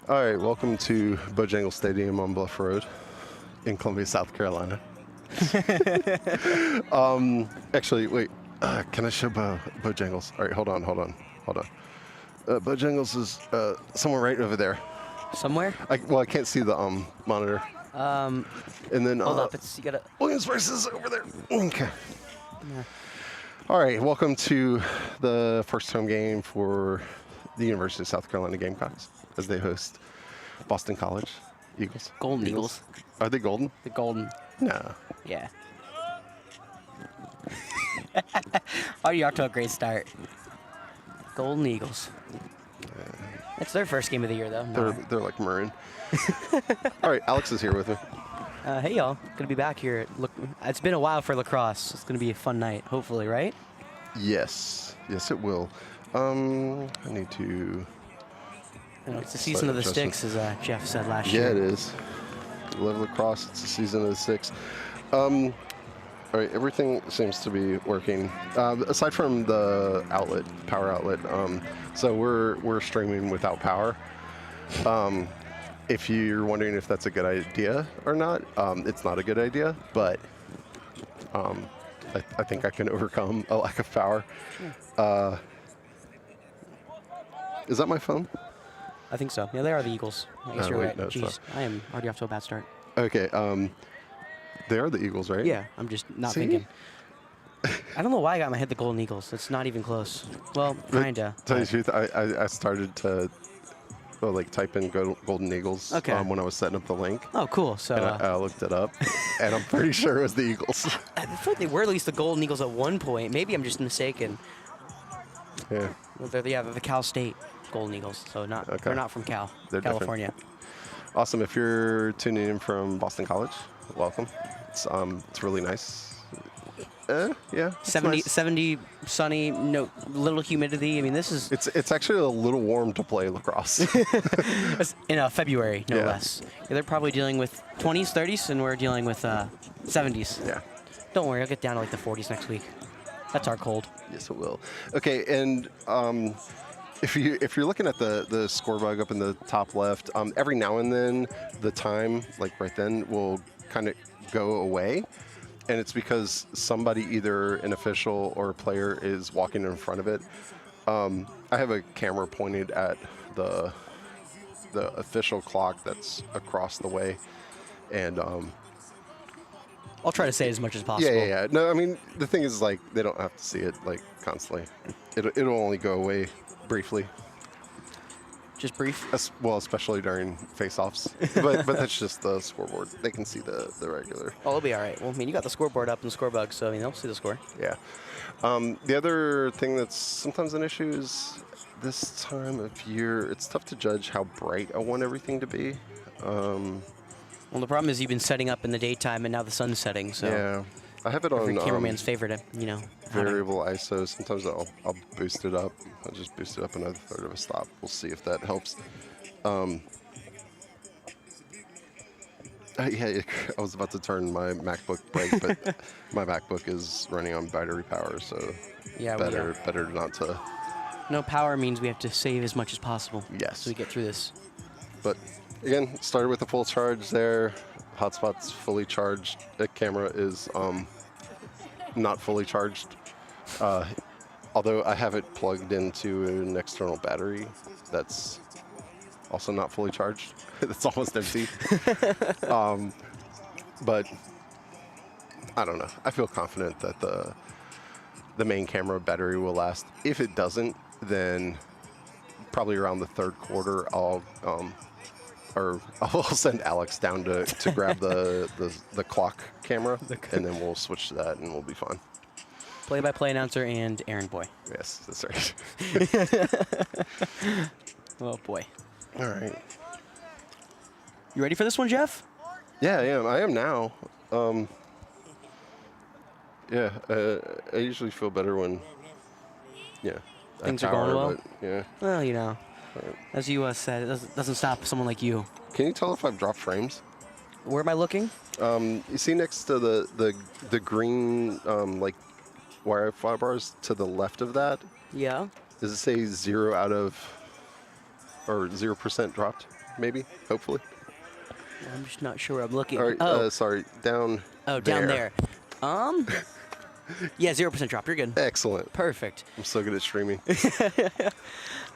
All right, welcome to Bojangles Stadium on Bluff Road in Columbia, South Carolina. Actually, wait, can I show Bojangles? All right, hold on. Bojangles is somewhere right over there. Somewhere? I can't see the monitor. And then hold up, you gotta. Williamsburg is over there. Okay. Yeah. All right, welcome to the first home game for the University of South Carolina Gamecocks as they host Boston College Eagles. Golden Eagles. Are they golden? The golden. No. Yeah. Already off to a great start. Golden Eagles. It's their first game of the year, though. They're like maroon. All right, Alex is here with me. Hey, y'all. Gonna be back here. Look, it's been a while for lacrosse. It's gonna be a fun night, hopefully, right? Yes, it will. I need to. It's the season of the sticks, as Jeff said last year. Yeah, it is. Love lacrosse. It's the season of the six. All right, everything seems to be working aside from the power outlet. So we're streaming without power. If you're wondering if that's a good idea or not, it's not a good idea, but I think I can overcome a lack of power. Is that my phone? I think so. Yeah, they are the Eagles. I guess you're wait, right. no, it's Jeez, not. I am already off to a bad start. Okay, they are the Eagles, right? Yeah, I'm just not See? thinking. I don't know why I got in my head the Golden Eagles. It's not even close. Well, kinda. To tell you the truth, I started to type in Golden Eagles when I was setting up the link. Oh, cool. So And I looked it up, and I'm pretty sure it was the Eagles. I feel like they were at least the Golden Eagles at one point. Maybe I'm just mistaken. Yeah. Well, they're the Cal State Golden Eagles, so they're not from They're California. Awesome. If you're tuning in from Boston College, welcome. It's really nice. Yeah. 70, sunny, no little humidity. I mean, this is It's actually a little warm to play lacrosse. in February, no Yeah. less. Yeah, they're probably dealing with 20s, 30s, and we're dealing with 70s. Yeah. Don't worry, I'll get down to like the 40s next week. That's our cold. Yes, it will. Okay, and if you're looking at the score bug up in the top left, every now and then the time, like right then, will kind of go away. And it's because somebody, either an official or a player, is walking in front of it. I have a camera pointed at the official clock that's across the way, and I'll try to say as much as possible. yeah. No, I mean, the thing is, like, they don't have to see it like constantly. It'll only go away briefly. Just brief. Well, especially during face-offs. but that's just the scoreboard. They can see the regular. Oh, it'll be all right. Well, I mean, you got the scoreboard up in the score bug, so I mean, they'll see the score. Yeah. The other thing that's sometimes an issue is this time of year, it's tough to judge how bright I want everything to be. Well, the problem is you've been setting up in the daytime, and now the sun's setting, so Yeah. I have it on every cameraman's favorite, variable ISO. Sometimes I'll boost it up. I'll just boost it up another third of a stop. We'll see if that helps. Yeah, I was about to turn my MacBook brake, but my MacBook is running on battery power, so Yeah, better not to. No power means we have to save as much as possible. Yes. So we get through this. But again, started with a full charge there. Hotspot's fully charged. The camera is not fully charged. Although I have it plugged into an external battery that's also not fully charged. It's almost empty. But I don't know. I feel confident that the main camera battery will last. If it doesn't, then probably around the third quarter, I'll send Alex down to grab the clock camera, and then we'll switch to that, and we'll be fine. Play-by-play announcer and errand boy. Yes, that's right. Oh, boy. All right. You ready for this one, Jeff? Yeah, I am now. I usually feel better when, I Things are power, going well? but, yeah. Well, as you said, it doesn't stop someone like you. Can you tell if I've dropped frames? Where am I looking? You see next to the green Wi-Fi bars to the left of that? Yeah. Does it say 0% dropped? maybe, hopefully. I'm just not sure. I'm looking. All right, Oh, sorry, down. down there. Yeah, 0% drop. You're good. Excellent. Perfect. I'm so good at streaming.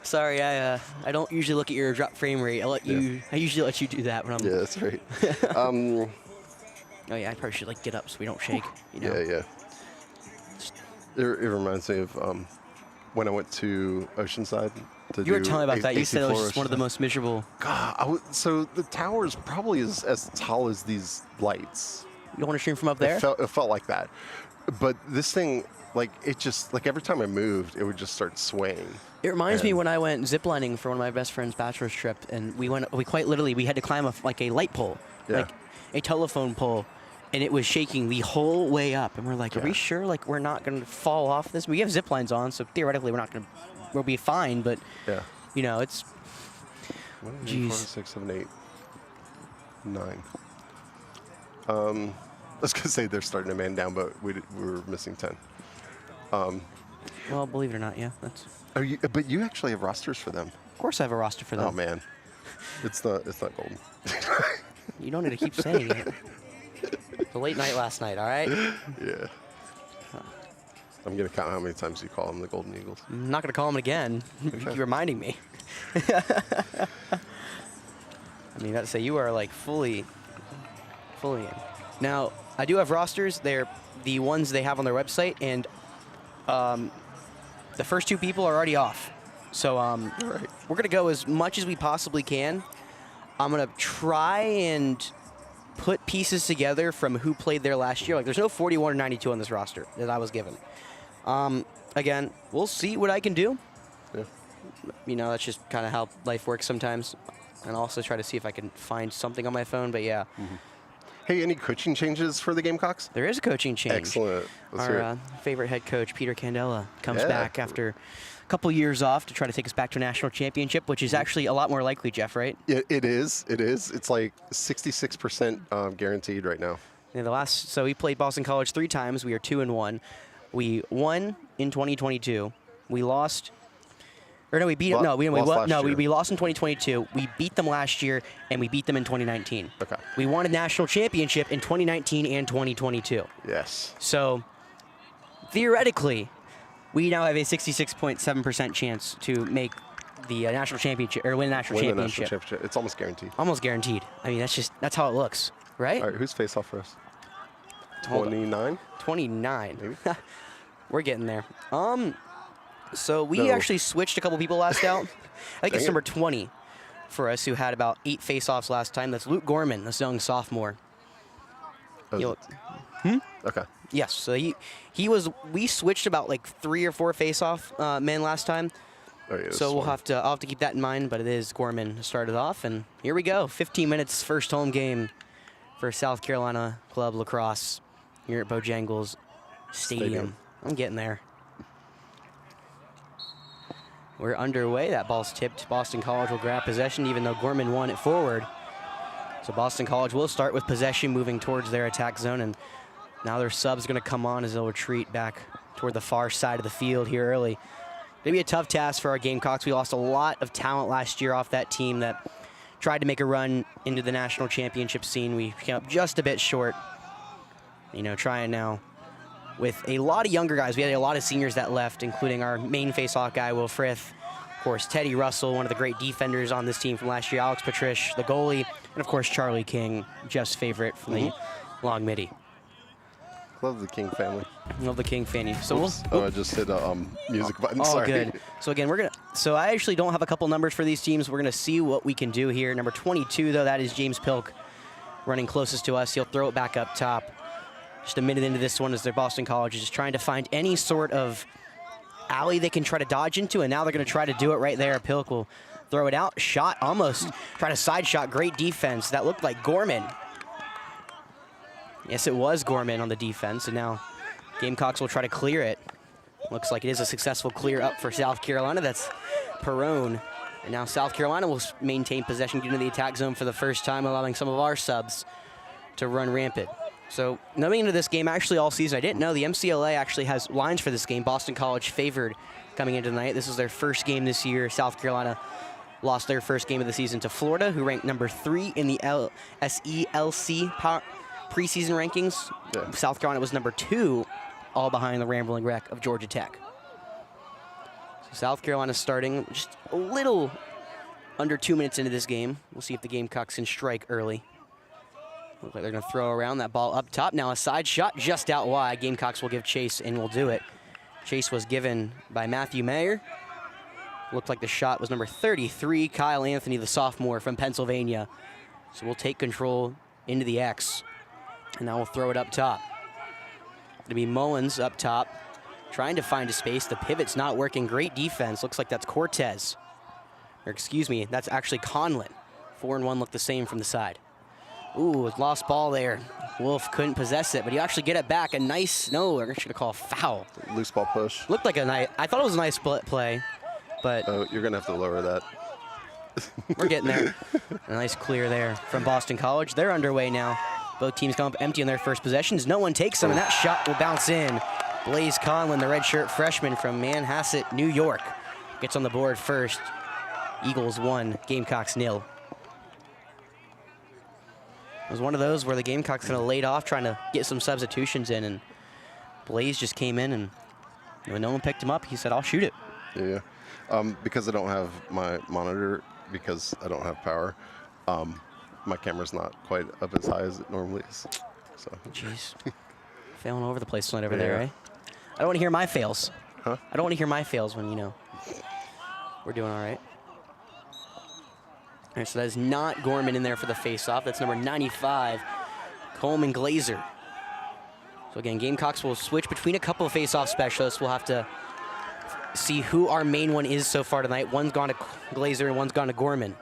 Sorry, I don't usually look at your drop frame rate. I usually let you do that when I'm. Yeah, that's right. Oh yeah, I probably should like get up so we don't shake. You know? Yeah. It reminds me of when I went to Oceanside to You were telling me about that. You said it was just AC4 one of the most miserable. God, so the tower is probably as tall as these lights. You don't want to stream from up there? It felt like that. But this thing, like, it just, like, every time I moved, it would just start swaying. It reminds me when I went ziplining for one of my best friend's bachelor's trip, and we quite literally, we had to climb a light pole, like a telephone pole, and it was shaking the whole way up. And we're like, are we sure, like, we're not going to fall off this? We have zip lines on, so theoretically we'll be fine, but, you know, it's, 1, 2, 3, 4, 6, 7, 8, 9. I was going to say they're starting to man down, but we were missing 10. well, believe it or not, yeah, that's. But you actually have rosters for them. Of course I have a roster for them. Oh, man. It's not golden. You don't need to keep saying it. It's a late night last night, all right? Yeah. I'm going to count how many times you call them the Golden Eagles. I'm not going to call them again. You keep reminding me. I mean, that's say you are like fully in. Now, I do have rosters. They're the ones they have on their website, and the first 2 people are already off. So we're going to go as much as we possibly can. I'm going to try and put pieces together from who played there last year. Like, there's no 41 or 92 on this roster that I was given. Again, we'll see what I can do. Yeah. You know, that's just kind of how life works sometimes. And also try to see if I can find something on my phone, but yeah. Hey, any coaching changes for the Gamecocks? There is a coaching change. Excellent. Let's hear Our it. Favorite head coach, Peter Candela, comes back after a couple years off to try to take us back to a national championship, which is actually a lot more likely, Jeff, right? It is. It's like 66% guaranteed right now. Yeah, so we played Boston College 3 times. We are 2-1. We won in 2022. We lost. Or no, we beat them. No, we lost in 2022. We beat them last year, and we beat them in 2019. Okay. We won a national championship in 2019 and 2022. Yes. So, theoretically, we now have a 66.7% chance to make the national championship, or win the national championship. It's almost guaranteed. Almost guaranteed. I mean, that's how it looks, right? All right, who's face off for us? 29? 29. Maybe. We're getting there. So we actually switched a couple people last out. I think it's number 20 for us, who had about 8 face-offs last time. That's Luke Gorman, this young sophomore. Okay. Yes, so we switched about like 3 or 4 face-off men last time. Oh, yeah, So I'll have to keep that in mind, but it is Gorman started off, and here we go. 15 minutes, first home game for South Carolina Club Lacrosse here at Bojangles Stadium. I'm getting there. We're underway. That ball's tipped. Boston College will grab possession, even though Gorman won it forward. So Boston College will start with possession, moving towards their attack zone, and now their sub's going to come on as they'll retreat back toward the far side of the field here early. Going to be a tough task for our Gamecocks. We lost a lot of talent last year off that team that tried to make a run into the national championship scene. We came up just a bit short. You know, trying now with a lot of younger guys. We had a lot of seniors that left, including our main face-off guy, Will Frith. Of course, Teddy Russell, one of the great defenders on this team from last year, Alex Patrish, the goalie, and of course, Charlie King, Jeff's favorite from the long midi. Love the King family. Love the King family. So I just hit a music button. Sorry. Good. So again, so I actually don't have a couple numbers for these teams. We're gonna see what we can do here. Number 22, though, that is James Pilk, running closest to us. He'll throw it back up top. Just a minute into this one as their Boston College is just trying to find any sort of alley they can try to dodge into, and now they're going to try to do it right there. Pilk will throw it out. Shot almost. Try to side shot. Great defense. That looked like Gorman. Yes, it was Gorman on the defense, and now Gamecocks will try to clear it. Looks like it is a successful clear up for South Carolina. That's Perrone. And now South Carolina will maintain possession into the attack zone for the first time, allowing some of our subs to run rampant. So, coming into this game, actually all season, I didn't know the MCLA actually has lines for this game. Boston College favored coming into tonight. This is their first game this year. South Carolina lost their first game of the season to Florida, who ranked number 3 in the SELC preseason rankings. Yeah. South Carolina was number 2, all behind the Rambling Wreck of Georgia Tech. So South Carolina starting just a little under 2 minutes into this game. We'll see if the Gamecocks can strike early. Looks like they're going to throw around that ball up top. Now a side shot just out wide. Gamecocks will give chase and will do it. Chase was given by Matthew Mayer. Looked like the shot was number 33, Kyle Anthony, the sophomore from Pennsylvania. So we'll take control into the X. And now we'll throw it up top. It'll be Mullins up top, trying to find a space. The pivot's not working. Great defense. Looks like that's Cortez. Or excuse me, that's actually Conlon. 4 and 1 look the same from the side. Ooh, lost ball there. Wolf couldn't possess it, but he actually get it back. A nice, no, we're actually gonna call a foul. Loose ball push. Looked like a nice, I thought it was a nice play, but. Oh, you're gonna have to lower that. We're getting there. A nice clear there from Boston College. They're underway now. Both teams come up empty on their first possessions. No one takes them, and that shot will bounce in. Blaze Conlon, the redshirt freshman from Manhasset, New York, gets on the board first. Eagles 1, Gamecocks 0. It was one of those where the Gamecocks kind of laid off trying to get some substitutions in, and Blaze just came in, and when no one picked him up, he said, I'll shoot it. Yeah. Because I don't have my monitor, because I don't have power, my camera's not quite up as high as it normally is. So. Jeez. Failing all over the place tonight over there, eh? I don't want to hear my fails. Huh? I don't want to hear my fails when, you know, we're doing all right. All right, so that is not Gorman in there for the face-off. That's number 95, Coleman Glazer. So again, Gamecocks will switch between a couple of face-off specialists. We'll have to see who our main one is so far tonight. One's gone to Glazer and one's gone to Gorman.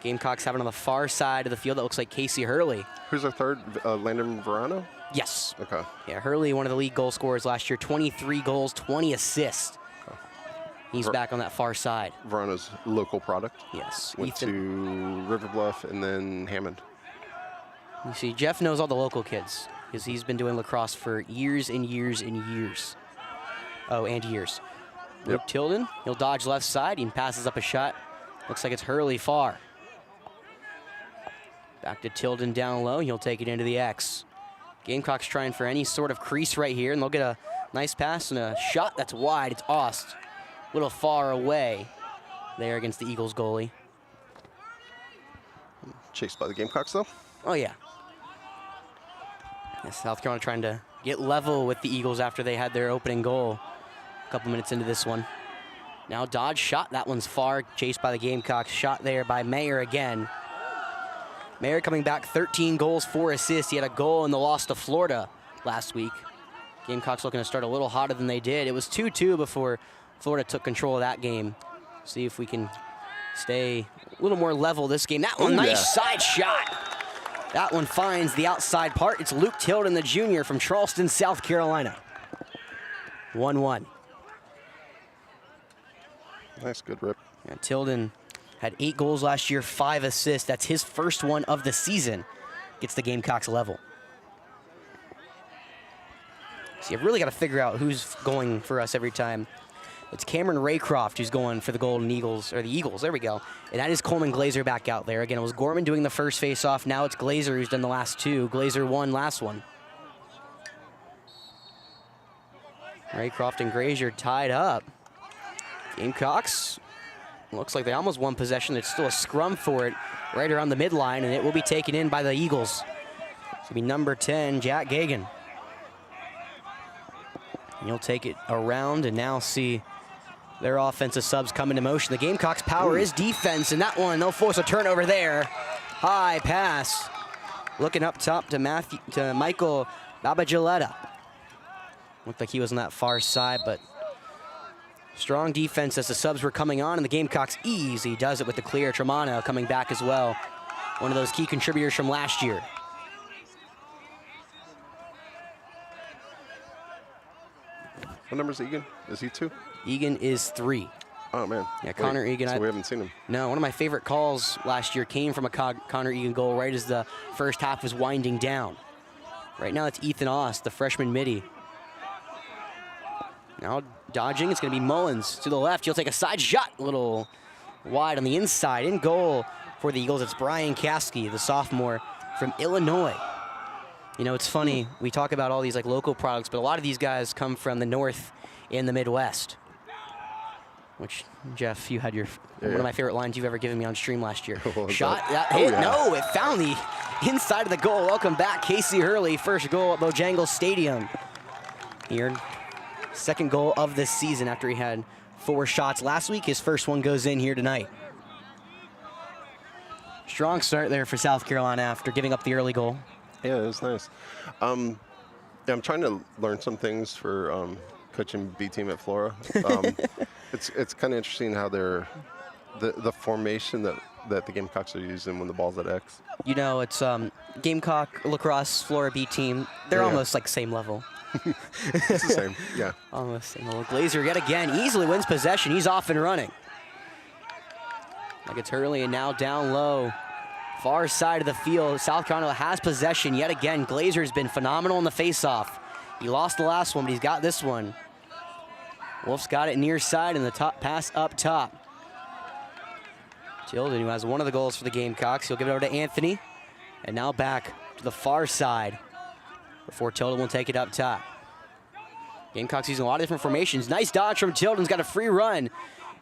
Gamecocks have it on the far side of the field. That looks like Casey Hurley. Who's our third? Landon Verano? Yes. Okay. Yeah, Hurley, one of the league goal scorers last year. 23 goals, 20 assists. He's back on that far side. Verano's local product. Yes. Went to River Bluff and then Hammond. You see, Jeff knows all the local kids because he's been doing lacrosse for years and years and years. Oh, and years. Yep. Luke Tilden, he'll dodge left side. He passes up a shot. Looks like it's Hurley far. Back to Tilden down low. He'll take it into the X. Gamecocks trying for any sort of crease right here, and they'll get a nice pass and a shot that's wide. It's Ost. A little far away there against the Eagles goalie. Chased by the Gamecocks, though? Oh, yeah. South Carolina trying to get level with the Eagles after they had their opening goal a couple minutes into this one. Now Dodge shot. That one's far. Chased by the Gamecocks. Shot there by Mayer again. Mayer coming back 13 goals, 4 assists. He had a goal in the loss to Florida last week. Gamecocks looking to start a little hotter than they did. It was 2-2 before Florida took control of that game. See if we can stay a little more level this game. That one, nice side shot. That one finds the outside part. It's Luke Tilden, the junior from Charleston, South Carolina. 1-1. Nice, good rip. Yeah, Tilden had 8 goals last year, 5 assists. That's his first one of the season. Gets the Gamecocks level. So you've really got to figure out who's going for us every time. It's Cameron Raycroft who's going for the Golden Eagles, or the Eagles, there we go. And that is Coleman Glazer back out there. Again, it was Gorman doing the first face-off. Now it's Glazer who's done the last 2. Glazer won last one. Raycroft and Grazier tied up. Gamecocks, looks like they almost won possession. There's still a scrum for it right around the midline, and it will be taken in by the Eagles. It's gonna be number 10, Jack Gagan. And he'll take it around and now see their offensive subs come into motion. The Gamecocks' power is defense, and that one, they'll force a turnover there. High pass. Looking up top to Michael Babagiletta. Looked like he was on that far side, but strong defense as the subs were coming on, and the Gamecocks easy does it with the clear. Tremano coming back as well. One of those key contributors from last year. What number is Egan? Is he 2? Egan is 3. Oh, man. Yeah, Connor Egan. So we haven't seen him. No, one of my favorite calls last year came from a Connor Egan goal right as the first half was winding down. Right now it's Ethan Ost, the freshman midi. Now dodging, it's going to be Mullins to the left. He'll take a side shot. Little Wide on the inside, in goal for the Eagles. It's Brian Caskey, the sophomore from Illinois. You know, it's funny, we talk about all these like local products, but a lot of these guys come from the north in the Midwest. Which, Jeff, you had one of my favorite lines you've ever given me on stream last year. Shot, that hit, no, it found the inside of the goal. Welcome back, Casey Hurley, first goal at Bojangles Stadium. Here, second goal of this season after he had 4 shots last week. His first one goes in here tonight. Strong start there for South Carolina after giving up the early goal. Yeah, it was nice. Yeah, I'm trying to learn some things for coaching B team at Flora. It's kind of interesting how they're the formation that the Gamecocks are using when the ball's at X. You know, it's Gamecock, Lacrosse, Flora B team. They're almost like same level. It's the same, yeah. Almost same level. Glazer yet again easily wins possession. He's off and running. Like it's Hurley and now down low. Far side of the field. South Carolina has possession yet again. Glazer's been phenomenal in the face-off. He lost the last one, but he's got this one. Wolf's got it near side and the top pass up top. Tilden, who has one of the goals for the Gamecocks, he'll give it over to Anthony. And now back to the far side before Tilden will take it up top. Gamecocks using a lot of different formations. Nice dodge from Tilden. He's got a free run.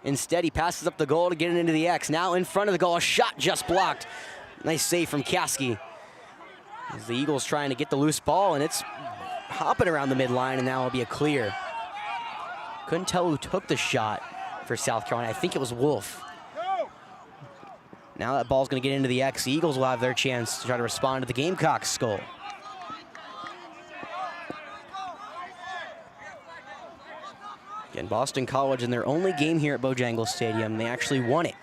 Instead, he passes up the goal to get it into the X. Now in front of the goal, a shot just blocked. Nice save from Caskey. As the Eagles trying to get the loose ball, and it's hopping around the midline, and now it'll be a clear. Couldn't tell who took the shot for South Carolina. I think it was Wolf. Now that ball's going to get into the X. The Eagles will have their chance to try to respond to the Gamecocks' goal. Again, Boston College in their only game here at Bojangles Stadium, they actually won it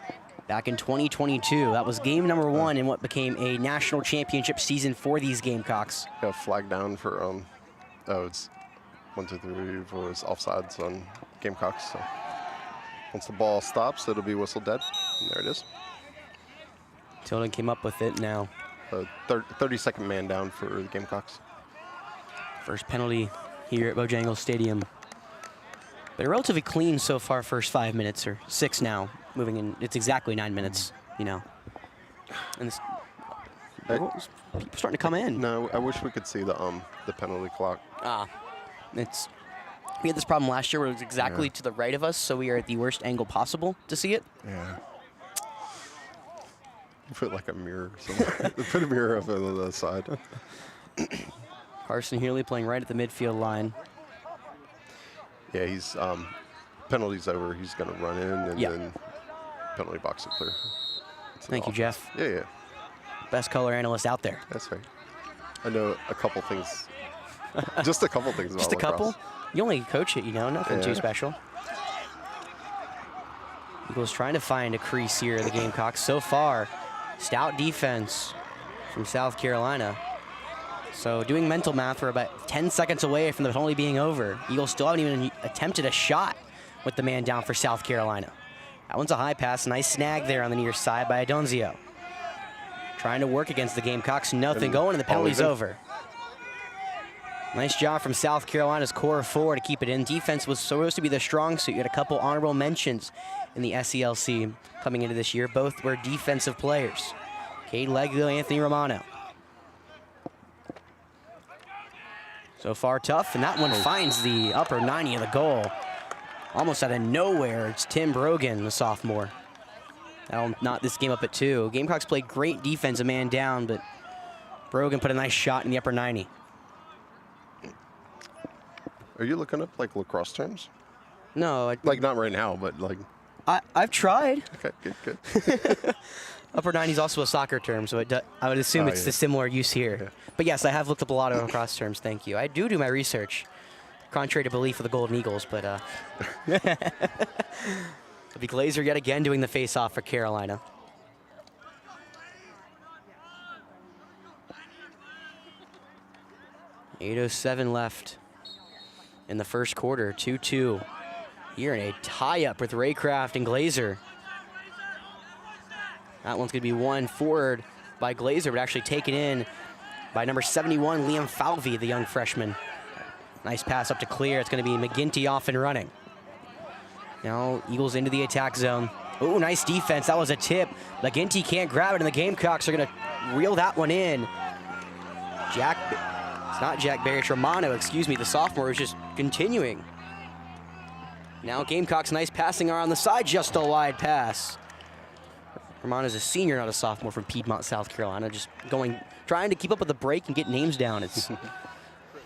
back in 2022. That was game number 1 in what became a national championship season for these Gamecocks. Got flag down for, it's 1, 2, 3 was offsides on Gamecocks. So once the ball stops, it'll be whistle dead. And there it is. Tilden came up with it now. 30-second man down for the Gamecocks. First penalty here at Bojangles Stadium. But a relatively clean so far first 5 minutes, or 6 now. Moving in, it's exactly 9 minutes, you know. And this, people starting to come in. No, I wish we could see the penalty clock. We had this problem last year where it was exactly to the right of us, so we are at the worst angle possible to see it. Yeah. Put like a mirror somewhere. Put a mirror up on the side. Carson Healy playing right at the midfield line. Yeah, he's penalty's over. He's going to run in and then penalty box is clear. Thank you, Jeff. Yeah. Best color analyst out there. That's right. I know a couple things. Just a couple things about Just a couple? lacrosse. You only coach it, you know, nothing too special. Eagles trying to find a crease here, the Gamecocks. So far, stout defense from South Carolina. So doing mental math, we're about 10 seconds away from the penalty being over. Eagles still haven't even attempted a shot with the man down for South Carolina. That one's a high pass. Nice snag there on the near side by Adonzio. Trying to work against the Gamecocks. Nothing going, and the penalty's over. Nice job from South Carolina's core 4 to keep it in. Defense was supposed to be the strong suit. You had a couple honorable mentions in the SELC coming into this year. Both were defensive players. Cade Leglio, Anthony Romano. So far tough, and that one finds the upper 90 of the goal. Almost out of nowhere, it's Tim Brogan, the sophomore. That'll knot this game up at 2. Gamecocks played great defense, a man down, but Brogan put a nice shot in the upper 90. Are you looking up like lacrosse terms? No. Like not right now, but like. I've tried. Okay, good. Upper 90 is also a soccer term, so I would assume it's a similar use here. Yeah. But yes, I have looked up a lot of lacrosse terms, thank you. I do my research, contrary to belief of the Golden Eagles, but it'll be Glazer yet again doing the face-off for Carolina. .807 left in the first quarter, 2-2. Here in a tie-up with Raycraft and Glazer. That one's going to be won forward by Glazer, but actually taken in by number 71, Liam Falvey, the young freshman. Nice pass up to clear. It's going to be McGinty off and running. Now Eagles into the attack zone. Ooh, nice defense. That was a tip. McGinty can't grab it, and the Gamecocks are going to reel that one in. It's not Jack Barry, it's Romano, excuse me. The sophomore is just continuing. Now Gamecocks, nice passing around the side, just a wide pass. Romano's a senior, not a sophomore, from Piedmont, South Carolina. Just trying to keep up with the break and get names down. It's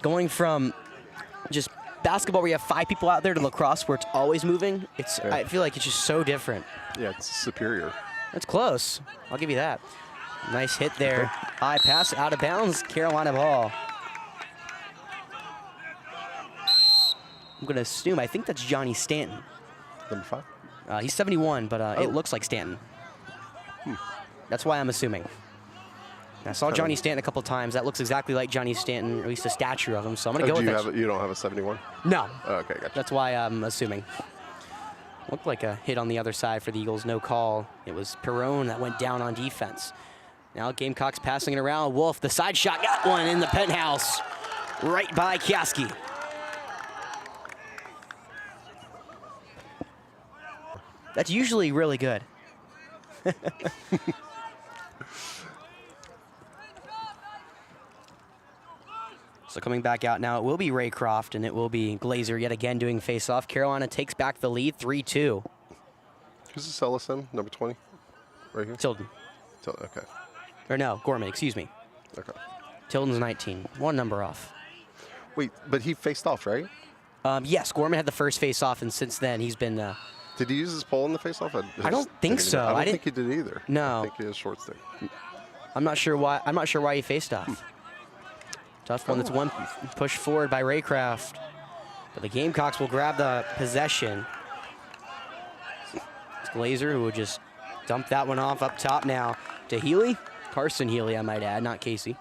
going from just basketball where you have 5 people out there to lacrosse where it's always moving. I feel like it's just so different. Yeah, it's superior. That's close. I'll give you that. Nice hit there. High pass, out of bounds, Carolina ball. I'm going to assume, I think that's Johnny Stanton. Number 5? He's 71, but it looks like Stanton. That's why I'm assuming. I saw Johnny Stanton a couple times. That looks exactly like Johnny Stanton, or at least a statue of him. So I'm going to go with it. You don't have a 71? No. Oh, okay, gotcha. That's why I'm assuming. Looked like a hit on the other side for the Eagles. No call. It was Perrone that went down on defense. Now Gamecocks passing it around. Wolf, the side shot, got one in the penthouse. Right by Kiaski. That's usually really good. So coming back out now, it will be Raycroft and it will be Glazer yet again doing face-off. Carolina takes back the lead, 3-2. Who's this LSM, number 20? Right here? Tilden. Okay. Or no, Gorman, excuse me. Okay. Tilden's 19, 1 number off. Wait, but he faced off, right? Yes, Gorman had the first face-off, and since then he's been... Did he use his pole in the face-off? I don't think so. I don't think he did either. No. I think he has short stick. I'm not sure why he faced off. Tough one. That's one push forward by Raycroft. But the Gamecocks will grab the possession. It's Glazer who will just dump that one off up top now to Healy. Carson Healy, I might add, not Casey.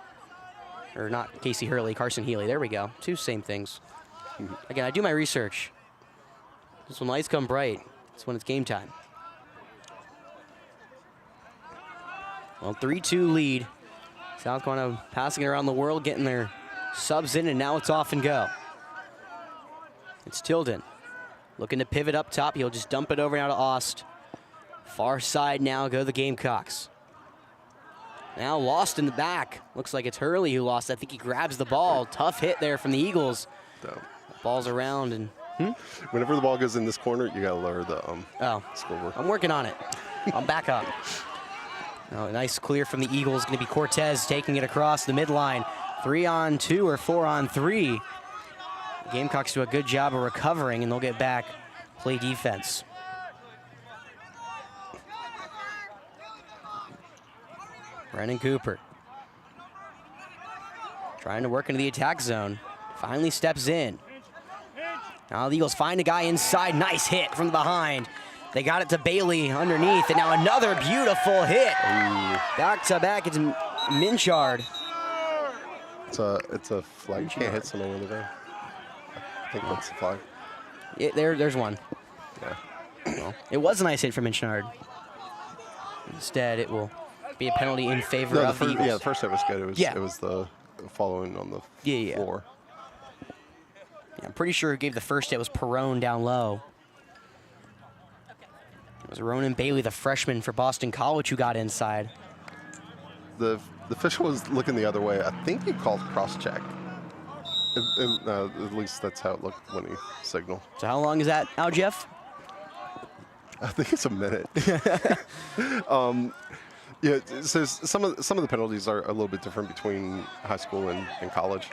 Or not Casey Hurley, Carson Healy. There we go. 2 same things. Again, I do my research. Just when lights come bright, it's when it's game time. Well, 3-2 lead. South Carolina passing it around the world, getting their subs in, and now it's off and go. It's Tilden looking to pivot up top. He'll just dump it over now to Ost. Far side now go the Gamecocks. Now lost in the back. Looks like it's Hurley who lost. I think he grabs the ball. Tough hit there from the Eagles. Ball's around and... Whenever the ball goes in this corner, you gotta lower the scoreboard. I'm working on it. I'm back up. Oh, nice clear from the Eagles. Going to be Cortez taking it across the midline. 3-on-2 or 4-on-3. The Gamecocks do a good job of recovering, and they'll get back, play defense. Brennan Cooper trying to work into the attack zone. Finally steps in. Now the Eagles find a guy inside. Nice hit from behind. They got it to Bailey underneath, and now another beautiful hit. Back to back, it's Minchard. It's a flag. You can't hit somebody on the ground. I think that's the flag. Yeah, there's one. Yeah. Well, it was a nice hit from Minchard. Instead, it will be a penalty in favor of the Eagles. Yeah, the first hit was good. It was the following on the floor. Yeah, I'm pretty sure who gave the first hit was Perrone down low. It was Ronan Bailey, the freshman for Boston College, who got inside. The official was looking the other way. I think he called cross-check. At least that's how it looked when he signaled. So how long is that out, Jeff? I think it's a minute. Yeah, so some of the penalties are a little bit different between high school and college.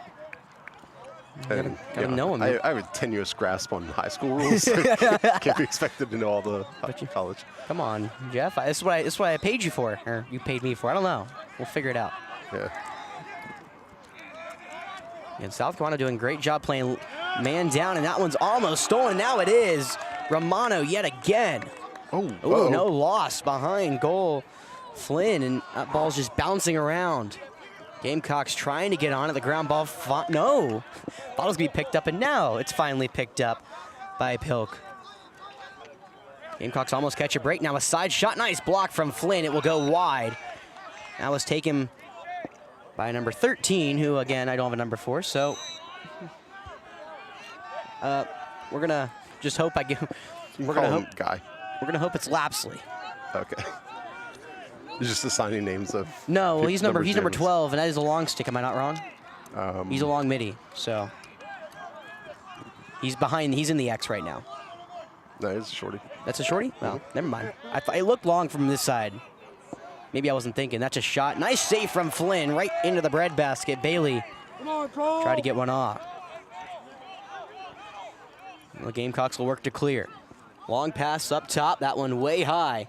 And, gotta know them. I have a tenuous grasp on high school rules. So can't be expected to know all the college. Come on, Jeff. This is what I paid you for, or you paid me for. I don't know. We'll figure it out. Yeah. And South Carolina doing a great job playing man down, and that one's almost stolen. Now it is Romano yet again. Oh, no loss behind goal. Flynn, and that ball's just bouncing around. Gamecocks trying to get on it. The ground ball, no. Thought it was going to be picked up, and now it's finally picked up by Pilk. Gamecocks almost catch a break. Now a side shot. Nice block from Flynn. It will go wide. That was taken by number 13, who, again, I don't have a number for, so we're going to just hope I get... We're going to hope... Guy. We're going to hope it's Lapsley. Okay. He's just assigning names of. No, well, he's number gyms. 12, and that is a long stick. Am I not wrong? He's a long midi, so he's behind. He's in the X right now. No, it's a shorty. That's a shorty? Well, never mind. It looked long from this side. Maybe I wasn't thinking. That's a shot. Nice save from Flynn right into the breadbasket. Bailey tried to get one off. The Gamecocks will work to clear. Long pass up top. That one way high.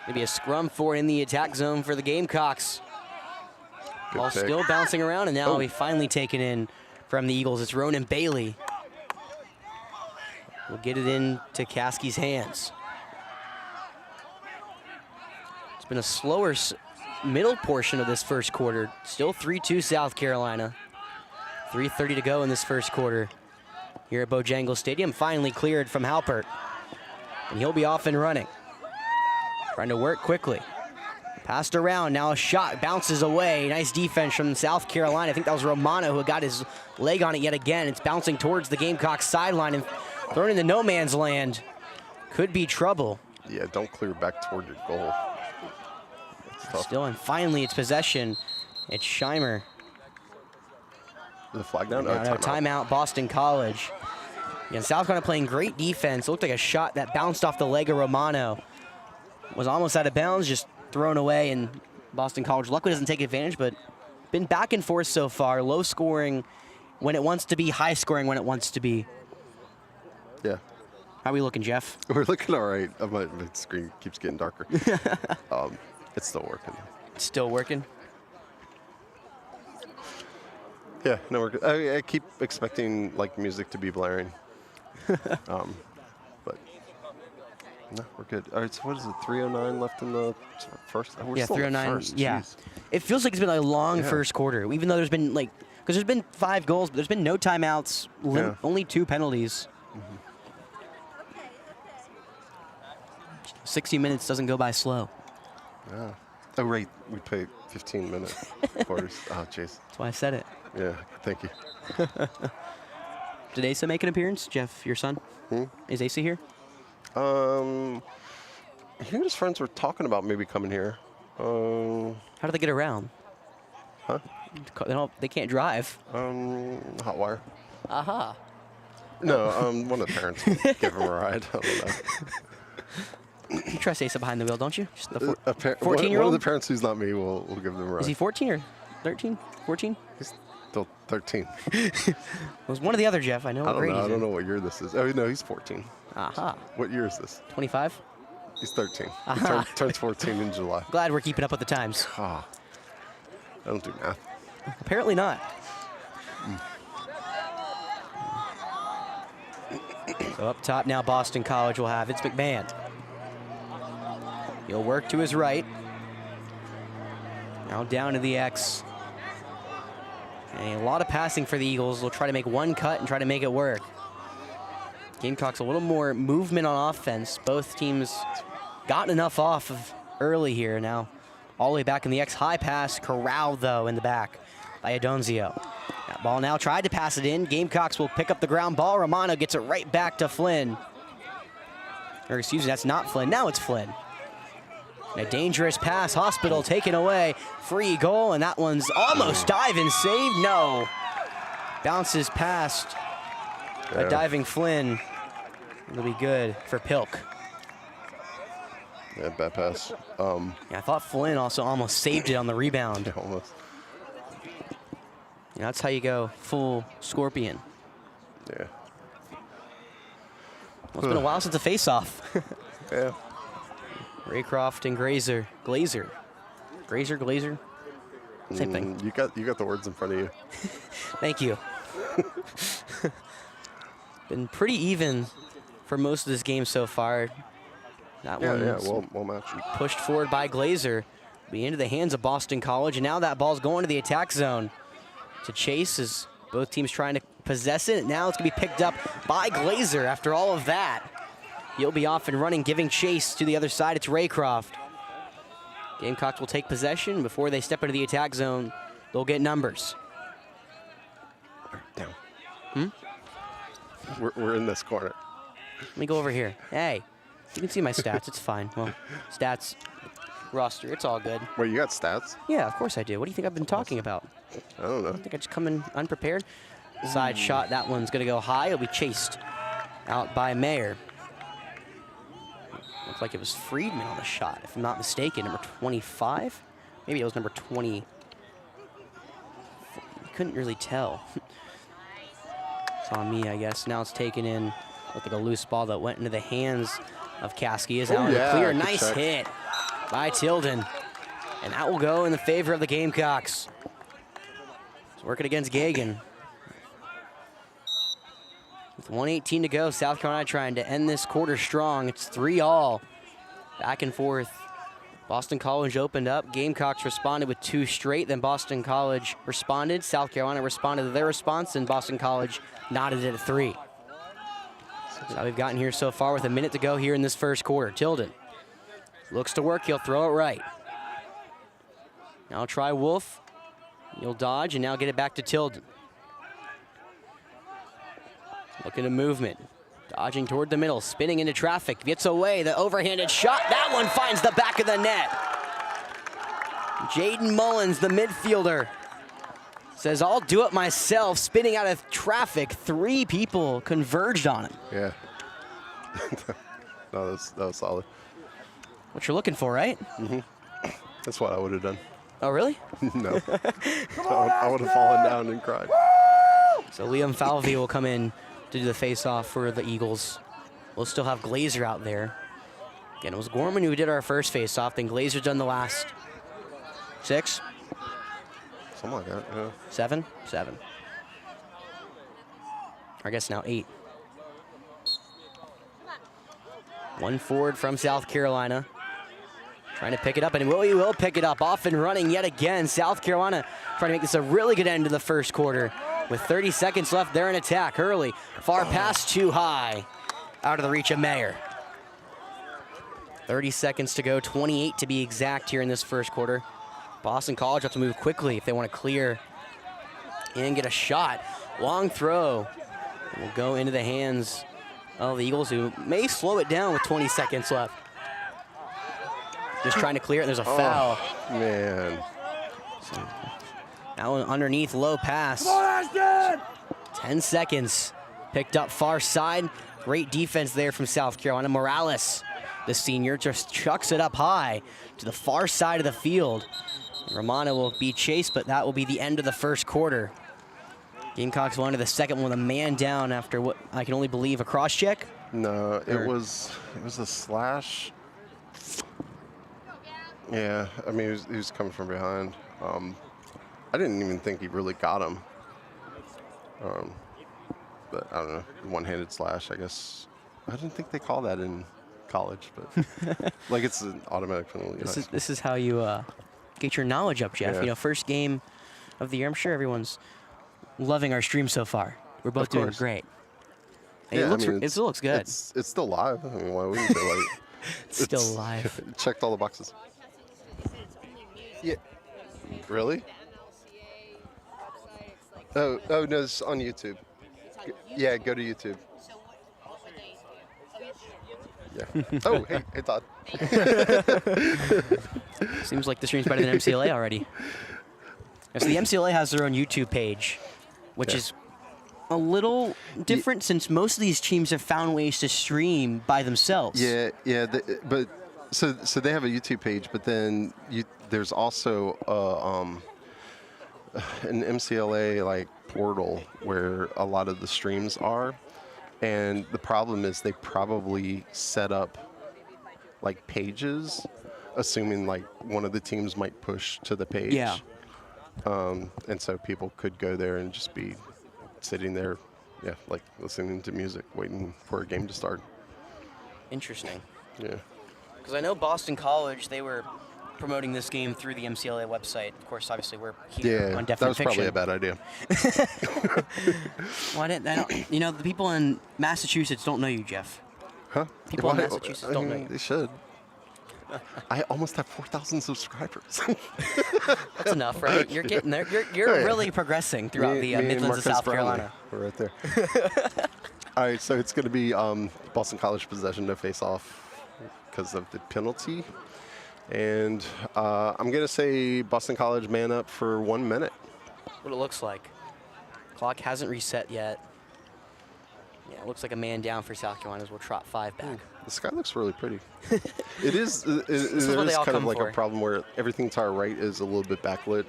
Maybe a scrum for in the attack zone for the Gamecocks. Ball still bouncing around, and now we finally taken in from the Eagles. It's Ronan Bailey. We'll get it into Caskey's hands. It's been a slower middle portion of this first quarter. Still 3-2 South Carolina. 3:30 to go in this first quarter here at Bojangles Stadium. Finally cleared from Halpert, and he'll be off and running. Trying to work quickly. Passed around, now a shot, bounces away. Nice defense from South Carolina. I think that was Romano who got his leg on it yet again. It's bouncing towards the Gamecocks sideline and thrown into no man's land. Could be trouble. Yeah, don't clear back toward your goal. Still, and finally it's possession. It's Scheimer. The flag down? No, timeout, Boston College. Yeah, South Carolina playing great defense. It looked like a shot that bounced off the leg of Romano. Was almost out of bounds, just thrown away, and Boston College luckily doesn't take advantage, but been back and forth so far. Low scoring when it wants to be, high scoring when it wants to be. Yeah. How are we looking, Jeff? We're looking all right. My screen keeps getting darker. It's still working. It's still working? Yeah, no, we're good. I keep expecting like music to be blaring. But no, we're good. All right, so what is it, 3:09 left in the first? We're yeah, still in the 3:09, first. yeah. Jeez. It feels like it's been a long first quarter, even though there's been like, because there's been 5 goals, but there's been no timeouts, only 2 penalties. 60 minutes doesn't go by slow. Yeah. Oh, right, we played 15-minute quarters. Oh, jeez. That's why I said it. Yeah, thank you. Did Asa make an appearance, Jeff, your son? Is Asa here? He and his friends were talking about maybe coming here. How do they get around? Huh? They can't drive. Hot wire. Aha. No, one of the parents will give him a ride. I don't know. You trust Asa behind the wheel, don't you? Just the 14-year-old? One of the parents who's not me will give them a ride. Is he 14 or 13? 14? He's still 13. It was one or the other, Jeff. I know. I don't know what year this is. Oh, no, he's 14. Aha. What year is this? 25? He's 13. He turns 14 in July. Glad we're keeping up with the times. I don't do math. Apparently not. So up top now, Boston College will have it's McMahon. He'll work to his right. Now down to the X. And a lot of passing for the Eagles. They'll try to make one cut and try to make it work. Gamecocks a little more movement on offense. Both teams gotten enough off of early here. Now all the way back in the X. High pass, corralled though in the back by Adonzio. That ball now tried to pass it in. Gamecocks will pick up the ground ball. Romano gets it right back to Flynn. Or excuse me, that's not Flynn. Now it's Flynn. And a dangerous pass. Hospital taken away. Free goal, and that one's almost diving save. No. Bounces past a diving Flynn. It'll be good for Pilk. Yeah, bad pass. Yeah, I thought Flynn also almost saved it on the rebound. Yeah, almost. Yeah, that's how you go full Scorpion. Yeah. Well, it's been a while since a face-off. Yeah. Raycroft and Glazer. Glazer. Same thing. You got the words in front of you. Thank you. Been pretty even for most of this game so far. That one well matched. pushed forward by Glazer. Be into the hands of Boston College, and now that ball's going to the attack zone to Chase as both teams trying to possess it. Now it's going to be picked up by Glazer after all of that. He'll be off and running, giving chase to the other side. It's Raycroft. Gamecocks will take possession. Before they step into the attack zone, they'll get numbers. Down. We're in this corner. Let me go over here. Hey, You can see my stats. It's fine. Well, stats, roster, it's all good. Wait, you got stats? Yeah, of course I do. What do you think I've been talking about? I don't know. I think I just come in unprepared. Side shot, that one's going to go high. It'll be chased out by Mayer. Looks like it was Friedman on the shot, if I'm not mistaken. Number 25? Maybe it was number 20. You couldn't really tell. It's on me, I guess. Now it's taken in. Looked like a loose ball that went into the hands of Caskey. Is out in the clear. Nice hit by Tilden. And that will go in the favor of the Gamecocks. It's working against Gagan. With 1:18 to go, South Carolina trying to end this quarter strong. It's 3-all. Back and forth. Boston College opened up. Gamecocks responded with 2 straight. Then Boston College responded. South Carolina responded to their response, and Boston College nodded it at 3. That's how we've gotten here so far with a minute to go here in this first quarter. Tilden looks to work. He'll throw it right. Now try Wolf. He'll dodge and now get it back to Tilden. Looking at movement. Dodging toward the middle, spinning into traffic. Gets away, the overhanded shot. That one finds the back of the net. Jaden Mullins, the midfielder, says, I'll do it myself. Spinning out of traffic. 3 people converged on him. Yeah. No, that was solid. What you're looking for, right? Mm-hmm. That's what I would have done. Oh, really? No. I would have fallen down and cried. So Liam Falvey will come in to do the face-off for the Eagles. We'll still have Glazer out there. Again, it was Gorman who did our first face-off, then Glazer done the last 6? Something like that, yeah. 7? 7. I guess now 8. 1 forward from South Carolina. Trying to pick it up, and he will pick it up. Off and running yet again. South Carolina trying to make this a really good end to the first quarter. With 30 seconds left, they're in attack. Hurley, far pass too high. Out of the reach of Mayer. 30 seconds to go, 28 to be exact here in this first quarter. Boston College have to move quickly if they want to clear and get a shot. Long throw. Will go into the hands of the Eagles, who may slow it down with 20 seconds left. Just trying to clear it, and there's a foul. Man. So, now underneath, low pass. 10 seconds. Picked up far side. Great defense there from South Carolina. Morales, the senior, just chucks it up high to the far side of the field. Romano will be chased, but that will be the end of the first quarter. Gamecocks will enter the second one with a man down after what I can only believe a cross check. No, it was a slash. Yeah, I mean, he was coming from behind. I didn't even think he really got him. But I don't know, one-handed slash, I guess. I didn't think they call that in college, but like it's an automatic penalty. This is how you get your knowledge up, Jeff. Yeah. You know, first game of the year. I'm sure everyone's loving our stream so far. We're both doing great. Hey, yeah, it still looks good. It's still live. I mean, why wouldn't it? Like, it's still live. Checked all the boxes. Yeah. Really? Oh no, it's on YouTube. Yeah, go to YouTube. Yeah. Oh, hey, Todd. Seems like the stream's better than MCLA already. So the MCLA has their own YouTube page, which is a little different since most of these teams have found ways to stream by themselves. Yeah. But so they have a YouTube page, but then there's also an MCLA like portal where a lot of the streams are, and the problem is they probably set up like pages, assuming like one of the teams might push to the page. Yeah. And so people could go there and just be sitting there, like listening to music, waiting for a game to start. Interesting. Yeah. Because I know Boston College, they were promoting this game through the MCLA website. Of course, obviously, we're here on Definite that was Fiction. probably a bad idea. Why didn't I don't, you know, the people in Massachusetts don't know you, Jeff. Huh? People in Massachusetts don't know you. They should. I almost have 4,000 subscribers. That's enough, right? You're getting there. You're really progressing throughout the Midlands of South Carolina. We're right there. All right, so it's going to be Boston College possession to face off. because of the penalty. And I'm going to say Boston College man up for 1 minute. What it looks like. Clock hasn't reset yet. Yeah, it looks like a man down for South Carolina as we'll trot 5 back. The sky looks really pretty. It is. There is all kind of come like for. a problem where everything to our right is a little bit backlit,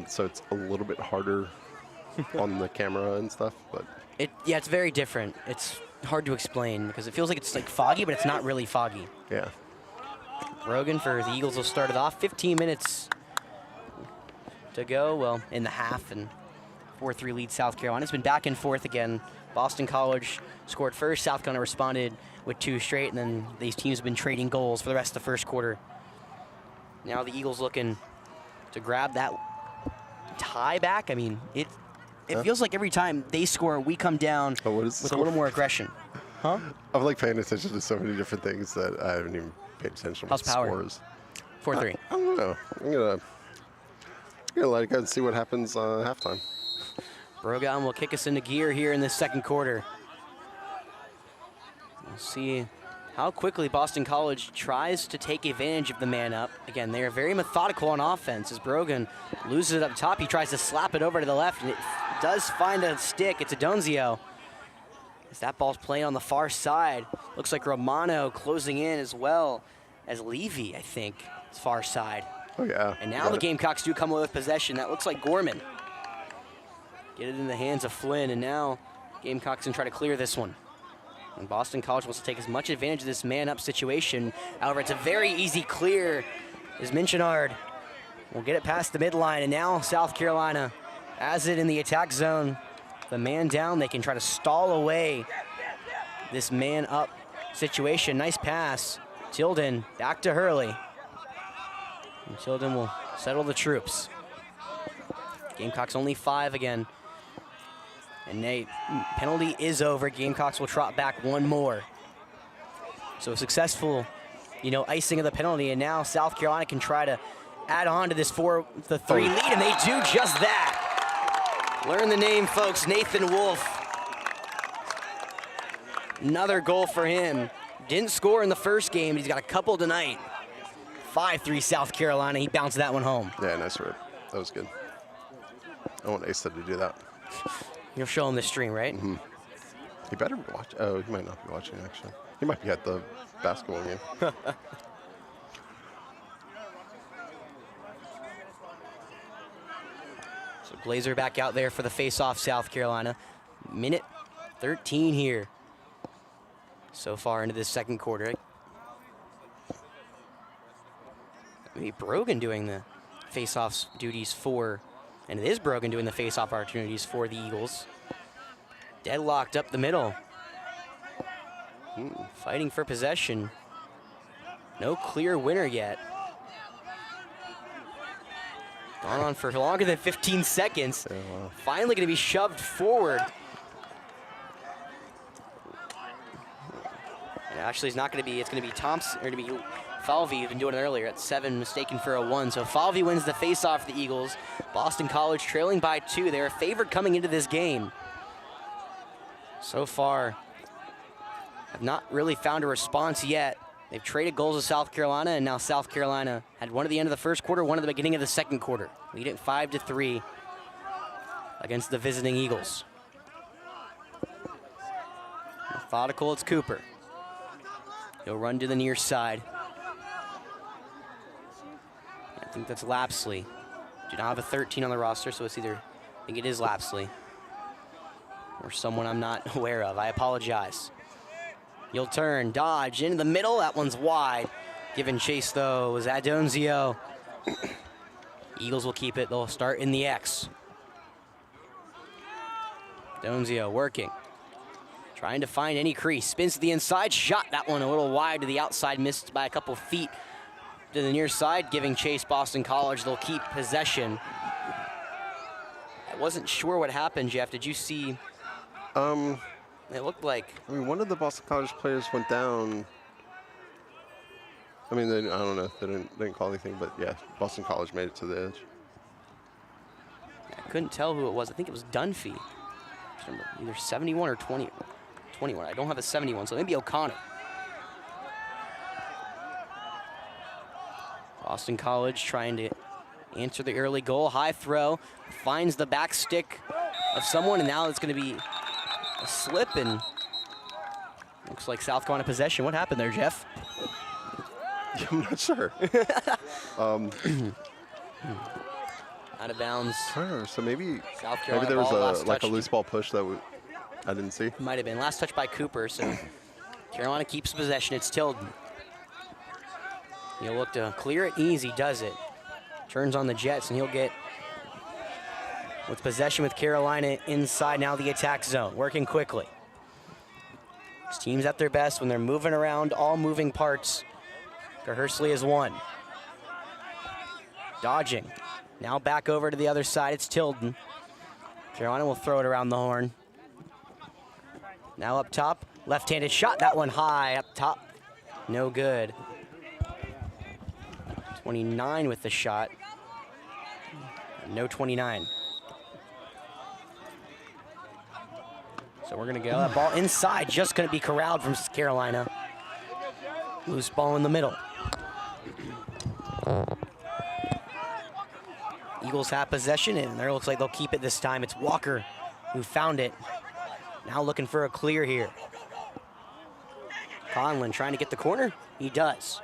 so it's a little bit harder on the camera and stuff. But Yeah, it's very different. It's hard to explain because it feels like it's like foggy, but it's not really foggy. yeah, Brogan for the Eagles will start it off. 15 minutes to go, well, in the half, and 4-3 lead South Carolina. It's been back and forth again. Boston College scored first. South Carolina responded with 2 straight, and then these teams have been trading goals for the rest of the first quarter. Now the Eagles looking to grab that tie back. I mean, it feels like every time they score, we come down with a little more aggression. Huh? I'm like paying attention to so many different things that I haven't even paid attention to How's what the power? score is. 4-3. I don't know. I'm gonna let it go and see what happens halftime. Brogan will kick us into gear here in this second quarter. We'll see how quickly Boston College tries to take advantage of the man up. Again, they are very methodical on offense. As Brogan loses it up top, he tries to slap it over to the left, and it does find a stick. It's Adonzio. As that ball's playing on the far side. Looks like Romano closing in as well as Levy, I think, it's far side. Oh yeah. And now the Gamecocks do come away with possession. That looks like Gorman. Get it in the hands of Flynn, and now Gamecocks can try to clear this one. And Boston College wants to take as much advantage of this man-up situation. However, it's a very easy clear as Minchinard will get it past the midline, and now South Carolina has it in the attack zone. The man down, they can try to stall away this man-up situation. Nice pass. Tilden back to Hurley. And Tilden will settle the troops. Gamecocks only 5 again. And penalty is over. Gamecocks will trot back 1 more. So a successful, icing of the penalty, and now South Carolina can try to add on to this 4-3 lead, and they do just that. Learn the name, folks. Nathan Wolf. Another goal for him. Didn't score in the first game. He's got a couple tonight. 5-3 South Carolina. He bounced that one home. Yeah, nice rip. That was good. I want Asa to do that. You'll show him the stream, right? Mm-hmm. He better be watching. Oh, he might not be watching, actually. He might be at the basketball game. So Glazer back out there for the face-off, South Carolina. Minute 13 here so far into this second quarter. Maybe Brogan doing the face-offs duties for, and it is Brogan doing the face-off opportunities for the Eagles. Deadlocked up the middle. Fighting for possession. No clear winner yet. Gone on for longer than 15 seconds. Yeah, wow. Finally going to be shoved forward. And actually, it's not going to be. It's going to be Thompson, or to be Falvey, who's been doing it earlier at 7, mistaken for a 1. So Falvey wins the face-off for the Eagles. Boston College trailing by 2. They're favored coming into this game. So far, have not really found a response yet. They've traded goals to South Carolina, and now South Carolina had one at the end of the first quarter, one at the beginning of the second quarter. Lead it 5-3 against the visiting Eagles. Methodical, it's Cooper. He'll run to the near side. I think that's Lapsley. Do not have a 13 on the roster, so it's either, I think it is Lapsley, or someone I'm not aware of. I apologize. You'll turn, dodge into the middle. That one's wide. Giving chase, though, is Adonzio. Eagles will keep it. They'll start in the X. Adonzio working. Trying to find any crease. Spins to the inside. Shot that one a little wide to the outside. Missed by a couple feet to the near side. Giving chase Boston College. They'll keep possession. I wasn't sure what happened, Jeff. Did you see? It looked like. I mean, one of the Boston College players went down. I mean, I don't know. They didn't call anything, but yeah, Boston College made it to the edge. I couldn't tell who it was. I think it was Dunphy. Either 71 or 21. I don't have a 71, so maybe O'Connor. Boston College trying to answer the early goal. High throw, finds the back stick of someone, and now it's going to be a slip, and looks like South Carolina possession. What happened there, Jeff? I'm not sure. Out of bounds. So maybe South Carolina there was ball, like a loose ball push that I didn't see. Might have been. Last touch by Cooper, so Carolina keeps possession. It's Tilden. He'll look to clear it easy, does it. Turns on the Jets, and he'll get with possession with Carolina inside now the attack zone, working quickly. This team's at their best when they're moving around, all moving parts. Hersley is one. Dodging. Now back over to the other side, it's Tilden. Carolina will throw it around the horn. Now up top, left-handed shot, that one high up top. No good. 29 with the shot. No 29. So we're gonna go, that ball inside, just gonna be corralled from Carolina. Loose ball in the middle. Eagles have possession, and there looks like they'll keep it this time. It's Walker who found it. Now looking for a clear here. Conlon trying to get the corner. He does.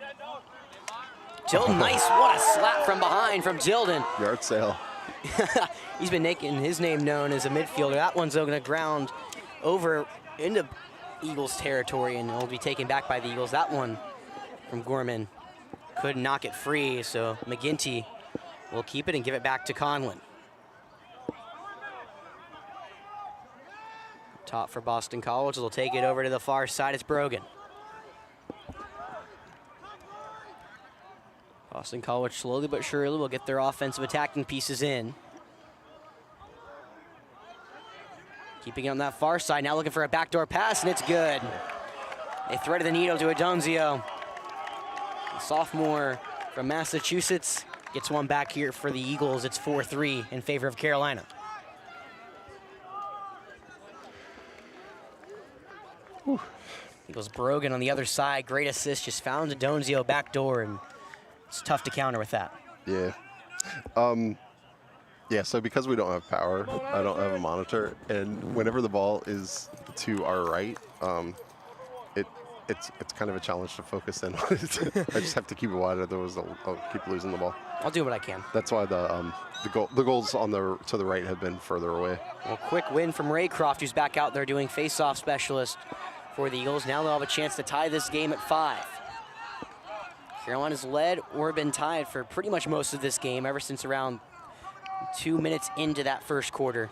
Tilden, nice. What a slap from behind from Tilden. Yard sale. He's been making his name known as a midfielder. That one's going to ground over into Eagles territory, and it'll be taken back by the Eagles. That one from Gorman couldn't knock it free, so McGinty will keep it and give it back to Conlon. Top for Boston College. They'll take it over to the far side. It's Brogan. Boston College slowly but surely will get their offensive attacking pieces in. Keeping it on that far side, now looking for a backdoor pass, and it's good. They threaded the needle to Adonzio. The sophomore from Massachusetts gets one back here for the Eagles. It's 4-3 in favor of Carolina. Whew. Eagles Brogan on the other side, great assist, just found Adonzio backdoor, and it's tough to counter with that. Yeah. Yeah, so because we don't have power, I don't have a monitor, and whenever the ball is to our right, it's kind of a challenge to focus in on it. I just have to keep it wide, otherwise I'll keep losing the ball. I'll do what I can. That's why the goals on to the right have been further away. Well, quick win from Raycroft, who's back out there doing face-off specialist for the Eagles. Now they'll have a chance to tie this game at 5. Carolina's led or been tied for pretty much most of this game, ever since around 2 minutes into that first quarter.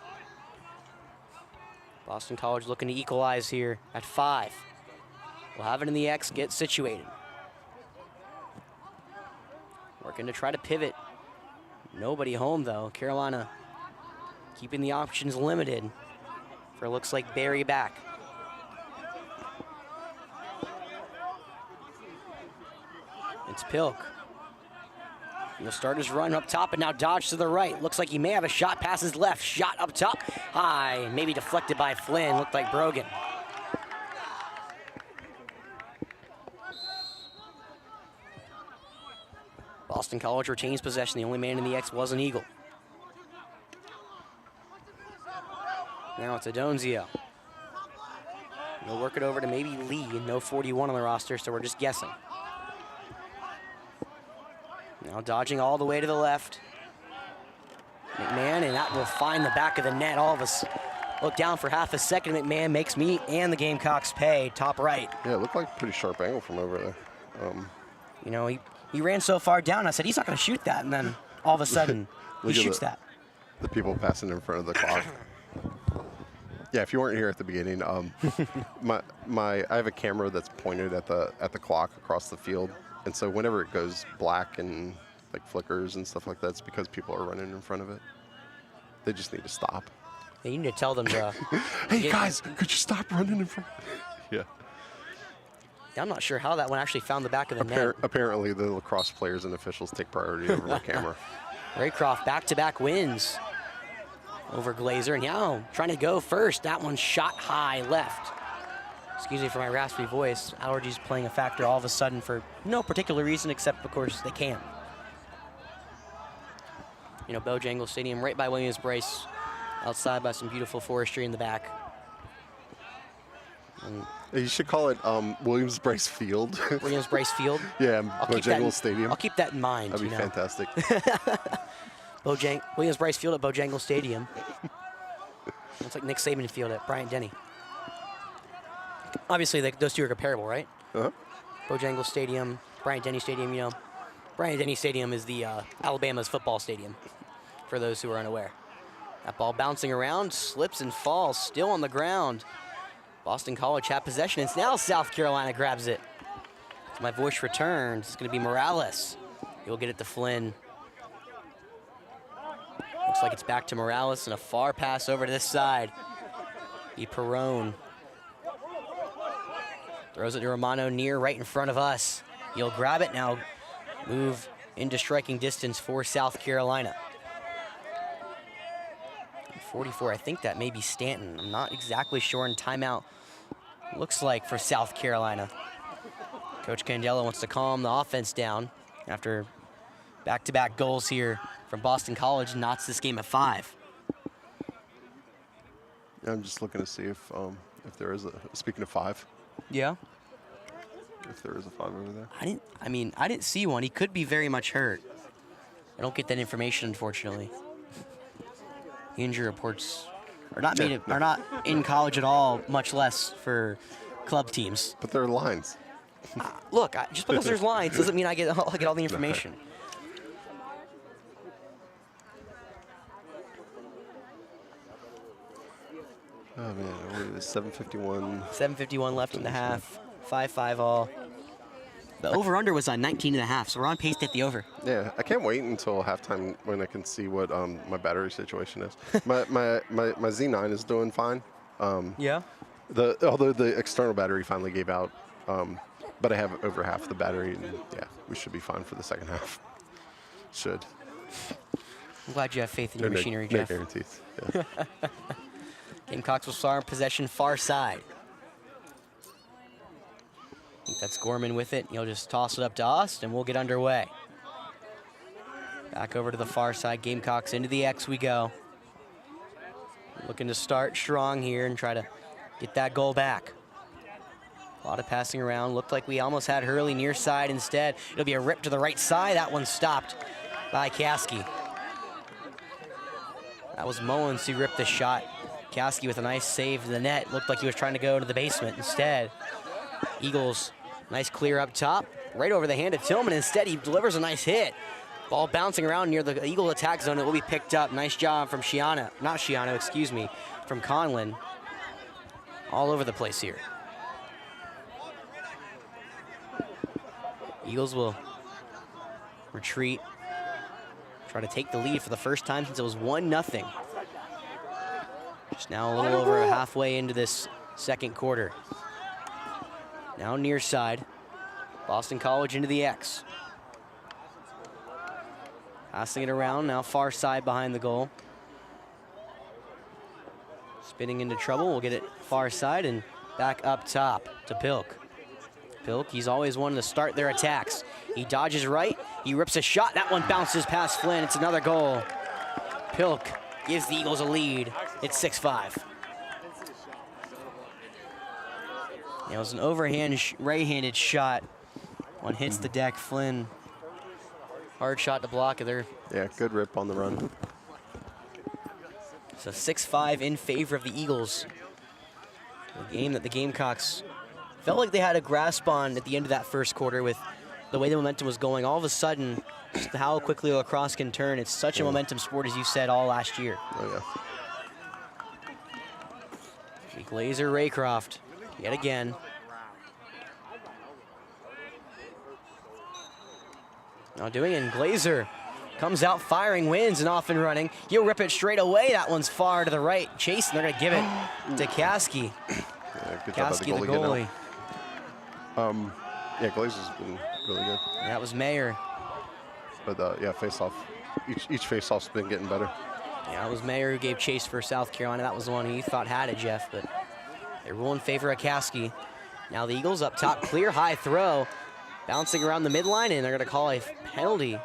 Boston College looking to equalize here at 5. We'll have it in the X, get situated. Working to try to pivot. Nobody home though. Carolina keeping the options limited for looks like Barry back. It's Pilk. He'll start his run up top and now dodge to the right. Looks like he may have a shot, passes left, shot up top, high, maybe deflected by Flynn, looked like Brogan. Boston College retains possession. The only man in the X was an Eagle. Now it's Adonzio. He'll work it over to maybe Lee, no 41 on the roster, so we're just guessing. Now dodging all the way to the left. McMahon, and that will find the back of the net. All of us look down for half a second. McMahon makes me and the Gamecocks pay, top right. Yeah, it looked like a pretty sharp angle from over there. You know, he ran so far down, I said, he's not going to shoot that, and then all of a sudden, he shoots that. The people passing in front of the clock. Yeah, if you weren't here at the beginning, I have a camera that's pointed at the clock across the field. And so whenever it goes black and like flickers and stuff like that, it's because people are running in front of it. They just need to stop. You need to tell them to... Hey guys, could you stop running in front? Yeah. I'm not sure how that one actually found the back of the net. Apparently the lacrosse players and officials take priority over my camera. Raycroft back-to-back wins over Glazer, and now trying to go first. That one shot high left. Excuse me for my raspy voice. Allergies playing a factor all of a sudden for no particular reason, except, of course, they can. you know, Bojangles Stadium, right by Williams-Brice, outside by some beautiful forestry in the back. And You should call it Williams-Brice Field. Williams-Brice Field. Yeah, Bojangles Stadium. I'll keep that in mind. That'd be fantastic. Williams-Brice Field at Bojangles Stadium. It's like Nick Saban Field at Bryant-Denny. Obviously, those two are comparable, right? Uh-huh. Bojangles Stadium, Bryant-Denny Stadium, you know. Bryant-Denny Stadium is the Alabama's football stadium, for those who are unaware. That ball bouncing around, slips and falls, still on the ground. Boston College had possession, and now South Carolina grabs it. My voice returns. It's going to be Morales. He'll get it to Flynn. Looks like it's back to Morales, and a far pass over to this side. Be Perrone. Throws it to Romano near right in front of us. He'll grab it now. Move into striking distance for South Carolina. 44, I think that may be Stanton. I'm not exactly sure, and timeout looks like for South Carolina. Coach Candelo wants to calm the offense down after back-to-back goals here from Boston College, knots this game at 5. I'm just looking to see if there is a, speaking of 5. Yeah. If there is a 5 over there. I didn't see one. He could be very much hurt. I don't get that information, unfortunately. The injury reports are not in college at all, much less for club teams. But there are lines. Look, just because there's lines doesn't mean I get all the information. Oh man, it was 7:51. 7:51 left in the half. 5-5 all. The over/under was on 19.5, so we're on pace to hit the over. Yeah, I can't wait until halftime when I can see what my battery situation is. my Z9 is doing fine. Yeah. Although the external battery finally gave out, but I have over half the battery, and yeah, we should be fine for the second half. Should. I'm glad you have faith in your machinery, Jeff. No guarantees. Yeah. Gamecocks will start in possession far side. I think that's Gorman with it. He'll just toss it up to us, and we'll get underway. Back over to the far side. Gamecocks into the X we go. Looking to start strong here and try to get that goal back. A lot of passing around. Looked like we almost had Hurley near side instead. It'll be a rip to the right side. That one stopped by Caskey. That was Mullins who ripped the shot. Caskey with a nice save to the net. Looked like he was trying to go into the basement instead. Eagles, nice clear up top. Right over the hand of Tillman. Instead, he delivers a nice hit. Ball bouncing around near the Eagle attack zone. It will be picked up. Nice job from from Conlon. All over the place here. Eagles will retreat. Try to take the lead for the first time since it was 1-0. Just now a little over halfway into this second quarter. Now near side. Boston College into the X. Passing it around, now far side behind the goal. Spinning into trouble, we'll get it far side and back up top to Pilk. Pilk, he's always one to start their attacks. He dodges right, he rips a shot, that one bounces past Flynn, it's another goal. Pilk gives the Eagles a lead, it's 6-5. It was an overhand, right-handed shot. One hits the deck, Flynn. Hard shot to block it there. Yeah, good rip on the run. So 6-5 in favor of the Eagles. A game that the Gamecocks felt like they had a grasp on at the end of that first quarter with the way the momentum was going. All of a sudden, just how quickly lacrosse can turn. It's such a momentum sport, as you said, all last year. Oh, yeah. Glazer Raycroft, yet again. Now doing it, and Glazer comes out firing, wins, and off and running. He'll rip it straight away. That one's far to the right. Chase, and they're going to give it to Caskey. Yeah, good Caskey, job the by goalie. Yeah, Glazer's been really good. That was Mayer. But yeah, face-off. Each face-off's been getting better. Yeah, it was Mayer who gave chase for South Carolina. That was the one he thought had it, Jeff, but they rule in favor of Caskey. Now the Eagles up top, clear, high throw. Bouncing around the midline, and they're going to call a penalty.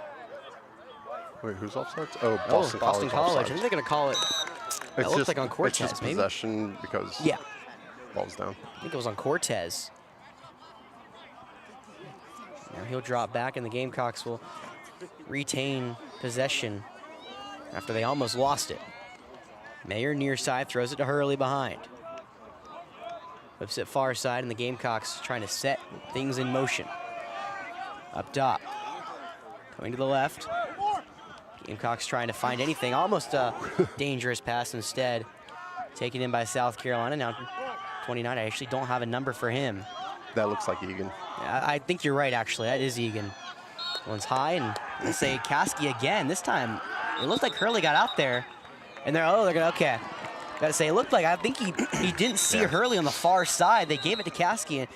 Wait, who's offside? Oh, Boston College. Boston College. I Offsides. think they're going to call it. That It's looked just, like on Cortez, it's just maybe? possession because Yeah. ball's down. I think it was on Cortez. Now he'll drop back, and the Gamecocks will retain possession after they almost lost it. Mayer near side throws it to Hurley behind. Whips it far side, and the Gamecocks trying to set things in motion. Up top. Coming to the left. Gamecocks trying to find anything. Almost a dangerous pass instead. Taken in by South Carolina. Now 29. I actually don't have a number for him. That looks like Egan. I think you're right, actually. That is Egan. One's high, and they say Caskey again. This time, it looked like Hurley got out there. And they're gonna, okay. Gotta say, it looked like, I think he didn't see Hurley on the far side. They gave it to Caskey, and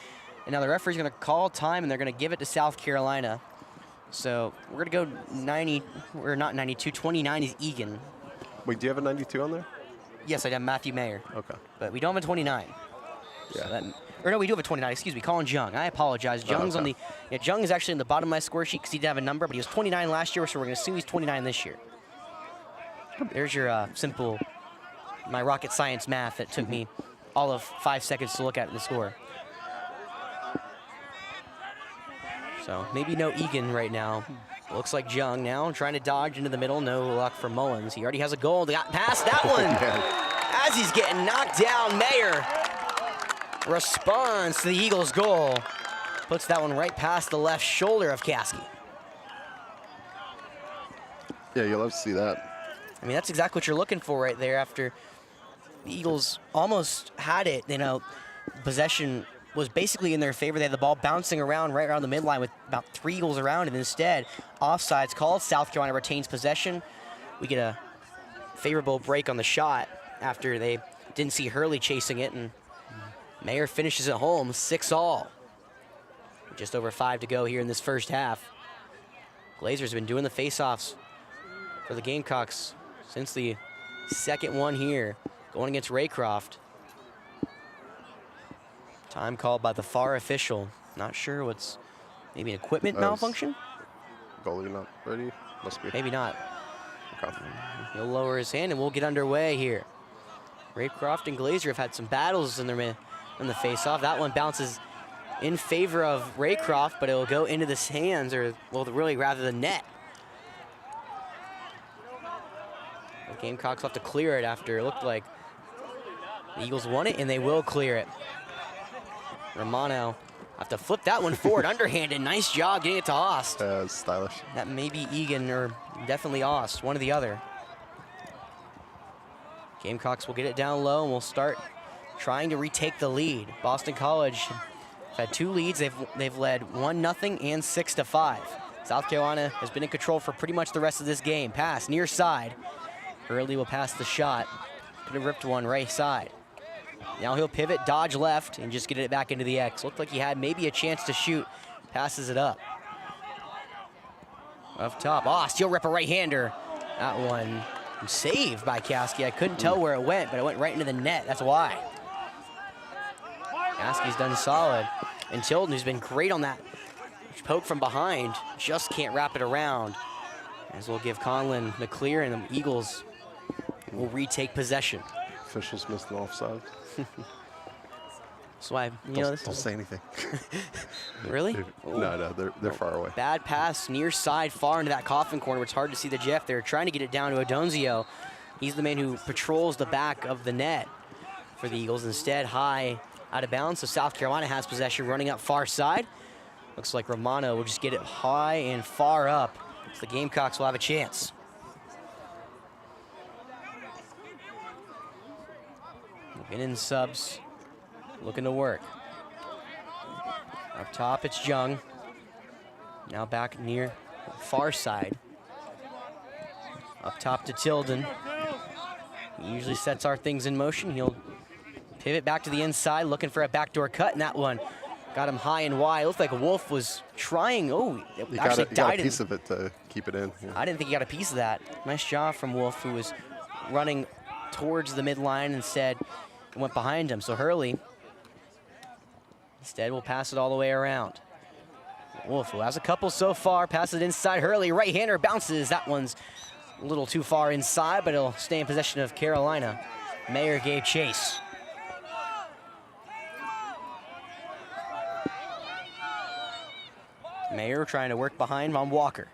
now the referee's gonna call time, and they're gonna give it to South Carolina. So we're gonna go 90, or not 92, 29 is Egan. Wait, do you have a 92 on there? Yes, I have Matthew Mayer. Okay. But we don't have a 29. Yeah. So or no, we do have a 29, excuse me, Colin Jung. I apologize. Jung's on the, Jung is actually in the bottom of my score sheet because he didn't have a number, but he was 29 last year, so we're gonna assume he's 29 this year. There's your simple, my rocket science math that took me all of 5 seconds to look at in the score. So maybe no Egan right now. Looks like Jung now trying to dodge into the middle. No luck for Mullins. He already has a goal. They got past that one. As he's getting knocked down, Mayer responds to the Eagles' goal. Puts that one right past the left shoulder of Caskey. Yeah, you'll love to see that. I mean, that's exactly what you're looking for right there after the Eagles almost had it. You know, possession was basically in their favor. They had the ball bouncing around right around the midline with about 3 Eagles around, and instead, offsides called. South Carolina retains possession. We get a favorable break on the shot after they didn't see Hurley chasing it, and Mayer finishes it home, 6-all. Just over 5 to go here in this first half. Glazers have been doing the face-offs for the Gamecocks since the second one here, going against Raycroft. Time called by the FAR official. Not sure what's, maybe an equipment malfunction? Goalie not ready? Must be. Maybe not. Okay. He'll lower his hand and we'll get underway here. Raycroft and Glazer have had some battles in the face-off. That one bounces in favor of Raycroft, but it will go into the hands, or well, really rather the net. The Gamecocks will have to clear it after it looked like the Eagles won it, and they will clear it. Romano have to flip that one forward, underhanded. Nice job getting it to Ost. Stylish. That may be Egan or definitely Ost, one or the other. Gamecocks will get it down low, and we'll start trying to retake the lead. Boston College had 2 leads. They've led 1-0 and 6-5. South Carolina has been in control for pretty much the rest of this game. Pass near side. Hurley will pass the shot. Could have ripped one right side. Now he'll pivot, dodge left, and just get it back into the X. Looked like he had maybe a chance to shoot. Passes it up. Up top, Ost, he'll rip a right-hander. That one saved by Caskey. I couldn't tell where it went, but it went right into the net. That's why. Caskey's done solid. And Tilden, who's been great on that poke from behind, just can't wrap it around. As we'll give Conlon the clear, and the Eagles will retake possession. Officials missed an offside. That's why, you know, Don't say anything. Really? No, they're far away. Bad pass near side, far into that coffin corner. It's hard to see the Jeff. They're trying to get it down to Odonzio. He's the man who patrols the back of the net for the Eagles. Instead, high out of bounds. So South Carolina has possession, running up far side. Looks like Romano will just get it high and far up. So the Gamecocks will have a chance. In subs, looking to work. Up top, it's Jung. Now back near far side. Up top to Tilden. He usually sets our things in motion. He'll pivot back to the inside, looking for a backdoor cut, and that one got him high and wide. It looked like Wolf was trying. Oh, it actually got a piece of it to keep it in. Yeah. I didn't think he got a piece of that. Nice job from Wolf, who was running towards the midline instead. Went behind him, so Hurley instead will pass it all the way around. Wolf, who has a couple so far, passes it inside. Hurley, right-hander, bounces. That one's a little too far inside, but it'll stay in possession of Carolina. Mayer gave chase. Mayer trying to work behind Von Walker.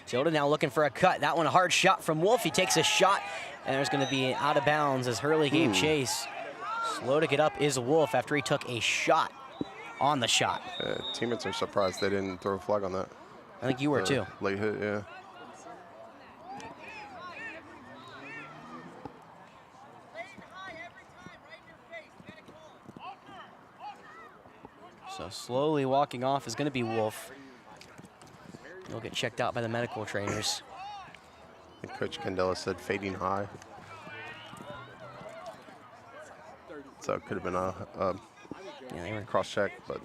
Tilda now looking for a cut. That one a hard shot from Wolf. He takes a shot, and there's going to be out of bounds as Hurley gave chase. Slow to get up is Wolf after he took a shot on the shot. Teammates are surprised they didn't throw a flag on that. I think you were too. Late hit, yeah. So slowly walking off is going to be Wolf. He'll get checked out by the medical trainers. And Coach Candela said fading high. So it could have been a Yeah, they were cross-check, but...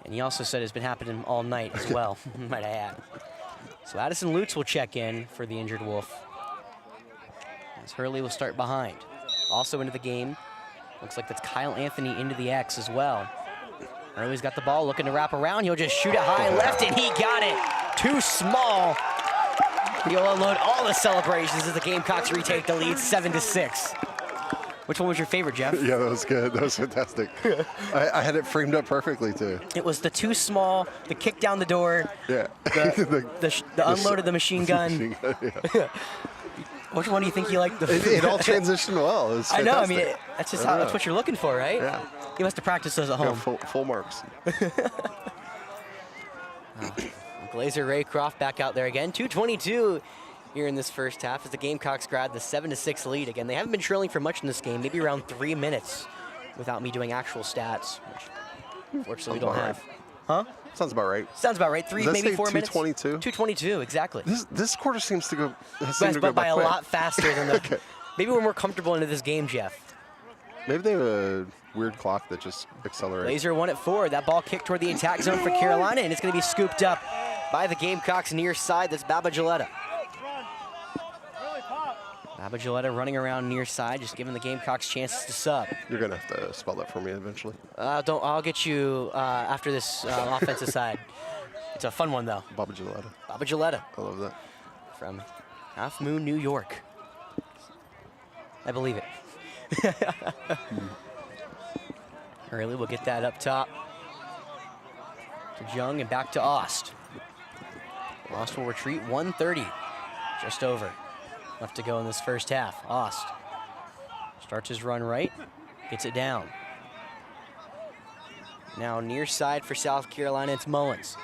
And he also said it's been happening all night as well, might I add. So Addison Lutz will check in for the injured Wolf. As Hurley will start behind. Also into the game, looks like that's Kyle Anthony into the X as well. Hurley's got the ball, looking to wrap around. He'll just shoot it high left, and he got it. Too small. He'll unload all the celebrations as the Gamecocks retake the lead 7-6. Which one was your favorite, Jeff? Yeah, that was good. That was fantastic. I had it framed up perfectly, too. It was the too small, the kick down the door, Yeah. the unloaded the machine gun. Yeah. Which one do you think you liked? It all transitioned well. It was I know. I fantastic. mean, that's just how. That's what you're looking for, right? Yeah. You must have practiced those at Yeah, home. full marks. Glazer Raycroft back out there again. 2:22 here in this first half as the Gamecocks grab the 7-6 lead. Again, they haven't been trailing for much in this game, maybe around 3 minutes without me doing actual stats, which fortunately we don't have. Huh? Sounds about right. Sounds about right. 3, maybe 4 minutes. 2:22. 2:22, exactly. This quarter seems to go. But by a quick. lot faster than the. Okay. Maybe we're more comfortable into this game, Jeff. Maybe they have a weird clock that just accelerates. Laser won it forward. That ball kicked toward the attack zone for Carolina, and it's going to be scooped up by the Gamecocks near side. That's Baba Gilletta. Baba Gilletta running around near side, just giving the Gamecocks chances to sub. You're gonna have to spell that for me eventually. I'll get you after this offensive side. It's a fun one though. Baba Gilletta. Baba Gilletta I love that. from Half Moon, New York. I believe it. Hurley will get that up top to Jung and back to Ost. Ost will retreat 1:30, just over. Left to go in this first half. Ost starts his run right, gets it down. Now near side for South Carolina, it's Mullins.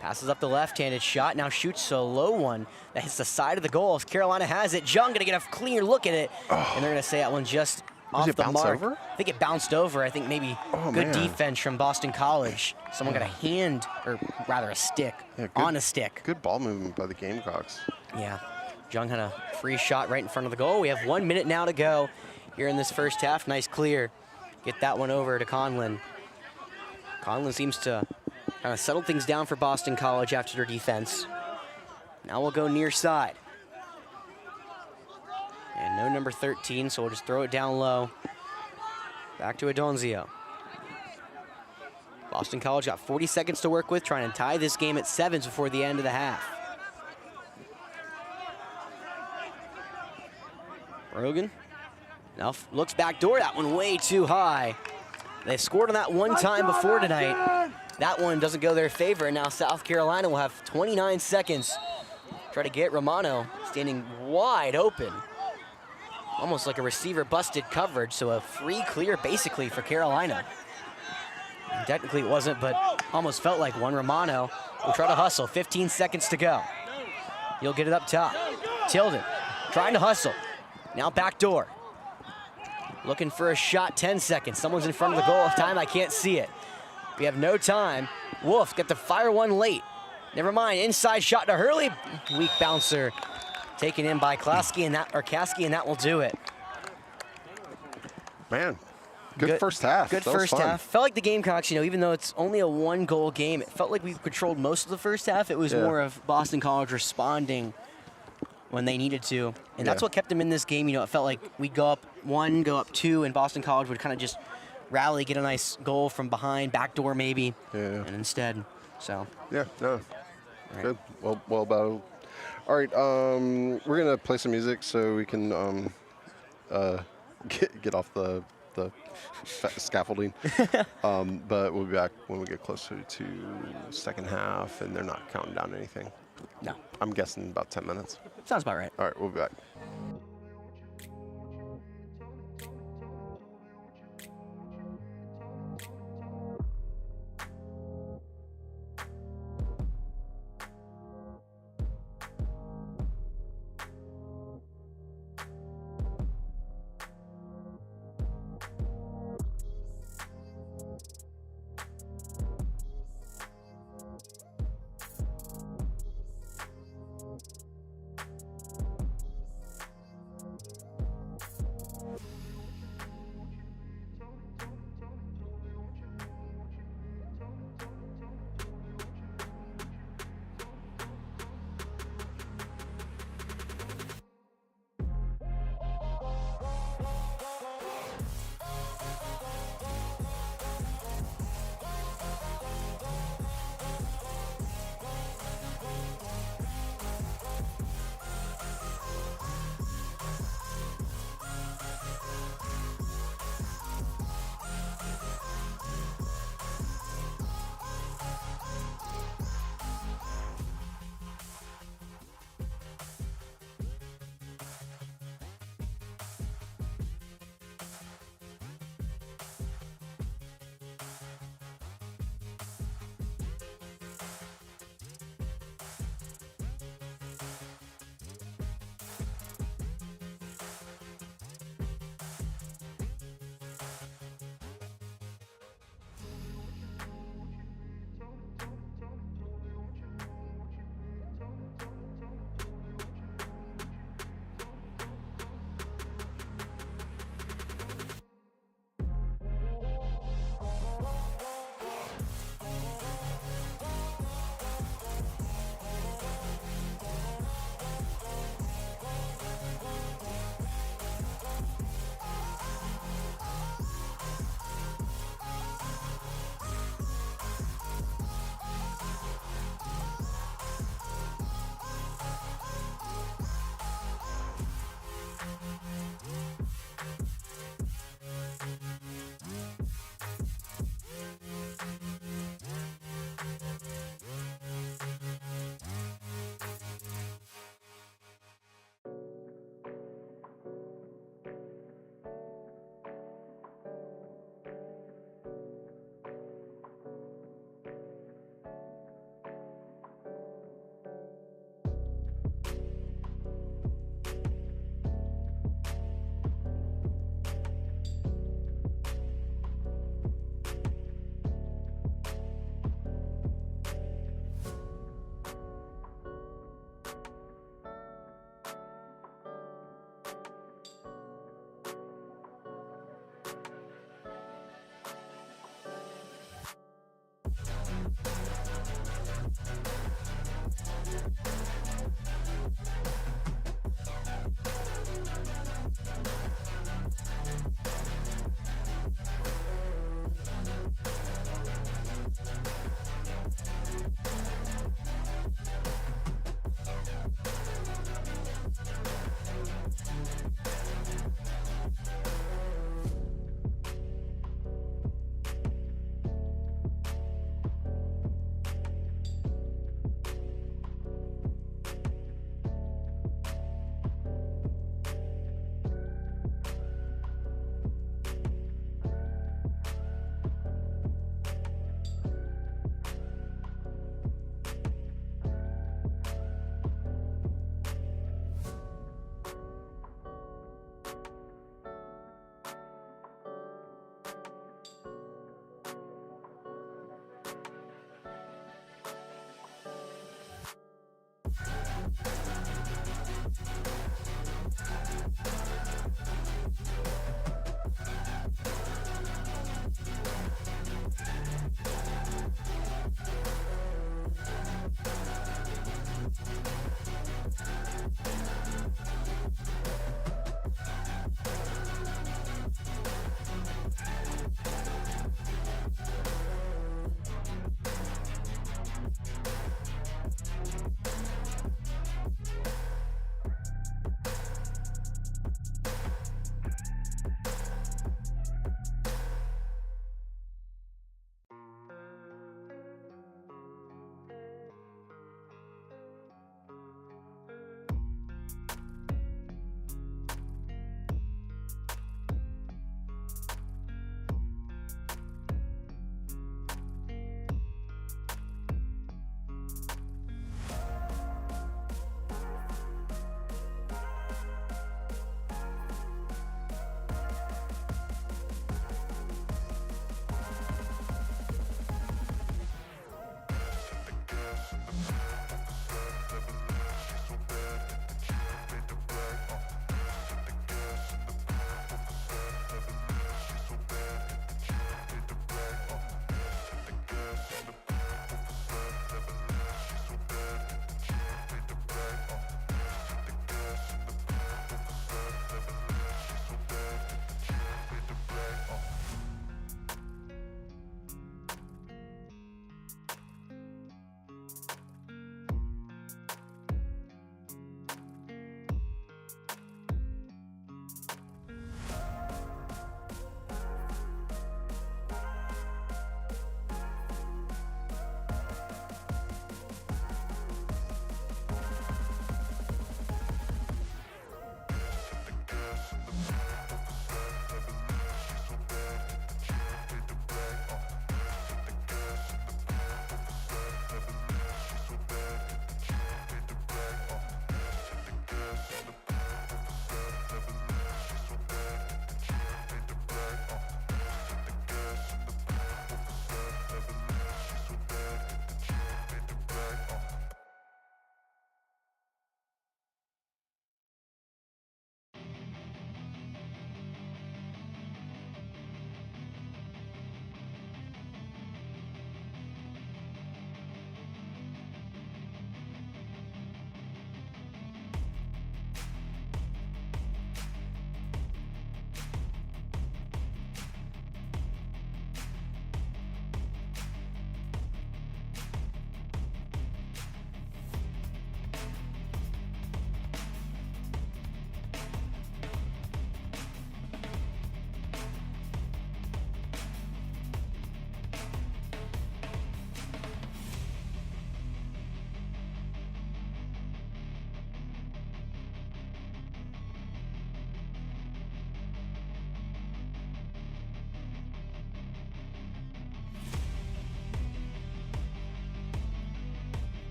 Passes up the left-handed shot, now shoots a low one that hits the side of the goal. As Carolina has it, Jung gonna get a clear look at it, and they're gonna say that one just off it the bounce mark. over? I think it bounced over. I think maybe good man. defense from Boston College. Someone got a hand, or rather a stick, on a stick. Good ball movement by the Gamecocks. Yeah, Jung had a free shot right in front of the goal. We have 1 minute now to go here in this first half. Nice clear. Get that one over to Conlon. Conlon seems to kind of settle things down for Boston College after their defense. Now we'll go near side. And no number 13, so we'll just throw it down low. Back to Adonzio. Boston College got 40 seconds to work with, trying to tie this game at 7s before the end of the half. Rogan now looks back door. That one way too high. They scored on that one time before tonight. That one doesn't go their favor, and now South Carolina will have 29 seconds. Try to get Romano standing wide open. Almost like a receiver busted coverage, so a free clear basically for Carolina. And technically it wasn't, but almost felt like one. Romano will try to hustle, 15 seconds to go. He'll get it up top. Tilden trying to hustle. Now back door. Looking for a shot, 10 seconds. Someone's in front of the goal. Time, I can't see it. We have no time. Wolf got to fire one late. Never mind, inside shot to Hurley. Weak bouncer taken in by Klasky, and that will do it. Man, good first half. Good That was first fun. half. Felt like the Gamecocks, even though it's only a 1-goal game, it felt like we controlled most of the first half. It was more of Boston College responding when they needed to. And that's Yeah. what kept them in this game. You know, it felt like we'd go up 1, go up 2, and Boston College would kind of just rally, get a nice goal from behind, backdoor maybe. Yeah. And instead, so. Yeah, no. Right. Good. Well battled. All right, we're going to play some music so we can get off the scaffolding. But we'll be back when we get closer to second half, and they're not counting down anything. No. I'm guessing about 10 minutes. Sounds about right. All right, we'll be back.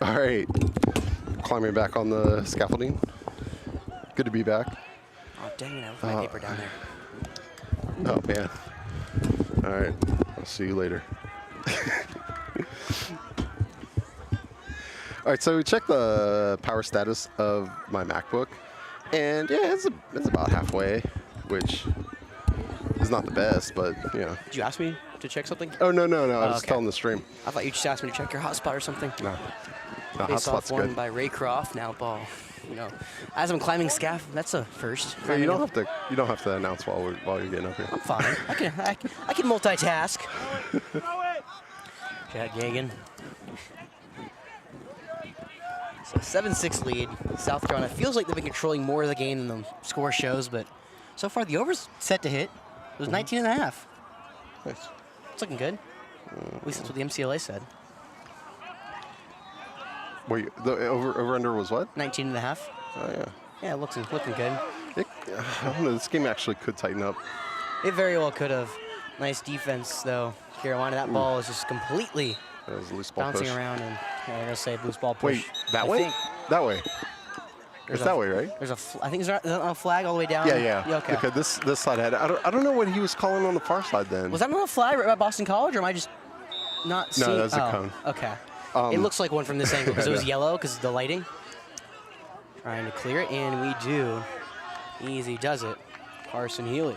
All right. Climbing back on the scaffolding. Good to be back. Oh, dang it. I left my paper down there. Oh, man. All right. I'll see you later. All right, so we checked the power status of my MacBook, and yeah, it's about halfway, which is not the best, but you know. Did you ask me to check something? Oh, no. I was telling the stream. I thought you just asked me to check your hotspot or something. No, Face off hotspot's won good. by Ray Croft. Now ball. You know, as I'm climbing scaff, that's a first. Yeah, you don't have to announce while you're getting up here. I'm fine. I can multitask. Chad Gagan. So 7-6 lead. South Carolina feels like they've been controlling more of the game than the score shows, but so far the over's set to hit. It was 19 and a half. Nice. It's looking good. At least that's what the MCLA said. Wait, the over-under was what? 19 and a half. Oh, yeah. Yeah, looking good. I don't know, this game actually could tighten up. It very well could have. Nice defense, though. Carolina, that ball is just completely That was a loose ball bouncing push. around, and I'm going to say loose ball push. Wait, that I way? think That way. It's that way, right? There's I think there's a flag all the way down. Yeah. Okay. Okay, this side had. I don't know what he was calling on the far side then. Was that not a flag right by Boston College, or am I just not seeing? No, that's a cone. Okay. It looks like one from this angle because it was yellow because of the lighting. Trying to clear it, and we do. Easy does it. Carson Healy.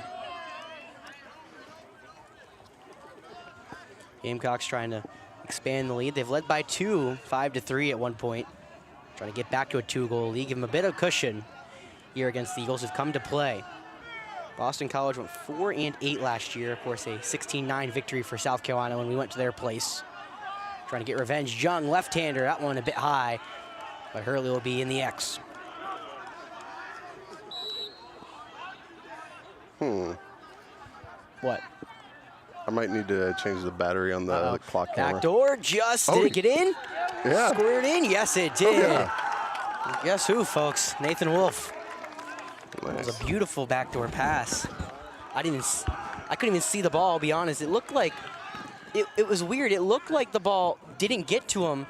Gamecocks trying to expand the lead. They've led by 2, 5-3 at one point. Trying to get back to a 2-goal lead, give them a bit of cushion here against the Eagles who've come to play. Boston College went 4-8 last year. Of course, a 16-9 victory for South Carolina when we went to their place. Trying to get revenge. Jung, left-hander, that one a bit high, but Hurley will be in the X. What? I might need to change the battery on the clock camera. Backdoor, just did it get in? Yeah. Squared in? Yes, it did. Oh, yeah. Guess who, folks? Nathan Wolf. Nice. It was a beautiful backdoor pass. I couldn't even see the ball, I'll be honest. It looked like, it was weird. It looked like the ball didn't get to him.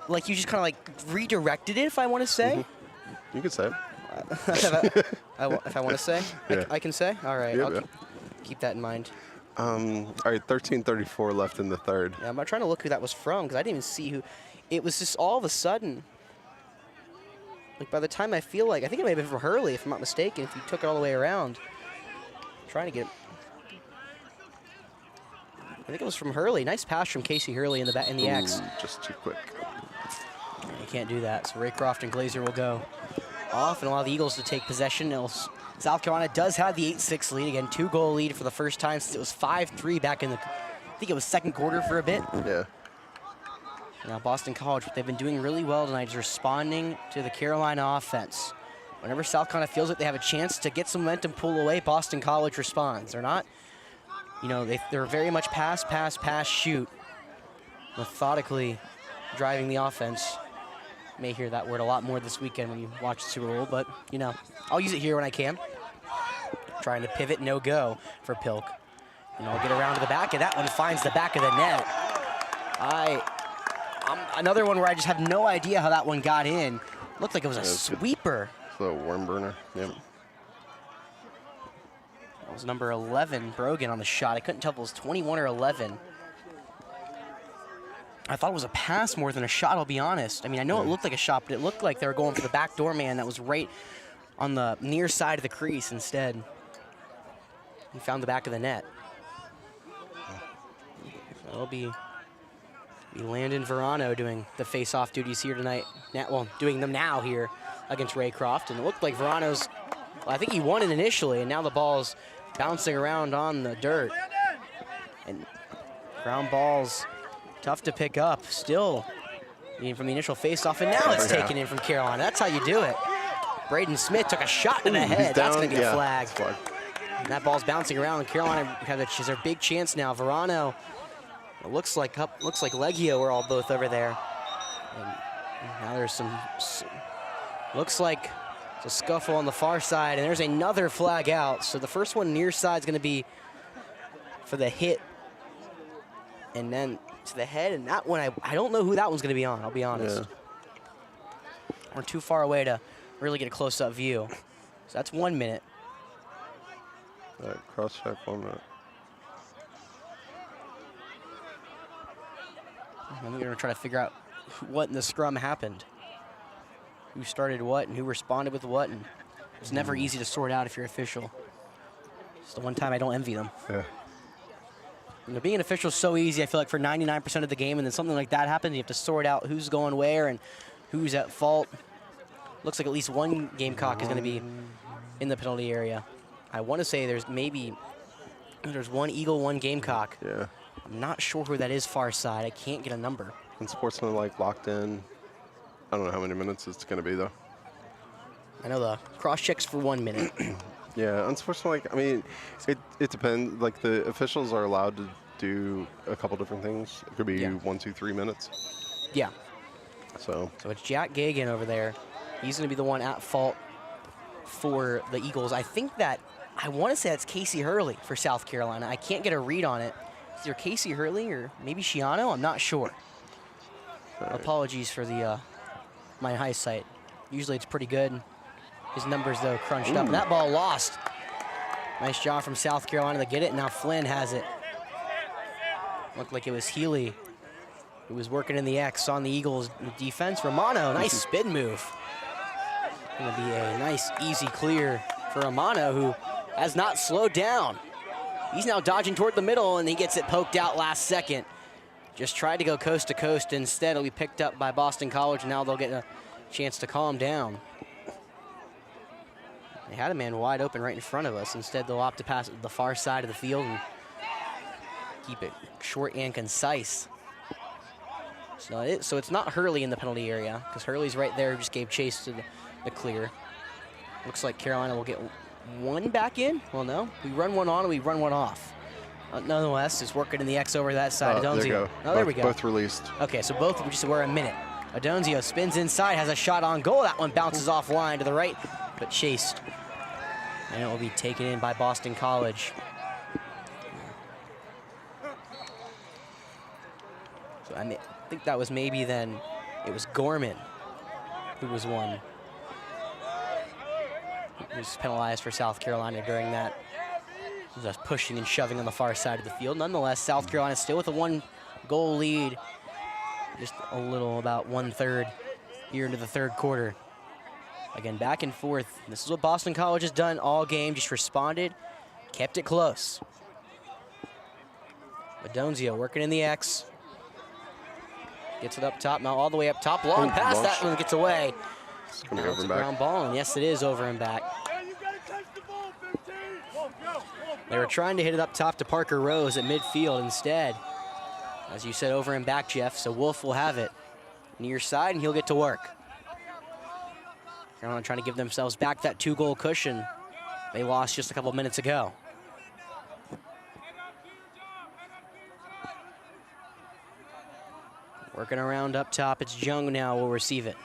Like you just kind of like redirected it, if I want to say. You could say it. If I want to say, Yeah. I can say? All right, Yeah, I'll yeah. keep that in mind. All right, 13:34 left in the third. Yeah, I'm trying to look who that was from because I didn't even see who. It was just all of a sudden. Like by the time I think it may have been from Hurley, if I'm not mistaken, if he took it all the way around. Trying to get. I think it was from Hurley. Nice pass from Casey Hurley in the X. Just too quick. You can't do that. So Raycroft and Glazer will go off and allow the Eagles to take possession. South Carolina does have the 8-6 lead. Again, 2-goal lead for the first time since it was 5-3 back in the, I think it was second quarter for a bit. Yeah. Now Boston College, what they've been doing really well tonight is responding to the Carolina offense. Whenever South Carolina feels like they have a chance to get some momentum, pull away, Boston College responds. They're not, they're very much pass, shoot. Methodically driving the offense. May hear that word a lot more this weekend when you watch the Super Bowl, but I'll use it here when I can. Trying to pivot, no go for Pilk. I'll get around to the back, and that one finds the back of the net. Another one where I just have no idea how that one got in. Looked like it was a sweeper. It's a worm burner. Yep. That was number 11, Brogan, on the shot. I couldn't tell if it was 21 or 11. I thought it was a pass more than a shot, I'll be honest. I mean, I know it looked like a shot, but it looked like they were going for the backdoor man that was right on the near side of the crease instead. He found the back of the net. So it'll be Landon Verano doing the face-off duties here tonight. Doing them now here against Raycroft. And it looked like Verano's, I think he won it initially, and now the ball's bouncing around on the dirt. And ground balls tough to pick up. Still, from the initial face-off, and now it's taken in from Carolina. That's how you do it. Braden Smith took a shot in the head. That's going to be a flag. And that ball's bouncing around. Carolina has their big chance now. Verano, it looks like Leggio are all both over there. And now there's looks like it's a scuffle on the far side, and there's another flag out. So the first one near side is going to be for the hit, and then to the head, and that one, I don't know who that one's going to be on, I'll be honest. We're too far away to really get a close-up view. So that's 1 minute. All right, cross-check 1 minute. And we're going to try to figure out what in the scrum happened. Who started what and who responded with what. And it's never easy to sort out if you're official. It's the one time I don't envy them. Yeah. You know, being an official is so easy, I feel like, for 99% of the game, and then something like that happens, you have to sort out who's going where and who's at fault. Looks like at least one Gamecock is going to be in the penalty area. I want to say there's one Eagle, one Gamecock. Yeah. I'm not sure who that is far side. I can't get a number. And Sportsman like locked in. I don't know how many minutes it's going to be, though. I know the cross-checks for 1 minute. Yeah, unsportsmanlike, I mean, it depends. Like, the officials are allowed to do a couple different things. It could be 1, 2, 3 minutes. Yeah. So it's Jack Gagan over there. He's going to be the one at fault for the Eagles. I think that, I want to say that's Casey Hurley for South Carolina. I can't get a read on it. Is there Casey Hurley or maybe Shiano? I'm not sure. Right. Apologies for the my eyesight. Usually it's pretty good. His numbers, though, crunched up. And that ball lost. Nice job from South Carolina to get it. Now Flynn has it. Looked like it was Healy who was working in the X on the Eagles defense. Romano, nice spin move. Gonna be a nice, easy clear for Romano, who has not slowed down. He's now dodging toward the middle, and he gets it poked out last second. Just tried to go coast to coast. Instead, it'll be picked up by Boston College. Now they'll get a chance to calm down. They had a man wide open right in front of us. Instead, they'll opt to pass it to the far side of the field and keep it short and concise. So it's not Hurley in the penalty area, because Hurley's right there, who just gave chase to the clear. Looks like Carolina will get one back in. Well, no, we run one on and we run one off. Nonetheless, it's working in the X over that side. There, Adonzio. Oh, there we go. Both released. Okay, so both just were a minute. Adonzio spins inside, has a shot on goal. That one bounces offline to the right, but chased. And it will be taken in by Boston College. So I think that was maybe then, it was Gorman who was one. He was penalized for South Carolina during that. Just pushing and shoving on the far side of the field. Nonetheless, South Carolina still with a 1-goal lead. Just a little, about 1/3 here into the third quarter. Again, back and forth. This is what Boston College has done all game, just responded, kept it close. Adonzio working in the X. Gets it up top, now all the way up top. Long pass, that one gets away. It's coming over and back. Ground ball, and yes, it is over and back. They were trying to hit it up top to Parker Rose at midfield instead. As you said, over and back, Jeff, so Wolf will have it near side, and he'll get to work. Carolina trying to give themselves back that 2-goal cushion they lost just a couple minutes ago. Working around up top, it's Jung now will receive it.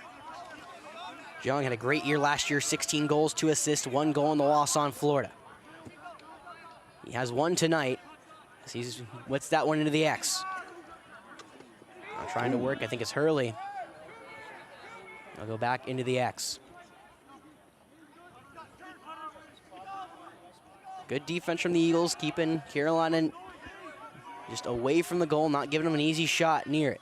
Jung had a great year last year, 16 goals, 2 assists, 1 goal in the loss on Florida. He has one tonight. He's whips that one into the X. Now trying to work, I think it's Hurley. I'll go back into the X. Good defense from the Eagles, keeping Carolina just away from the goal, not giving them an easy shot near it.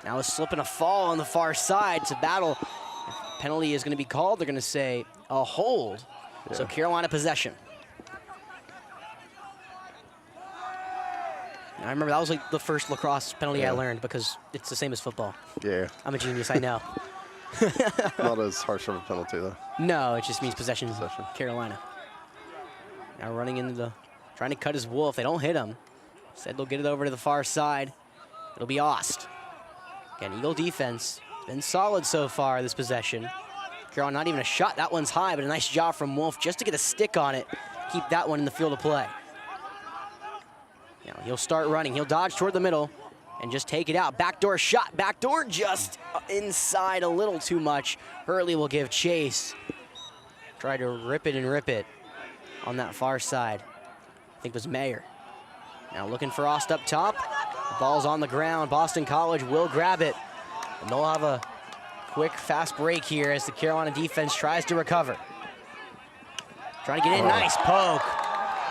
Now a slip and a fall on the far side. It's a battle. If penalty is going to be called, they're going to say a hold. Yeah. So Carolina possession. I remember that was like the first lacrosse penalty I learned, because it's the same as football. Yeah. I'm a genius, I know. Not as harsh of a penalty, though. No, it just means possession. Carolina. Now running into the, trying to cut his Wolf. They don't hit him. Instead, they'll get it over to the far side. It'll be Ost. Again, Eagle defense been solid so far this possession. Carolina not even a shot. That one's high, but a nice job from Wolf just to get a stick on it. Keep that one in the field of play. Now he'll start running. He'll dodge toward the middle and just take it out. Backdoor shot. Backdoor just inside a little too much. Hurley will give chase. Try to rip it on that far side. I think it was Mayer. Now looking for Ost up top. The ball's on the ground. Boston College will grab it. And they'll have a quick, fast break here as the Carolina defense tries to recover. Trying to get in, nice poke.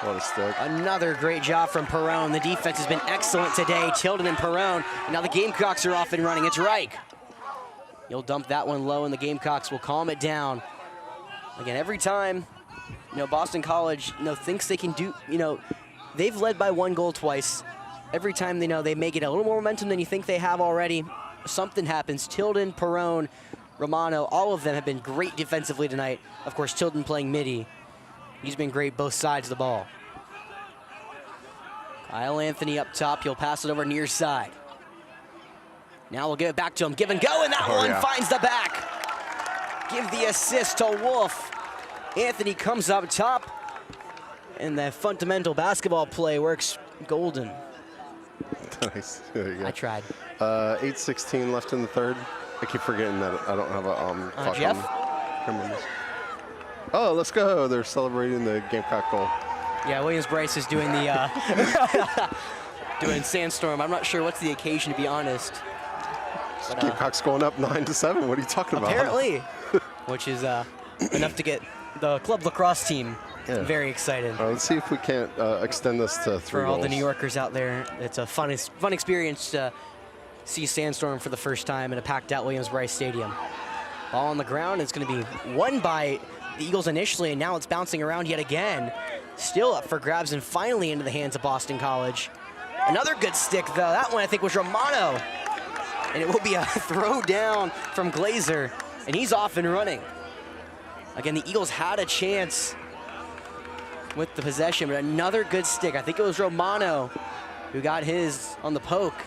What a stick. Another great job from Perone. The defense has been excellent today. Tilden and Perone. And now the Gamecocks are off and running. It's Reich. You'll dump that one low, and the Gamecocks will calm it down. Again, every time, Boston College, thinks they can do, they've led by 1 goal twice. Every time they may get a little more momentum than you think they have already, something happens. Tilden, Perone, Romano, all of them have been great defensively tonight. Of course, Tilden playing midi. He's been great both sides of the ball. Kyle Anthony up top. He'll pass it over near side. Now we'll give it back to him. Give and go, and that one finds the back. Give the assist to Wolf. Anthony comes up top, and that fundamental basketball play works golden. Nice. There you go. I tried. 8:16 left in the third. I keep forgetting that I don't have a clock Jeff? on this. Oh, let's go. They're celebrating the Gamecock goal. Yeah, Williams Bryce is doing the doing Sandstorm. I'm not sure what's the occasion, to be honest. But, Gamecocks going up 9-7. What are you talking about? Apparently, which is enough to get the club lacrosse team very excited. Let's see if we can't extend this to 3 For goals. all the New Yorkers out there, it's a fun experience to see Sandstorm for the first time in a packed-out Williams Bryce Stadium. Ball on the ground. It's going to be won by the Eagles initially, and now it's bouncing around yet again. Still up for grabs and finally into the hands of Boston College. Another good stick, though. That one, I think, was Romano. And it will be a throw down from Glazer, and he's off and running. Again, the Eagles had a chance with the possession, but another good stick. I think it was Romano who got his on the poke.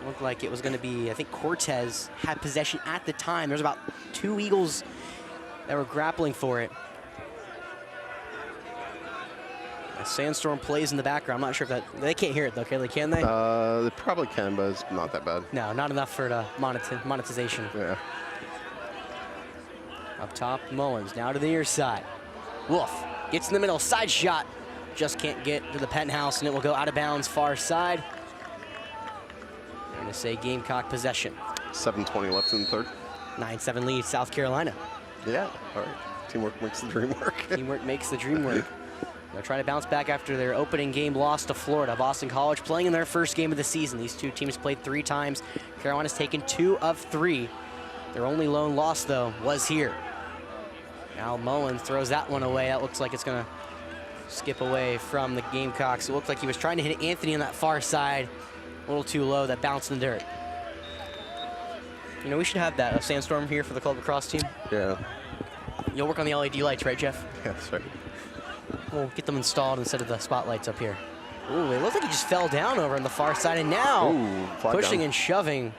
It looked like it was going to be, I think Cortez had possession at the time. There's about 2 Eagles that were grappling for it. A Sandstorm plays in the background. I'm not sure if they can't hear it though, can they? They probably can, but it's not that bad. No, not enough for the monetization. Yeah. Up top, Mullins, now to the near side. Wolf gets in the middle, side shot. Just can't get to the penthouse, and it will go out of bounds far side. I'm gonna say Gamecock possession. 7:20 left in the third. 9-7 lead, South Carolina. Yeah, all right. Teamwork makes the dream work. Teamwork makes the dream work. They're trying to bounce back after their opening game loss to Florida. Boston College playing in their first game of the season. These 2 teams played 3 times. Carolina's taken 2 of 3. Their only lone loss, though, was here. Now Mullins throws that one away. That looks like it's going to skip away from the Gamecocks. It looked like he was trying to hit Anthony on that far side. A little too low. That bounced in the dirt. We should have that, a Sandstorm here for the club lacrosse team. Yeah. You'll work on the LED lights, right, Jeff? Yeah, that's right. We'll get them installed instead of the spotlights up here. Ooh, it looked like he just fell down over on the far side, and now pushing and shoving.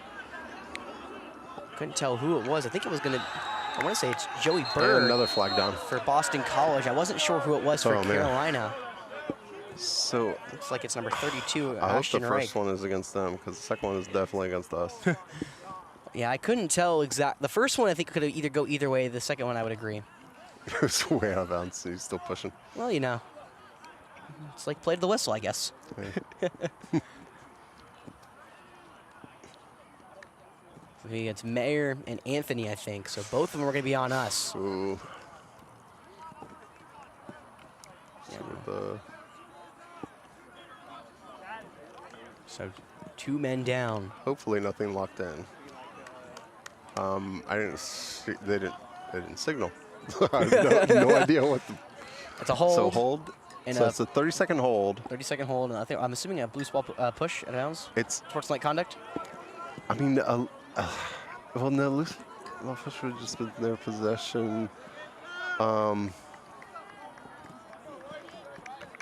Couldn't tell who it was. I think it was gonna, I want to say it's Joey Bird. And another flag down. For Boston College. I wasn't sure who it was for Carolina. So looks like it's number 32, I hope Ashton the Reich. first one is against them, because the second one is definitely against us. Yeah, I couldn't tell exact. The first one I think could either go either way. The second one I would agree. It was way out of bounds, so he's still pushing. Well, it's like play to the whistle, I guess. Right. It's Mayer and Anthony, I think. So both of them are going to be on us. Ooh. So 2 men down. Hopefully nothing locked in. I didn't see, they didn't signal. I have no idea what the. It's a hold. So hold. And so it's a 30-second hold. 30-second hold, and I'm assuming a blue ball push at bounds. It's sportsmanlike conduct. I mean, well, no, loose ball push would just been their possession.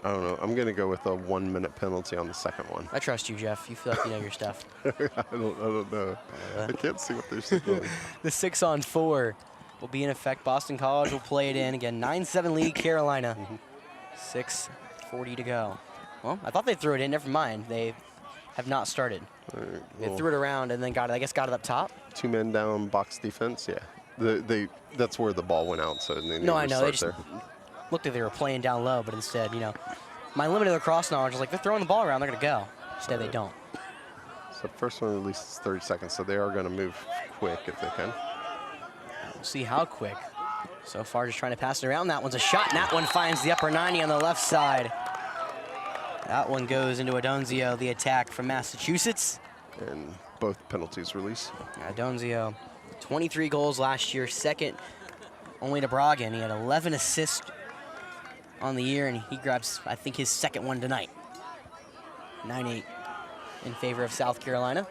I don't know. I'm gonna go with a 1-minute penalty on the second one. I trust you, Jeff. You feel like you know your stuff. I don't know. I can't see what they're signaling. The 6-on-4 will be in effect. Boston College will play it in again. 9-7 lead Carolina. 6:40 to go. Well, I thought they threw it in. Never mind. They have not started. Right, they threw it around and then got it up top. 2 men down, box defense. Yeah, that's where the ball went out. So they no, I know. They just there. Looked like they were playing down low, but instead, my limited lacrosse knowledge is like they're throwing the ball around, they're gonna go. Instead, they don't. So first one at least is 30 seconds, so they are gonna move quick if they can. We'll see how quick. So far, just trying to pass it around. That one's a shot, and that one finds the upper 90 on the left side. That one goes into Adonzio, the attack from Massachusetts. And both penalties release. Adonzio, 23 goals last year, second only to Bragan. He had 11 assists on the year, and he grabs, I think, his second one tonight. 9-8 in favor of South Carolina.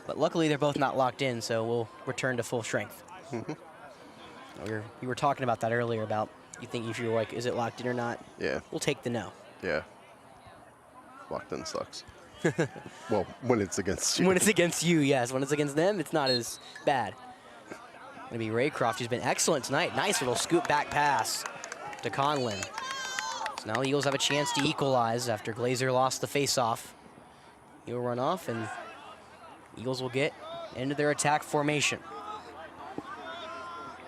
But luckily, they're both not locked in, so we'll return to full strength. You were talking about that earlier, about you think if you're like, is it locked in or not? Yeah. We'll take the no. Yeah. Locked in sucks. Well, when it's against you. When it's against you, yes. When it's against them, it's not as bad. Gonna be Raycroft, who's been excellent tonight. Nice little scoop back pass to Conlon. So now the Eagles have a chance to equalize after Glazer lost the face-off. He'll run off, and Eagles will get into their attack formation.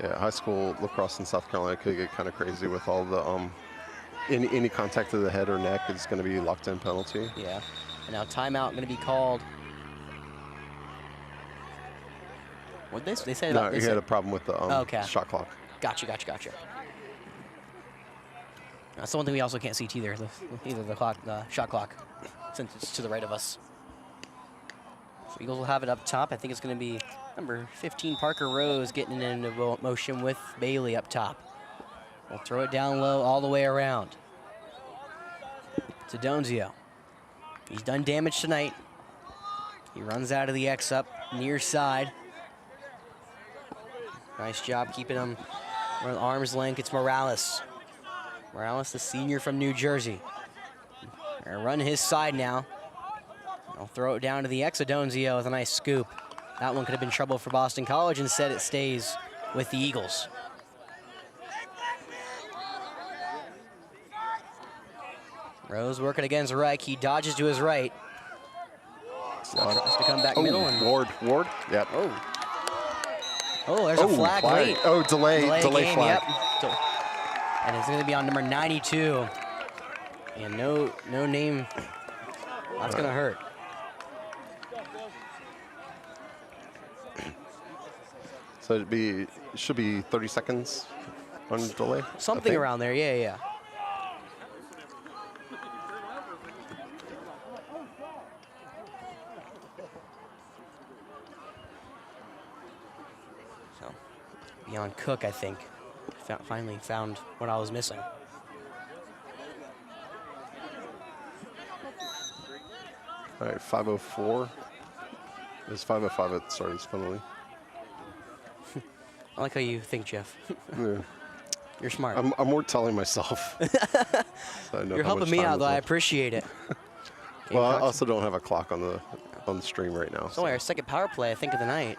Yeah, high school lacrosse in South Carolina could get kind of crazy with all the any contact to the head or neck is going to be locked in penalty. Yeah, and now timeout going to be called. What did they say about this? No, he had a problem with the shot clock. Gotcha. That's the one thing we also can't see either the shot clock, since it's to the right of us. So Eagles will have it up top. I think it's going to be number 15, Parker Rose, getting into motion with Bailey up top. We'll throw it down low all the way around. To Donzio. He's done damage tonight. He runs out of the X up near side. Nice job keeping him at arm's length. It's Morales. Morales, the senior from New Jersey. They're gonna run his side now. I'll throw it down to the X of Donzio with a nice scoop. That one could have been trouble for Boston College. Instead, it stays with the Eagles. Rose working against Reich. He dodges to his right. Tries to come back middle. And Ward. Yep. Oh, there's a flag. Wait. Oh, delay game, flag. Yep. And it's going to be on number 92. And no name. That's going to hurt. So it should be 30 seconds on delay. Something around there. Yeah. So beyond Cook, I think, finally found what I was missing. All right, 5:04. It was 5:05 at the start of this penalty. I like how you think, Jeff. Yeah. You're smart. I'm more telling myself. So I know You're helping me out, though. I appreciate it. Well, I also don't have a clock on the stream right now. It's only our second power play, I think, of the night.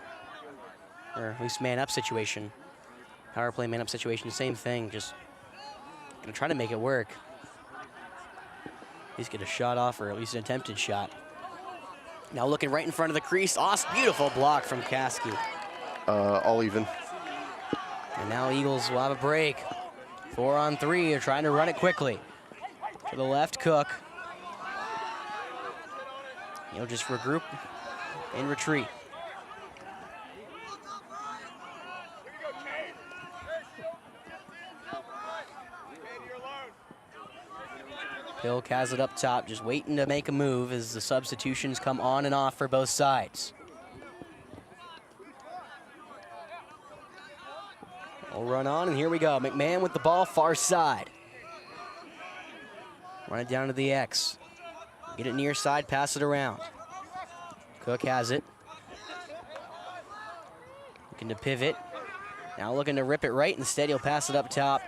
Or at least man-up situation. Power play, man-up situation, same thing. Just gonna try to make it work. At least get a shot off, or at least an attempted shot. Now looking right in front of the crease. Beautiful block from Kasky. All even. And now Eagles will have a break. 4-on-3. They're trying to run it quickly. To the left, Cook. He'll just regroup and retreat. Pilk has it up top, just waiting to make a move as the substitutions come on and off for both sides. We'll run on, and here we go. McMahon with the ball, far side. Run it down to the X. Get it near side, pass it around. Cook has it. Looking to pivot. Now looking to rip it right. Instead, he'll pass it up top.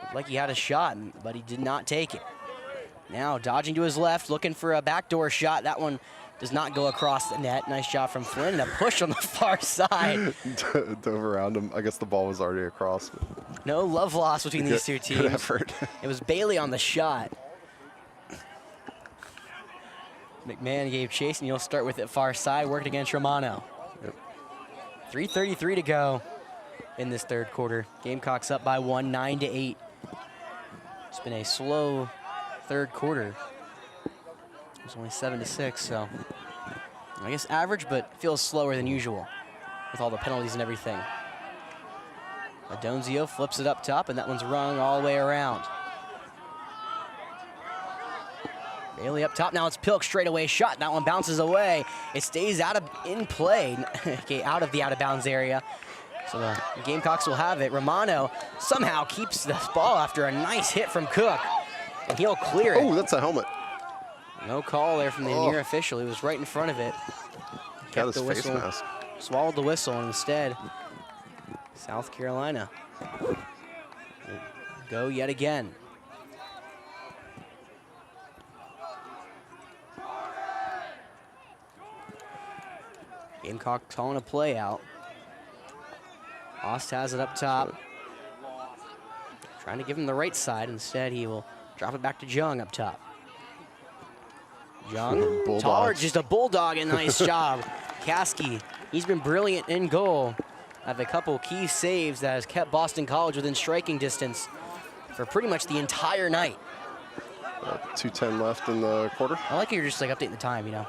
Looked like he had a shot, but he did not take it. Now dodging to his left, looking for a backdoor shot. That one does not go across the net. Nice job from Flynn, and a push on the far side. Dove around him. I guess the ball was already across. No love lost between these two teams. Good effort. It was Bailey on the shot. McMahon gave chase, and you'll start with it far side, worked against Romano. Yep. 3:33 to go in this third quarter. Gamecocks up by 1, 9-8. It's been a slow third quarter. It was only 7-6, so I guess average, but feels slower than usual with all the penalties and everything. Adonzio flips it up top, and that one's rung all the way around. Bailey up top, now it's Pilk, straightaway shot. That one bounces away. It stays in play, okay, out of the out-of-bounds area. So the Gamecocks will have it. Romano somehow keeps the ball after a nice hit from Cook, and he'll clear it. Oh, that's a helmet. No call there from the near official. He was right in front of it. Got his face mask. Swallowed the whistle, and instead, South Carolina will go yet again. Gamecock calling a play out. Ost has it up top. Trying to give him the right side. Instead, he will drop it back to Jung up top. Jung, taller, just a bulldog, and nice job. Caskey, he's been brilliant in goal. Have a couple key saves that has kept Boston College within striking distance for pretty much the entire night. 2:10 left in the quarter. I like you're just like updating the time, you know.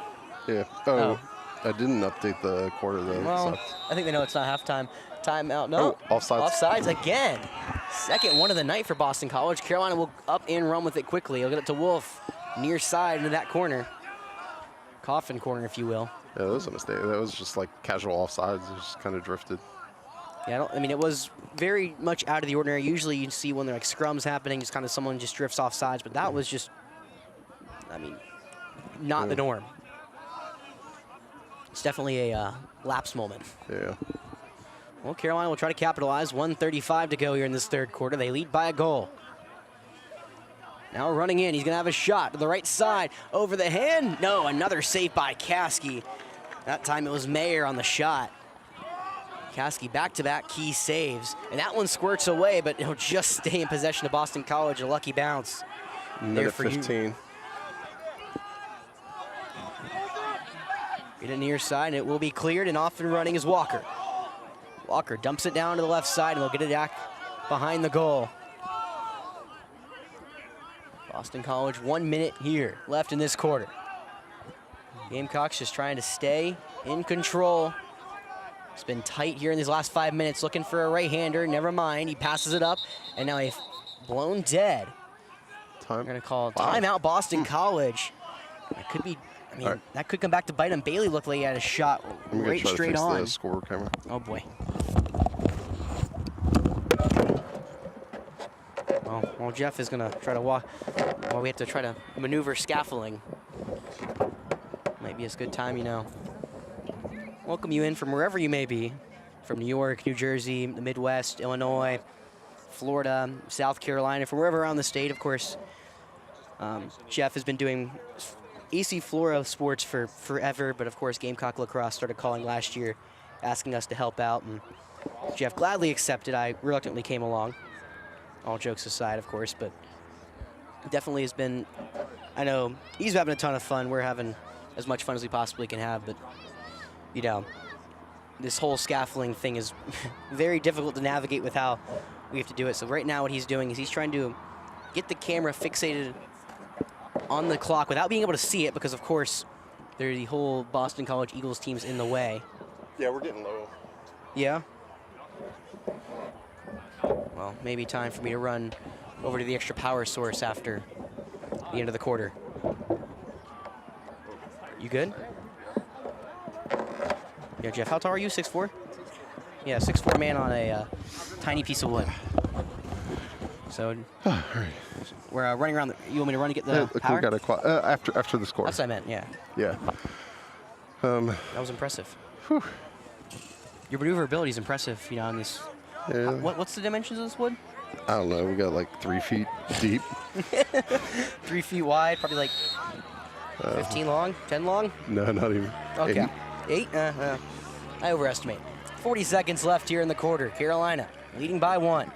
Yeah. Oh, I didn't update the quarter though. Well, I think they know it's not halftime. Timeout. No. Oh, offsides. Offsides again. Second one of the night for Boston College. Carolina will up and run with it quickly. He'll get it to Wolf, near side into that corner. Coffin corner, if you will. Yeah, that was a mistake. That was just like casual offsides. It just kind of drifted. Yeah, I mean, it was very much out of the ordinary. Usually you see when there are like scrums happening, just kind of someone just drifts off sides, but that was just, I mean, not the norm. It's definitely a lapse moment. Yeah. Well, Carolina will try to capitalize. 1:35 to go here in this third quarter. They lead by a goal. Now running in, he's gonna have a shot to the right side, over the hand. No, another save by Caskey. That time it was Mayer on the shot. Caskey back-to-back key saves, and that one squirts away, but it'll just stay in possession of Boston College. A lucky bounce. Minute 15. Get it near side, and it will be cleared, and off and running is Walker. Walker dumps it down to the left side, and we'll get it back behind the goal. Boston College, 1 minute here left in this quarter. Gamecocks just trying to stay in control. It's been tight here in these last 5 minutes, looking for a right-hander. Never mind, he passes it up, and now he's blown dead. We're gonna call timeout Boston College. That could be, I mean, that could come back to bite him. Bailey looked like he had a shot right straight on. The score camera. Oh boy. Well, Jeff is gonna try to walk. Well, we have to try to maneuver scaffolding. Might be a good time, you know. Welcome you in from wherever you may be, from New York, New Jersey, the Midwest, Illinois, Florida, South Carolina, from wherever around the state, of course. Jeff has been doing AC Flora sports for forever, but of course Gamecock Lacrosse started calling last year, asking us to help out, and Jeff gladly accepted. I reluctantly came along, all jokes aside, of course, but definitely has been, I know he's having a ton of fun. We're having as much fun as we possibly can have, but you know, this whole scaffolding thing is very difficult to navigate with how we have to do it. So right now what he's doing is he's trying to get the camera fixated on the clock without being able to see it, because of course there's the whole Boston College Eagles team's in the way. Yeah, we're getting low. Yeah? Well, maybe time for me to run over to the extra power source after the end of the quarter. You good? Yeah, Jeff, how tall are you? 6'4"? Yeah, 6'4" man on a tiny piece of wood. So we're running around. You want me to run to get the power? We got a after the score. That's what I meant. Yeah. Yeah. That was impressive. Whew. Your maneuverability is impressive. You know, on this. Yeah. What's the dimensions of this wood? I don't know. We got like 3 feet deep. 3 feet wide, probably like 15 long, 10 long. No, not even. Okay. 8? I overestimate. 40 seconds left here in the quarter. Carolina leading by 1.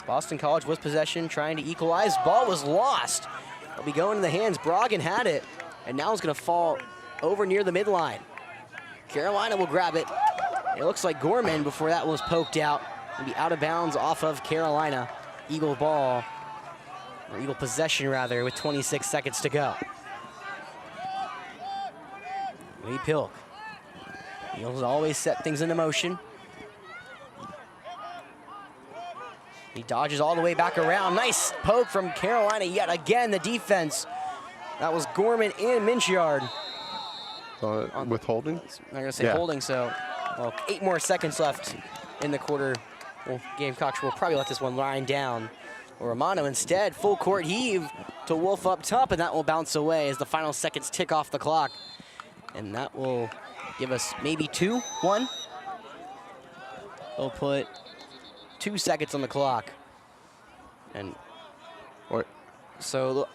Boston College was possession, trying to equalize. Ball was lost. It'll be going in the hands. Broggen had it, and now it's going to fall over near the midline. Carolina will grab it. It looks like Gorman, before that was poked out, will be out of bounds off of Carolina. Eagle ball, or Eagle possession rather, with 26 seconds to go. Lee Pilk. Eagles always set things into motion. He dodges all the way back around. Nice poke from Carolina yet again. The defense. That was Gorman and Minchard. Withholding? I'm going to say holding, so 8 more seconds left in the quarter. Well, Gamecocks will probably let this one line down. Romano instead, full court heave to Wolf up top, and that will bounce away as the final seconds tick off the clock. And that will give us maybe 2-1. They'll put 2 seconds on the clock. And so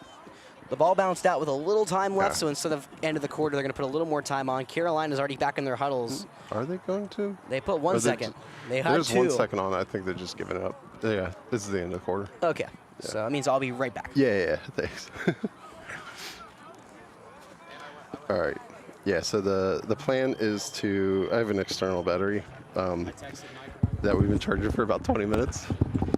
the ball bounced out with a little time left, so instead of end of the quarter, they're going to put a little more time on. Carolina's already back in their huddles. Are they going to? They put 1 second. They had 2. There's 1 second on. I think they're just giving it up. Yeah, this is the end of the quarter. Okay, so that means I'll be right back. Yeah, thanks. All right. Yeah, so the plan is I have an external battery that we've been charging for about 20 minutes.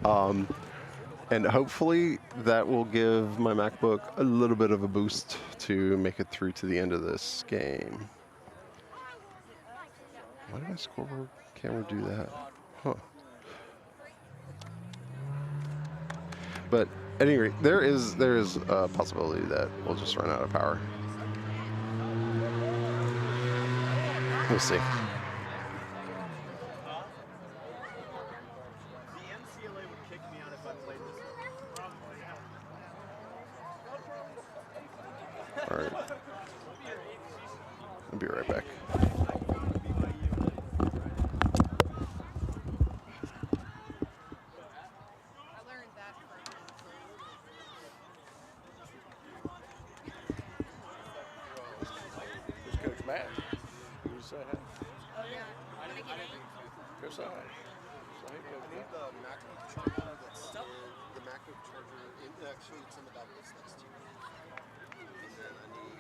And hopefully that will give my MacBook a little bit of a boost to make it through to the end of this game. Why did my scoreboard camera do that? Huh. But at any rate, there is a possibility that we'll just run out of power. We'll see. The MCLA would kick me out if I played this. All right. I'll be right back. Coach Matt. Who's that? Go side. The MacBook charger that's in the MacBook charger. Actually, it's in the back of this next to you. And then I need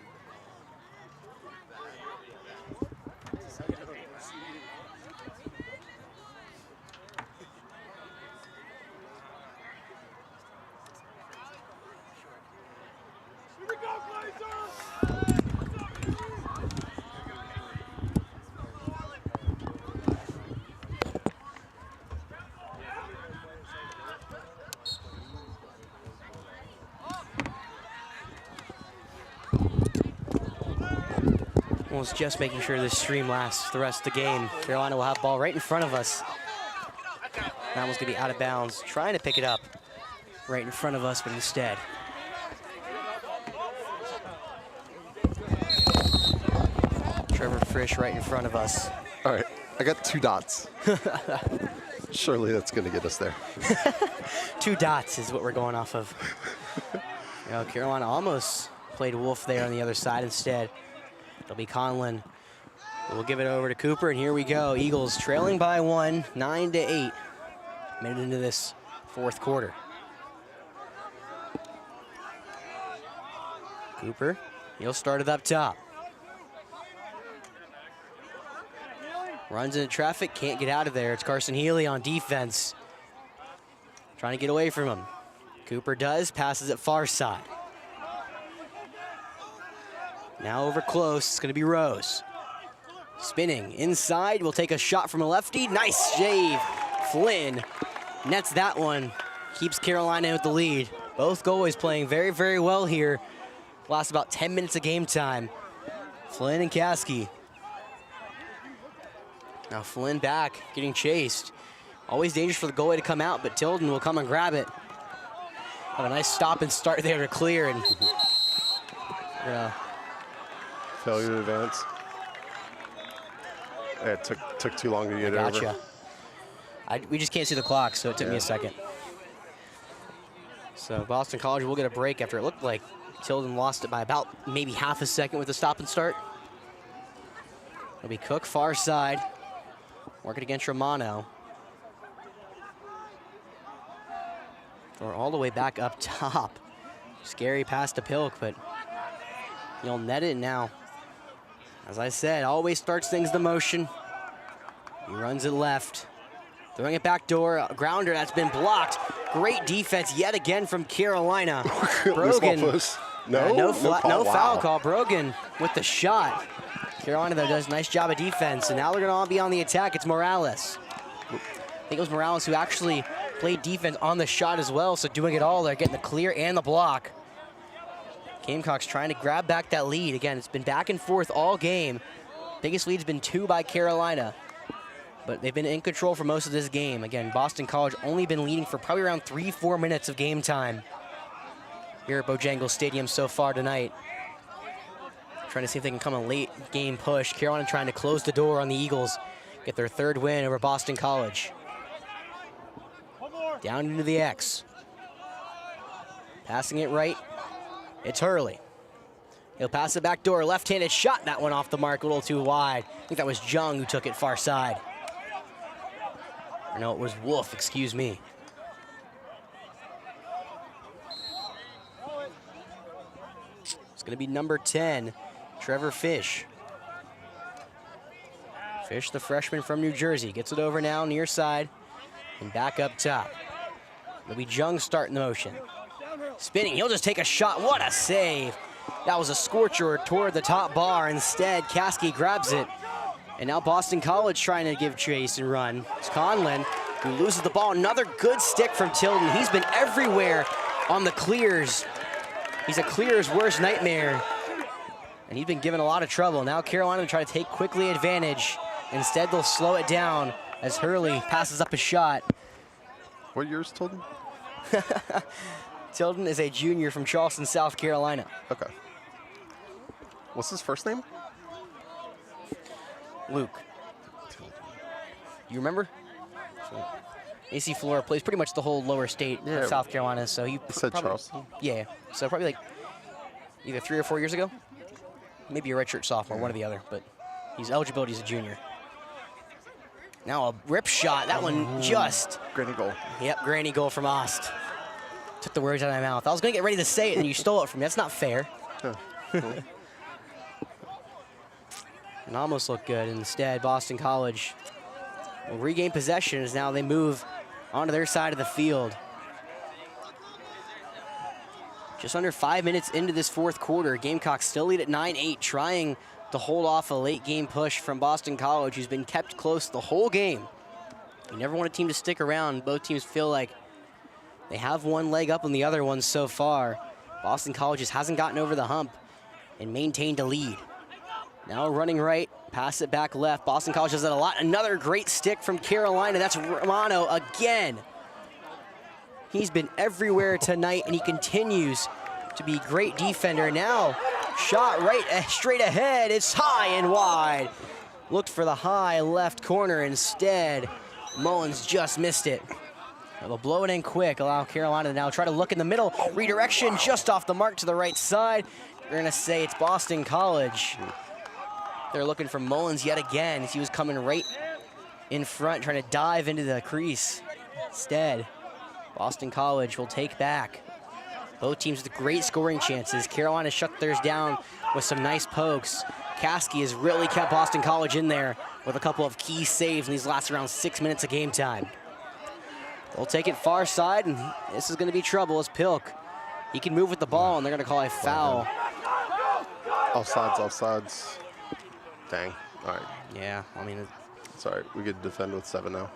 Here we go, Blazers! Well, it's just making sure this stream lasts the rest of the game. Carolina will have ball right in front of us. That one's gonna be out of bounds. Trying to pick it up right in front of us, but instead. Trevor Frisch right in front of us. All right, I got 2 dots. Surely that's going to get us there. 2 dots is what we're going off of. Carolina almost played Wolf there on the other side instead. It'll be Conlon. We'll give it over to Cooper, and here we go. Eagles trailing by 1, 9-8. Minute into this 4th quarter. Cooper, he'll start it up top. Runs into traffic, can't get out of there. It's Carson Healy on defense. Trying to get away from him. Cooper does, passes it far side. Now over close, it's gonna be Rose. Spinning inside, will take a shot from a lefty. Nice shave. Flynn nets that one, keeps Carolina with the lead. Both goalies playing very, very well here. Last about 10 minutes of game time. Flynn and Caskey. Now Flynn back, getting chased. Always dangerous for the goalie to come out, but Tilden will come and grab it. Have a nice stop and start there to clear, and Failure to advance. It took too long to get it over. We just can't see the clock, so it took me a second. So Boston College will get a break after it looked like Tilden lost it by about maybe half a second with the stop and start. It'll be Cook far side, working against Romano. Or all the way back up top. Scary pass to Pilk, but you'll net it now. As I said, always starts things to motion. He runs it left. Throwing it back door, a grounder that's been blocked. Great defense yet again from Carolina. Brogan. No foul call. Brogan with the shot. Carolina, though, does a nice job of defense, and now they're going to all be on the attack. It's Morales. I think it was Morales who actually played defense on the shot as well, so doing it all. They're getting the clear and the block. Gamecocks trying to grab back that lead. Again, it's been back and forth all game. Biggest lead's been 2 by Carolina, but they've been in control for most of this game. Again, Boston College only been leading for probably around 3-4 minutes of game time here at Bojangles Stadium so far tonight. Trying to see if they can come a late game push. Carolina trying to close the door on the Eagles, get their 3rd win over Boston College. Down into the X. Passing it right. It's Hurley. He'll pass it back door. Left-handed shot. That one off the mark, a little too wide. I think that was Jung who took it far side. Or no, it was Wolf, excuse me. It's going to be number 10, Trevor Fish. Fish, the freshman from New Jersey, gets it over now near side and back up top. It'll be Jung starting the motion. Spinning, he'll just take a shot. What a save. That was a scorcher toward the top bar. Instead, Caskey grabs it. And now Boston College trying to give chase and run. It's Conlon who loses the ball. Another good stick from Tilden. He's been everywhere on the clears. He's a clear's worst nightmare. And he's been given a lot of trouble. Now Carolina will try to take quickly advantage. Instead, they'll slow it down as Hurley passes up a shot. What year's Tilden? Tilden is a junior from Charleston, South Carolina. Okay. What's his first name? Luke. You remember? AC Flora plays pretty much the whole lower state of South Carolina, so he said probably, Charleston. Yeah, so probably like either 3 or 4 years ago. Maybe a redshirt sophomore, one or the other, but he's eligibility as a junior. Now a rip shot, that one just. Granny goal. Yep, granny goal from Ost. Took the words out of my mouth. I was gonna get ready to say it and you stole it from me. That's not fair. Huh. And almost looked good. Instead, Boston College will regain possession as now they move onto their side of the field. Just under 5 minutes into this 4th quarter, Gamecocks still lead at 9-8, trying to hold off a late game push from Boston College, who's been kept close the whole game. You never want a team to stick around. Both teams feel like they have one leg up on the other one so far. Boston College just hasn't gotten over the hump and maintained a lead. Now running right, pass it back left. Boston College does that a lot. Another great stick from Carolina. That's Romano again. He's been everywhere tonight, and he continues to be a great defender. Now, shot right straight ahead. It's high and wide. Looked for the high left corner instead. Mullins just missed it. They'll blow it in quick, allow Carolina to now try to look in the middle. Redirection just off the mark to the right side. You're gonna say it's Boston College. They're looking for Mullins yet again as he was coming right in front, trying to dive into the crease. Instead, Boston College will take back. Both teams with great scoring chances. Carolina shut theirs down with some nice pokes. Caskey has really kept Boston College in there with a couple of key saves in these last around 6 minutes of game time. They'll take it far side, and this is gonna be trouble as Pilk. He can move with the ball, and they're gonna call a foul. Offsides, offsides. Dang. All right. Yeah, I mean. It's all right. We could defend with 7 now.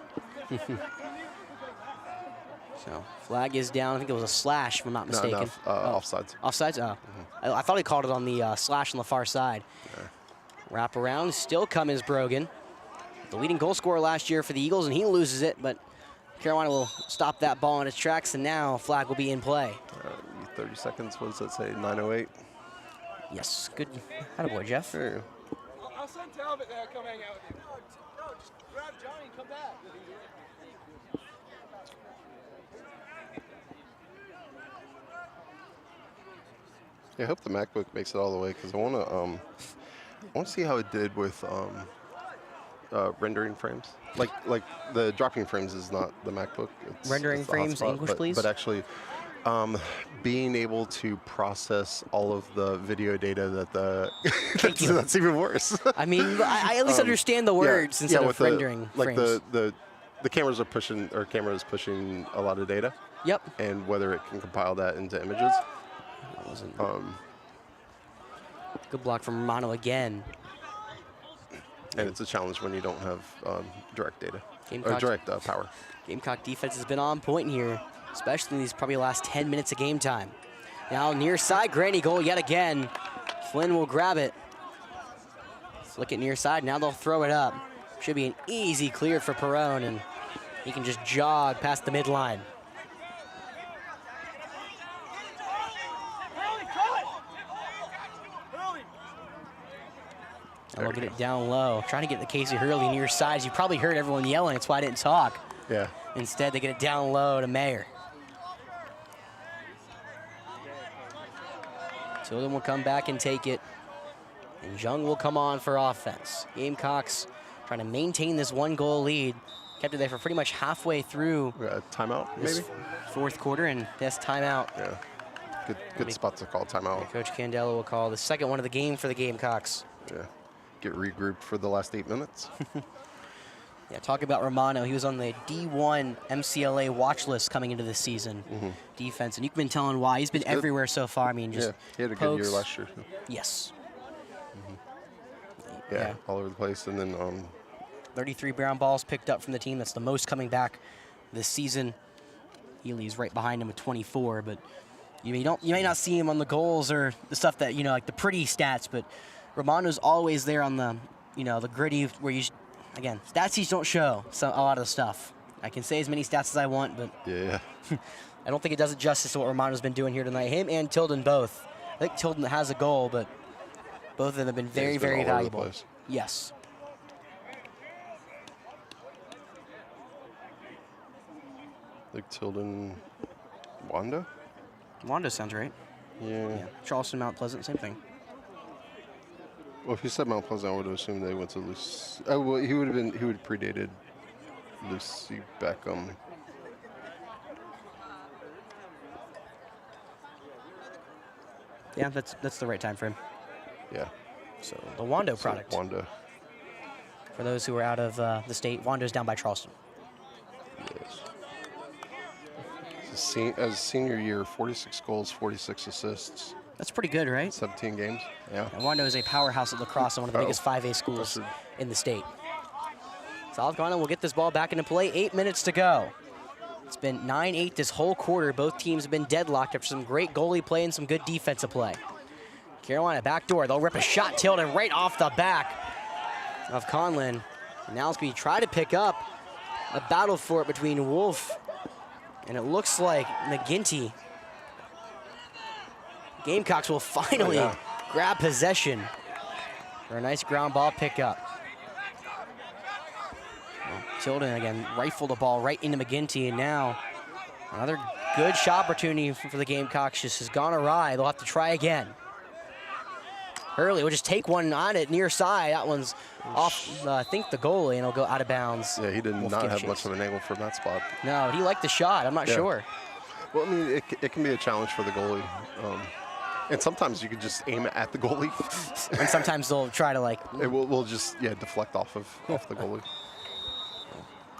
So, flag is down. I think it was a slash, if I'm not mistaken. No, offsides. Offsides? Oh. I thought he called it on the slash on the far side. Yeah. Wrap around, still Cummins Brogan. The leading goal scorer last year for the Eagles, and he loses it, but Carolina will stop that ball in its tracks, and now flag will be in play. 30 seconds, what does that say, 9:08? Yes, good. Attaboy, Jeff. There you go. I'll send Talbot there, come hang out with you. No, just grab Johnny and come back. Yeah, I hope the MacBook makes it all the way because I want to see how it did with rendering frames. Like the dropping frames is not the MacBook. Rendering it's the frames, hotspot, English, please. But actually, being able to process all of the video data that that's even worse. I mean, I at least understand the words instead of rendering frames. The cameras are pushing, or camera is pushing a lot of data. Yep. And whether it can compile that into images. That wasn't good block from Romano again. And it's a challenge when you don't have direct data. Or direct power. Gamecock defense has been on point here, especially in these probably last 10 minutes of game time. Now near side, granny goal yet again. Flynn will grab it. Let's look at near side, now they'll throw it up. Should be an easy clear for Perone, and he can just jog past the midline. We'll get it down low. Trying to get the Casey Hurley near sides. You probably heard everyone yelling. That's why I didn't talk. Yeah. Instead, they get it down low to Mayer. Tilden will come back and take it. And Jung will come on for offense. Gamecocks trying to maintain this 1-goal lead. Kept it there for pretty much halfway through. Timeout, this maybe? Fourth quarter, and yes, timeout. Yeah. Good spot to call timeout. And Coach Candela will call the second one of the game for the Gamecocks. Yeah. Get regrouped for the last 8 minutes. Yeah, talk about Romano. He was on the D1 MCLA watch list coming into this season. Defense, and you've been telling why. He's been everywhere so far. I mean, just he had a good year last year. Yes. Yeah, all over the place. And then 33 ground balls picked up from the team. That's the most coming back this season. Healy's right behind him with 24, but you may not see him on the goals or the stuff that, like the pretty stats, but Romano's always there on the, the gritty where again, stat sheets don't show a lot of the stuff. I can say as many stats as I want, but yeah. I don't think it does it justice to what Romano's been doing here tonight. Him and Tilden both. I think Tilden has a goal, but both of them have been very, very valuable. Yes. Like Tilden, Wanda? Wanda sounds right. Yeah. Charleston, Mount Pleasant, same thing. Well, if you said Mount Pleasant, I would have assumed they went to Lucy. Oh, well, he would have predated Lucy Beckham. Yeah, that's the right time frame. Yeah. So the Wando product. Wanda. For those who are out of the state, Wando's down by Charleston. Yes. As a senior year, 46 goals, 46 assists. That's pretty good, right? 17 games. Yeah. And Wando is a powerhouse at lacrosse and one of the biggest 5A schools in the state. South Carolina will get this ball back into play. 8 minutes to go. It's been 9-8 this whole quarter. Both teams have been deadlocked after some great goalie play and some good defensive play. Carolina backdoor. They'll rip a shot tilted right off the back of Conlin. And now it's going to try to pick up a battle for it between Wolf and it looks like McGinty. Gamecocks will finally grab possession for a nice ground ball pickup. Tilden again rifled the ball right into McGinty, and now another good shot opportunity for the Gamecocks just has gone awry. They'll have to try again. Hurley will just take one on it near side. That one's off, I think, the goalie, and it'll go out of bounds. Yeah, he did not have much of an angle from that spot. No, he liked the shot. I'm not sure. Well, I mean, it can be a challenge for the goalie. And sometimes you can just aim at the goalie. And sometimes they'll try to, like... It will just, deflect off the goalie.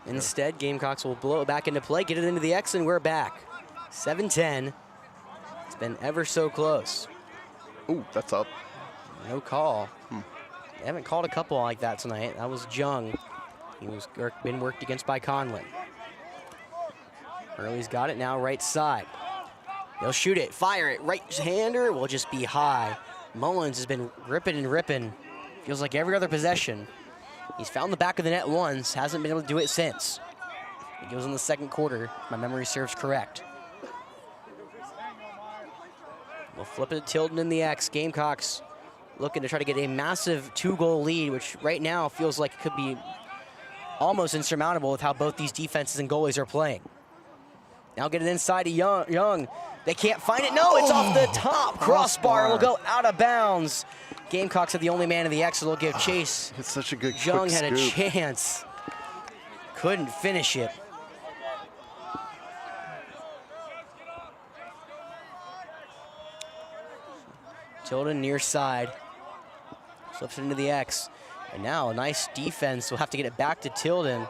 Instead, Gamecocks will blow it back into play, get it into the X, and we're back. 7-10. It's been ever so close. Ooh, that's up. No call. They haven't called a couple like that tonight. That was Jung. He was been worked against by Conlin. Hurley's got it now, right side. They'll shoot it, fire it. Right-hander will just be high. Mullins has been ripping and ripping. Feels like every other possession. He's found the back of the net once, hasn't been able to do it since. It was in the second quarter, if my memory serves correct. We'll flip it to Tilden in the X. Gamecocks looking to try to get a massive 2-goal lead, which right now feels like it could be almost insurmountable with how both these defenses and goalies are playing. Now get it inside to Young. They can't find it. No, it's off the top. Crossbar will go out of bounds. Gamecocks are the only man in the X, so they'll give chase. It's such a good Young quick had a scoop. chance. Couldn't finish it. Tilden near side. Slips it into the X. And now a nice defense. We'll have to get it back to Tilden.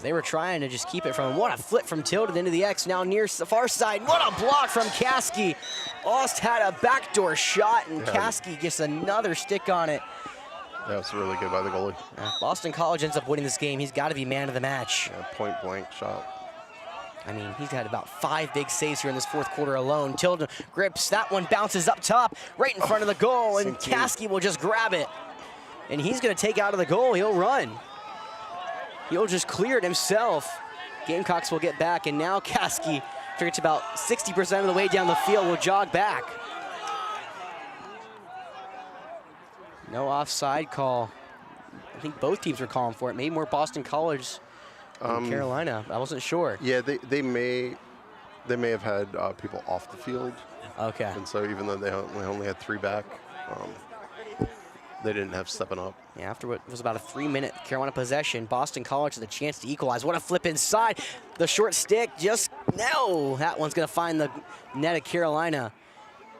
They were trying to just keep it from him. What a flip from Tilden into the X. Now near the far side. What a block from Caskey. Ost had a backdoor shot, and Caskey gets another stick on it. That was really good by the goalie. Boston College ends up winning this game. He's got to be man of the match. Yeah, point blank shot. I mean, he's had about 5 big saves here in this fourth quarter alone. Tilden grips, that one bounces up top, right in front of the goal, and Caskey will just grab it. And he's gonna take out of the goal, he'll run. He'll just clear it himself. Gamecocks will get back, and now Caskey, after it's about 60% of the way down the field, will jog back. No offside call. I think both teams were calling for it, maybe more Boston College than Carolina. I wasn't sure. Yeah, they may have had people off the field. Okay. And so even though they only had 3 back, they didn't have 7 up. Yeah, after what was about a 3-minute Carolina possession, Boston College has a chance to equalize. What a flip inside. The short stick, just, no. That one's gonna find the net of Carolina.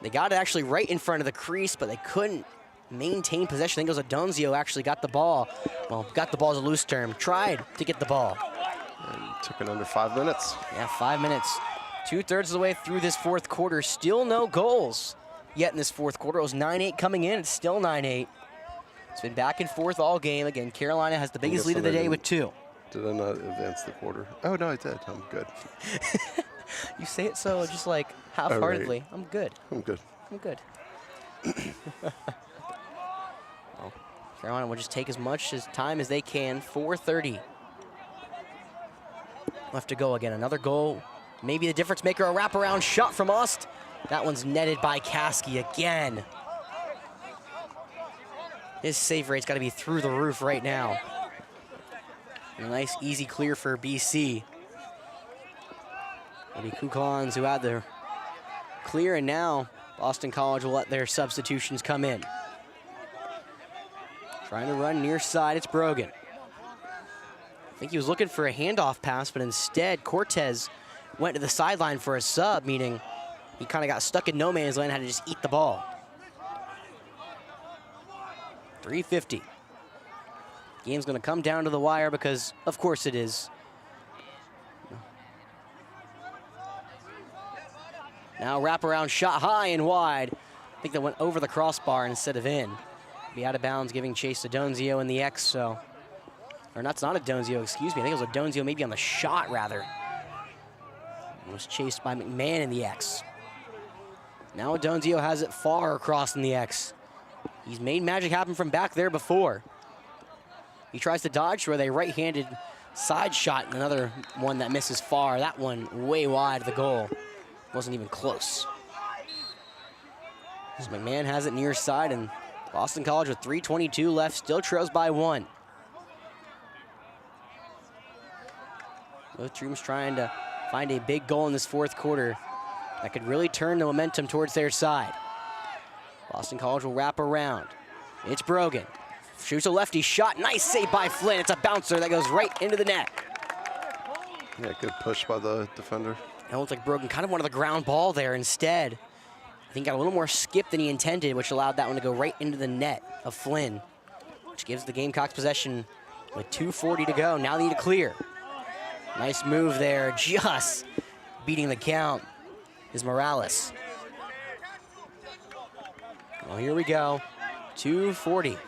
They got it actually right in front of the crease, but they couldn't maintain possession. I think it was Adonzio actually got the ball. Well, got the ball is a loose term. Tried to get the ball. And took it under 5 minutes. Yeah, 5 minutes. 2/3 of the way through this fourth quarter. Still no goals yet in this fourth quarter. It was 9-8 coming in. It's still 9-8. It's been back and forth all game. Again, Carolina has the biggest lead of the day with 2. Did I not advance the quarter? Oh, no, I did. I'm good. You say it so just like half-heartedly. Right. I'm good. I'm good. I'm good. Well, Carolina will just take as much time as they can. 4:30 left to go again. Another goal. Maybe the difference maker, a wraparound shot from Ust. That one's netted by Caskey again. His save rate's got to be through the roof right now. And a nice, easy clear for BC. It'll be Kukons who had the clear, and now Boston College will let their substitutions come in. Trying to run near side, it's Brogan. I think he was looking for a handoff pass, but instead Cortez went to the sideline for a sub, meaning he kind of got stuck in no man's land, had to just eat the ball. 3:50. Game's gonna come down to the wire because, of course it is. Now wraparound shot high and wide. I think that went over the crossbar instead of in. Be out of bounds, giving chase to Donzio in the X, so. Or that's not a Donzio, excuse me. I think it was a Donzio maybe on the shot, rather. It was chased by McMahon in the X. Now Donzio has it far across in the X. He's made magic happen from back there before. He tries to dodge with a right-handed side shot, and another one that misses far. That one way wide of the goal. Wasn't even close. So McMahon has it near side, and Boston College with 3:22 left still trails by 1. Both teams trying to find a big goal in this fourth quarter that could really turn the momentum towards their side. Boston College will wrap around. It's Brogan. Shoots a lefty shot. Nice save by Flynn. It's a bouncer that goes right into the net. Yeah, good push by the defender. It looked like Brogan kind of wanted the ground ball there instead. I think got a little more skip than he intended, which allowed that one to go right into the net of Flynn, which gives the Gamecocks possession with 2:40 to go. Now they need to clear. Nice move there, just beating the count is Morales. Well, here we go, 2:40.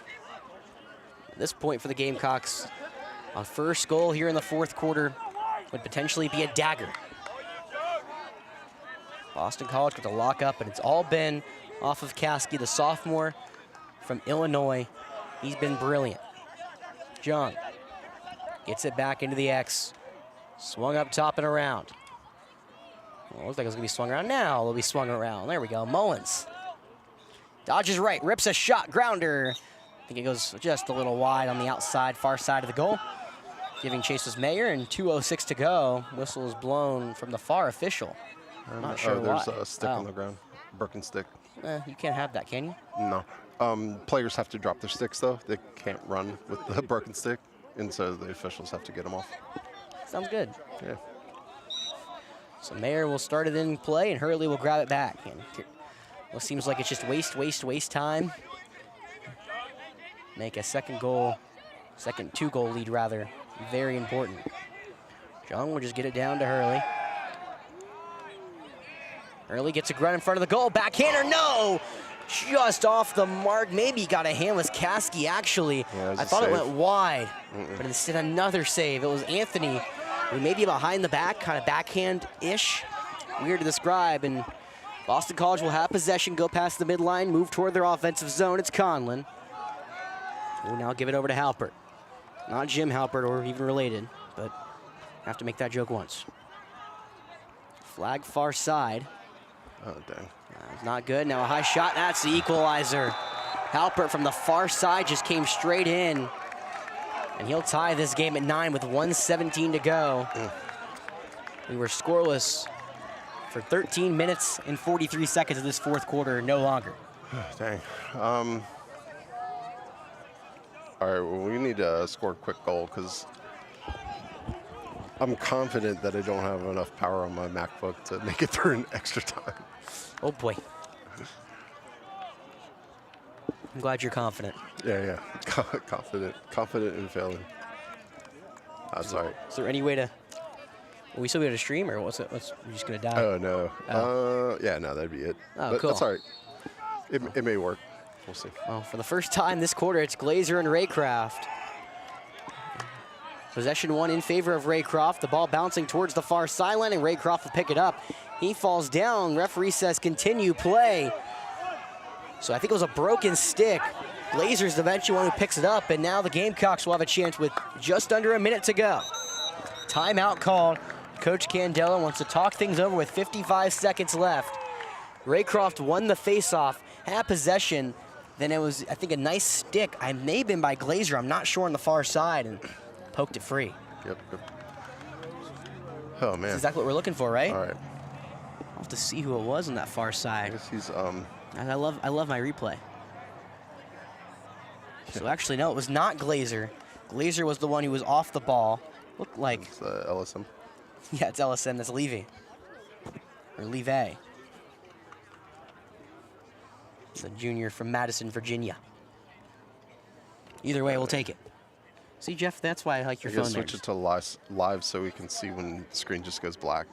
At this point for the Gamecocks, a first goal here in the fourth quarter would potentially be a dagger. Boston College got to lock up, and it's all been off of Caskey, the sophomore from Illinois. He's been brilliant. Jung gets it back into the X. Swung up top and around. Well, looks like it's gonna be swung around now. It'll be swung around. There we go, Mullins. Dodges right, rips a shot, grounder. I think it goes just a little wide on the outside, far side of the goal. Giving chase was Mayer, and 2:06 to go. Whistle is blown from the far official. I'm not sure why. There's a stick on the ground, broken stick. You can't have that, can you? No. Players have to drop their sticks, though. They can't run with the broken stick, and so the officials have to get them off. Sounds good. Yeah. So Mayer will start it in play, and Hurley will grab it back. And what seems like it's just waste time. Make a second two-goal lead, rather. Very important. Jung will just get it down to Hurley. Hurley gets a grunt in front of the goal. Backhander, no! just off the mark. Maybe he got a hand with Caskey, actually. Yeah, I thought it went wide, but instead another save. It was Anthony, who may be behind the back, kind of backhand-ish. Weird to describe, and Boston College will have possession, go past the midline, move toward their offensive zone. It's Conlon. We'll now give it over to Halpert. Not Jim Halpert or even related, but have to make that joke once. Flag far side. Oh, dang. It's not good. Now a high shot. That's the equalizer. Halpert from the far side just came straight in. And he'll tie this game at 9 with 1:17 to go. We were scoreless for 13 minutes and 43 seconds of this fourth quarter, no longer. Dang. All right, well, we need to score a quick goal because I'm confident that I don't have enough power on my MacBook to make it through an extra time. Oh boy. I'm glad you're confident. Yeah. Confident in failing. That's all right. Is there any way to, will we still be able to stream, or what's it, we're just gonna die? Oh, no. Yeah, no, that'd be it. Oh, but cool. That's all right. It may work. We'll see. Well, for the first time this quarter, it's Glazer and Raycroft. Possession one in favor of Raycroft. The ball bouncing towards the far sideline, and Raycroft will pick it up. He falls down. Referee says continue play. So I think it was a broken stick. Glazer's the eventual one who picks it up, and now the Gamecocks will have a chance with just under a minute to go. Timeout called. Coach Candela wants to talk things over with 55 seconds left. Raycroft won the faceoff, had possession. Then it was, I think, a nice stick. I may have been by Glazer, I'm not sure, on the far side, and poked it free. Yep. Oh, man. That's exactly what we're looking for, right? All right. I'll have to see who it was on that far I side. guess he's, I love my replay. So actually, no, it was not Glazer. Glazer was the one who was off the ball. Looked like, it's LSM. yeah, it's LSM, that's Levy. Or Levy. It's a junior from Madison, Virginia. Either way, we'll take it. See, Jeff, that's why I like your I gotta phone switch there. it to live so we can see when the screen just goes black.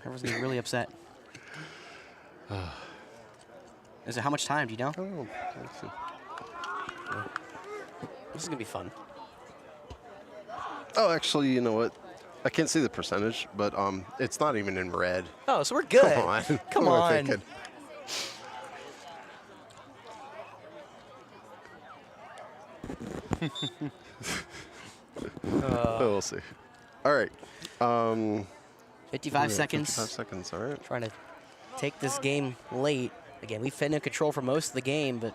Everyone's gonna be really upset. Is it how much time? Do you know? Oh, let's see. This is gonna be fun. Oh, actually, you know what? I can't see the percentage, but it's not even in red. Oh, so we're good. Come on. Come What am I on. thinking? We'll see. All right. 55 seconds. 55 seconds, all right. Trying to take this game late. Again, we've been in control for most of the game, but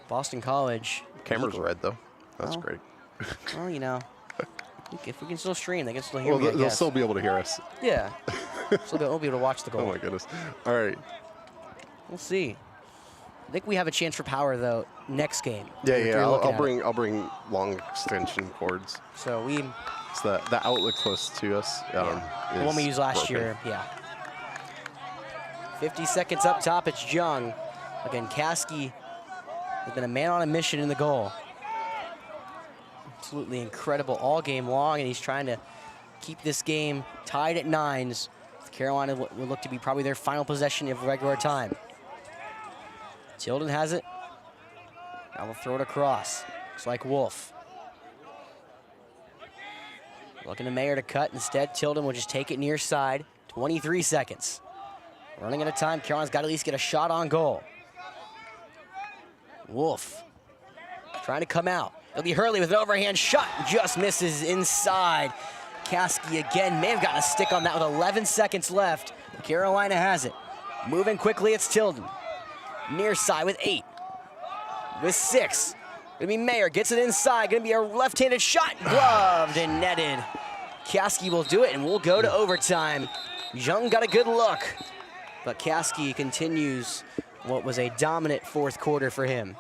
Boston College. Camera's red, though. That's Well, great. Well, you know, if we can still stream, they can still hear Well, me, I they'll guess. still be able to hear us. Yeah. So they'll be able to watch the goal. Oh, my goodness. All right. We'll see. I think we have a chance for power, though, next game. Yeah, We're yeah. looking I'll at it. bring long extension cords. So we, It's the outlet close to us. the one we is used last broken. year, yeah. 50 seconds up top, it's Jung. Again, Caskey has been a man on a mission in the goal. Absolutely incredible all game long, and he's trying to keep this game tied at 9s. Carolina will look to be probably their final possession of regular time. Tilden has it. Now we'll throw it across. Looks like Wolf. Looking to Mayer to cut. Instead, Tilden will just take it near side. 23 seconds. Running out of time. Carolina's got to at least get a shot on goal. Wolf trying to come out. It'll be Hurley with an overhand shot. Just misses inside. Caskey again may have gotten a stick on that with 11 seconds left. Carolina has it. Moving quickly, it's Tilden. Near side with 8. With 6. Gonna be Mayer, gets it inside. Gonna be a left-handed shot. Gloved and netted. Caskey will do it, and we'll go to overtime. Jung got a good look, but Caskey continues what was a dominant fourth quarter for him.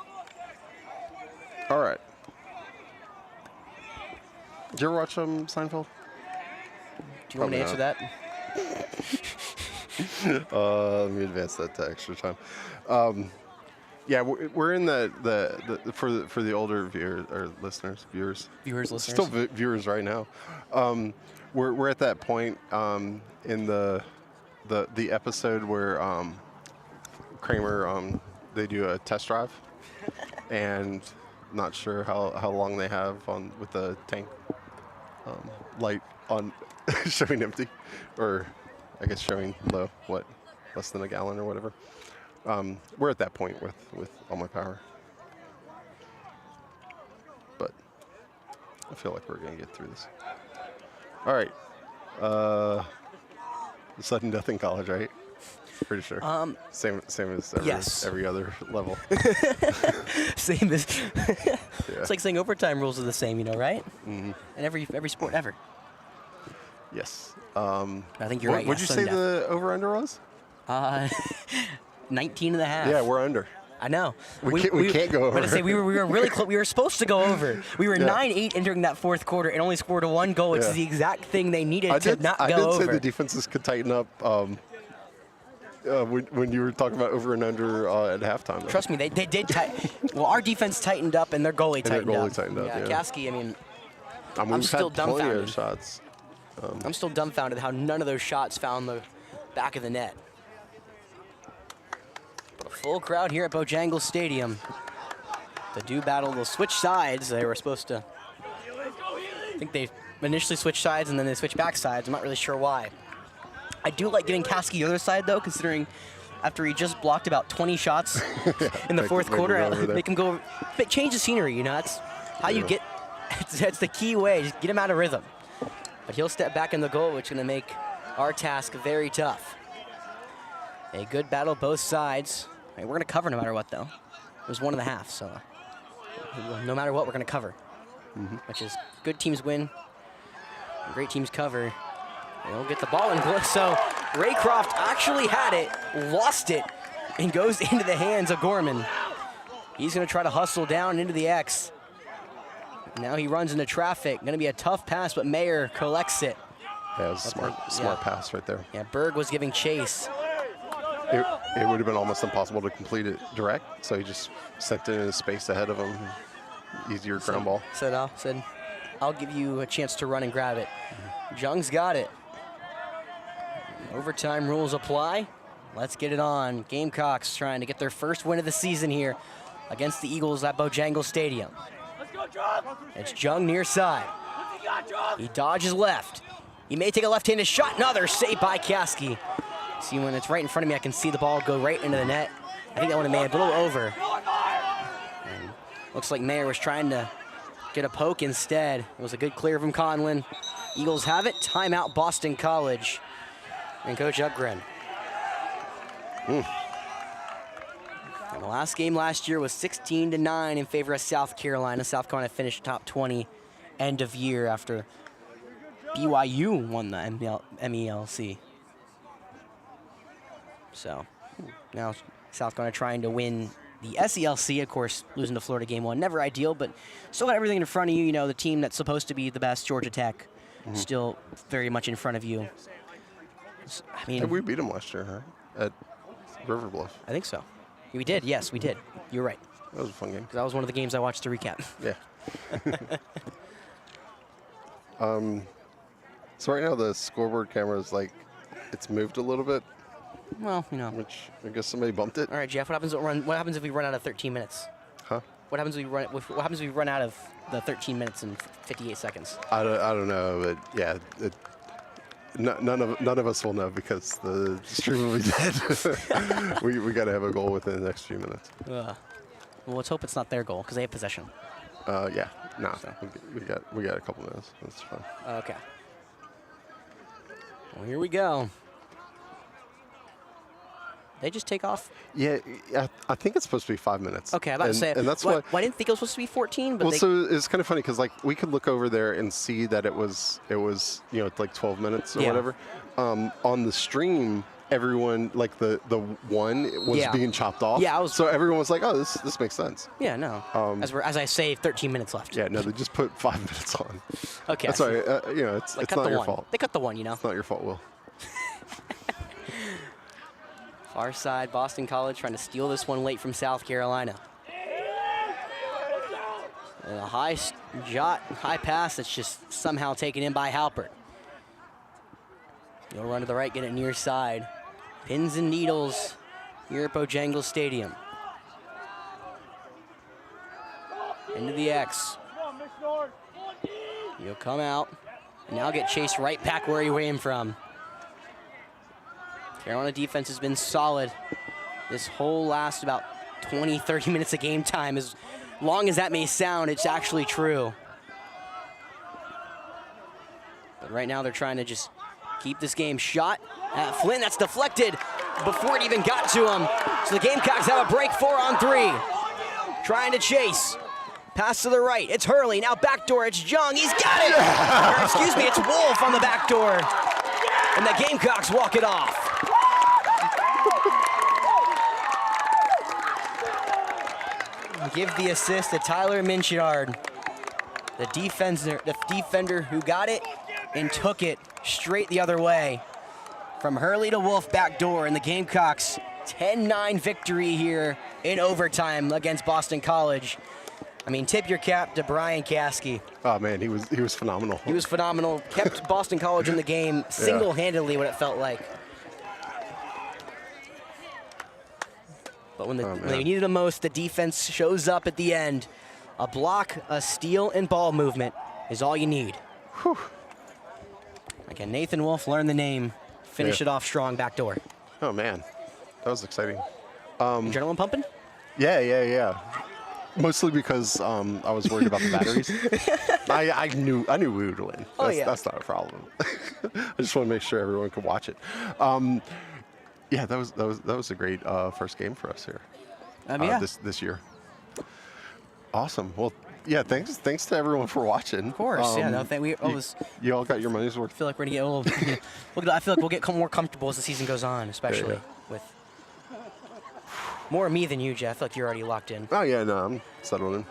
All right. Did you ever watch Seinfeld? Do you want me to answer that? Let me advance that to extra time. Yeah, we're in for the older viewers or listeners, viewers. Viewers, listeners. Still viewers right now. We're at that point in the episode where Kramer, they do a test drive, and not sure how long they have on with the tank light on showing empty, or I guess showing low, less than a gallon or whatever. We're at that point with all my power, but I feel like we're gonna get through this. All right, sudden death in college, right? Pretty sure. Same as Yes. every other level. Same as. Yeah. It's like saying overtime rules are the same, you know, right? Mm-hmm. In every sport ever. Yes. I think you're right. What'd you say the over/under was? 19 and a half. Yeah, we're under. I know. We can't go over. But I say we were really close. We were supposed to go over. We were Yeah. 9-8 entering that fourth quarter and only scored a 1 goal, which is the exact thing they needed to not go I over. did say the defenses could tighten up when you were talking about over and under at halftime. Trust me, they did. Well, our defense tightened up and their goalie tightened up. Yeah. Kasky, I mean, we've still had plenty dumbfounded. of shots. I'm still dumbfounded how none of those shots found the back of the net. But a full crowd here at Bojangles Stadium. The do battle will switch sides. They were supposed to. I think they initially switched sides and then they switched back sides. I'm not really sure why. I do like giving Kasky the other side though, considering after he just blocked about 20 shots in the fourth quarter, make him go. Change the scenery. You know, that's how you get. That's the key way. Just get him out of rhythm. But he'll step back in the goal, which is going to make our task very tough. A good battle both sides. Right, we're going to cover no matter what, though. It was 1.5, so no matter what, we're going to cover. Which is good teams win, great teams cover. They'll get the ball in. So Raycroft actually had it, lost it, and goes into the hands of Gorman. He's going to try to hustle down into the X. Now he runs into traffic. Going to be a tough pass, but Mayer collects it. Yeah, it was a smart pass right there. Yeah, Berg was giving chase. It would have been almost impossible to complete it direct, so he just sent it in a space ahead of him. Easier ground ball. Said, I'll give you a chance to run and grab it. Jung's got it. Overtime rules apply. Let's get it on. Gamecocks trying to get their first win of the season here against the Eagles at Bojangles Stadium. It's Jung near side. He dodges left. He may take a left-handed shot. Another save by Kasky. See, when it's right in front of me, I can see the ball go right into the net. I think that one may have been a little over. And looks like Mayer was trying to get a poke instead. It was a good clear from Conlon. Eagles have it. Timeout, Boston College. And Coach Upgren. And the last game last year was 16-9 in favor of South Carolina. South Carolina finished top 20 end of year after BYU won the MELC. So now South Carolina trying to win the SELC, of course, losing to Florida game 1. Never ideal, but still got everything in front of you. You know, the team that's supposed to be the best, Georgia Tech, still very much in front of you. I mean, we beat them last year, huh? At River Bluff. I think so. We did, yes, we did. You're right. That was a fun game. That was one of the games I watched to recap. Yeah. So right now the scoreboard camera is like, it's moved a little bit, Well, you know. which I guess somebody bumped it. All right, Jeff. What happens if we run out of 13 minutes? Huh? What happens if we run out of the 13 minutes and 58 seconds? I don't know, but yeah, none of us will know because the stream will be dead. we got to have a goal within the next few minutes. Well, let's hope it's not their goal because they have possession. Yeah, no, we got a couple minutes. That's fine. Okay. Well, here we go. They just take off. Yeah, I think it's supposed to be 5 minutes. Okay, I'm about to say. And that's well, why. I didn't think it was supposed to be 14, but Well, so it's kind of funny because like we could look over there and see that it was it's like 12 minutes or Yeah. whatever. On the stream, everyone like the one was Yeah. being chopped off. Yeah, I was- So everyone was like, oh, this makes sense. yeah, no. As I say, 13 minutes left. Yeah, no, they just put 5 minutes on. Okay. That's why it's They cut not the your one. fault. They cut the one, you know. It's not your fault, Will. Far side, Boston College trying to steal this one late from South Carolina. And a high pass that's just somehow taken in by Halpert. He'll run to the right, get it near side. Pins and needles. here at Bojangles Stadium. Into the X. He'll come out and now get chased right back where he came from. Carolina defense has been solid this whole last about 20, 30 minutes of game time. As long as that may sound, it's actually true. But right now they're trying to just keep this game shot at Flynn. That's deflected before it even got to him. So the Gamecocks have a break 4-on-3. Trying to chase. Pass to the right. It's Hurley. Now backdoor. It's Jung. He's got it. Or, excuse me, it's Wolf on the backdoor. And the Gamecocks walk it off. Give the assist to Tyler Minchard, the defender who got it and took it straight the other way. From Hurley to Wolf backdoor, and the Gamecocks 10-9 victory here in overtime against Boston College. I mean, tip your cap to Brian Caskey. Oh man, he was phenomenal. He was phenomenal. Kept Boston College in the game single-handedly, what it felt like. But when they needed it most, the defense shows up at the end. A block, a steal, and ball movement is all you need. Whew. Again, Nathan Wolf, learn the name. Finish it off strong backdoor. Oh man, that was exciting. Adrenaline pumping? Yeah. Mostly because I was worried about the batteries. I knew we would win. That's not a problem. I just want to make sure everyone could watch it. Yeah, that was a great first game for us here. This year. Awesome. Well, yeah. Thanks to everyone for watching. Of course. You all got your money's worth. I feel like we're gonna get a little. I feel like we'll get more comfortable as the season goes on, especially with more me than you, Jeff. I feel like you're already locked in. Oh yeah, no, I'm settled in.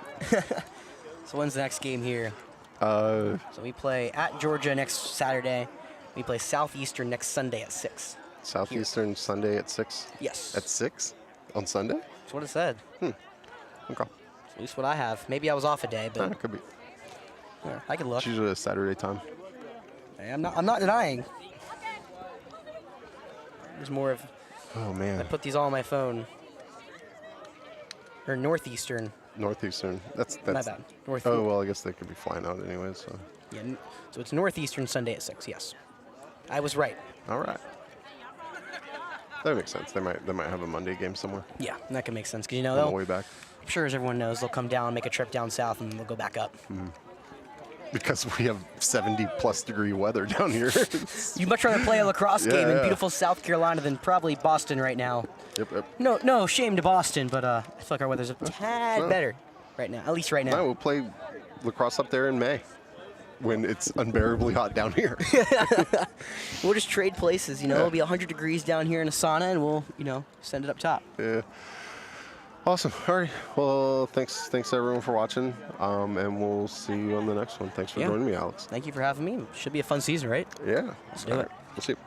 So when's the next game here? So we play at Georgia next Saturday. We play Southeastern next Sunday at 6. Southeastern Sunday at 6? Yes. At 6? On Sunday? That's what it said. Okay. At least what I have. Maybe I was off a day, but it could be. I could look. It's usually a Saturday time. Hey, I'm not denying. There's more of. Oh man. I put these all on my phone. Or Northeastern. Northeastern. That's my bad. Oh well, I guess they could be flying out anyways. So. Yeah. So it's Northeastern Sunday at 6. Yes. I was right. All right. That makes sense. They might have a Monday game somewhere. Yeah, that can make sense because on the way back. I'm sure, as everyone knows, they'll come down, make a trip down south, and they'll go back up. Because we have 70+ degree weather down here. You'd much rather play a lacrosse game in beautiful South Carolina than probably Boston right now. Yep. No shame to Boston, but I feel like our weather's a tad better right now, at least right now. No, we'll play lacrosse up there in May when it's unbearably hot down here. We'll just trade places, It'll be 100 degrees down here in a sauna, and we'll, send it up top. Yeah. Awesome. All right. Well, thanks everyone for watching, and we'll see you on the next one. Thanks for joining me, Alex. Thank you for having me. Should be a fun season, right? Yeah. Let's do it. We'll see you.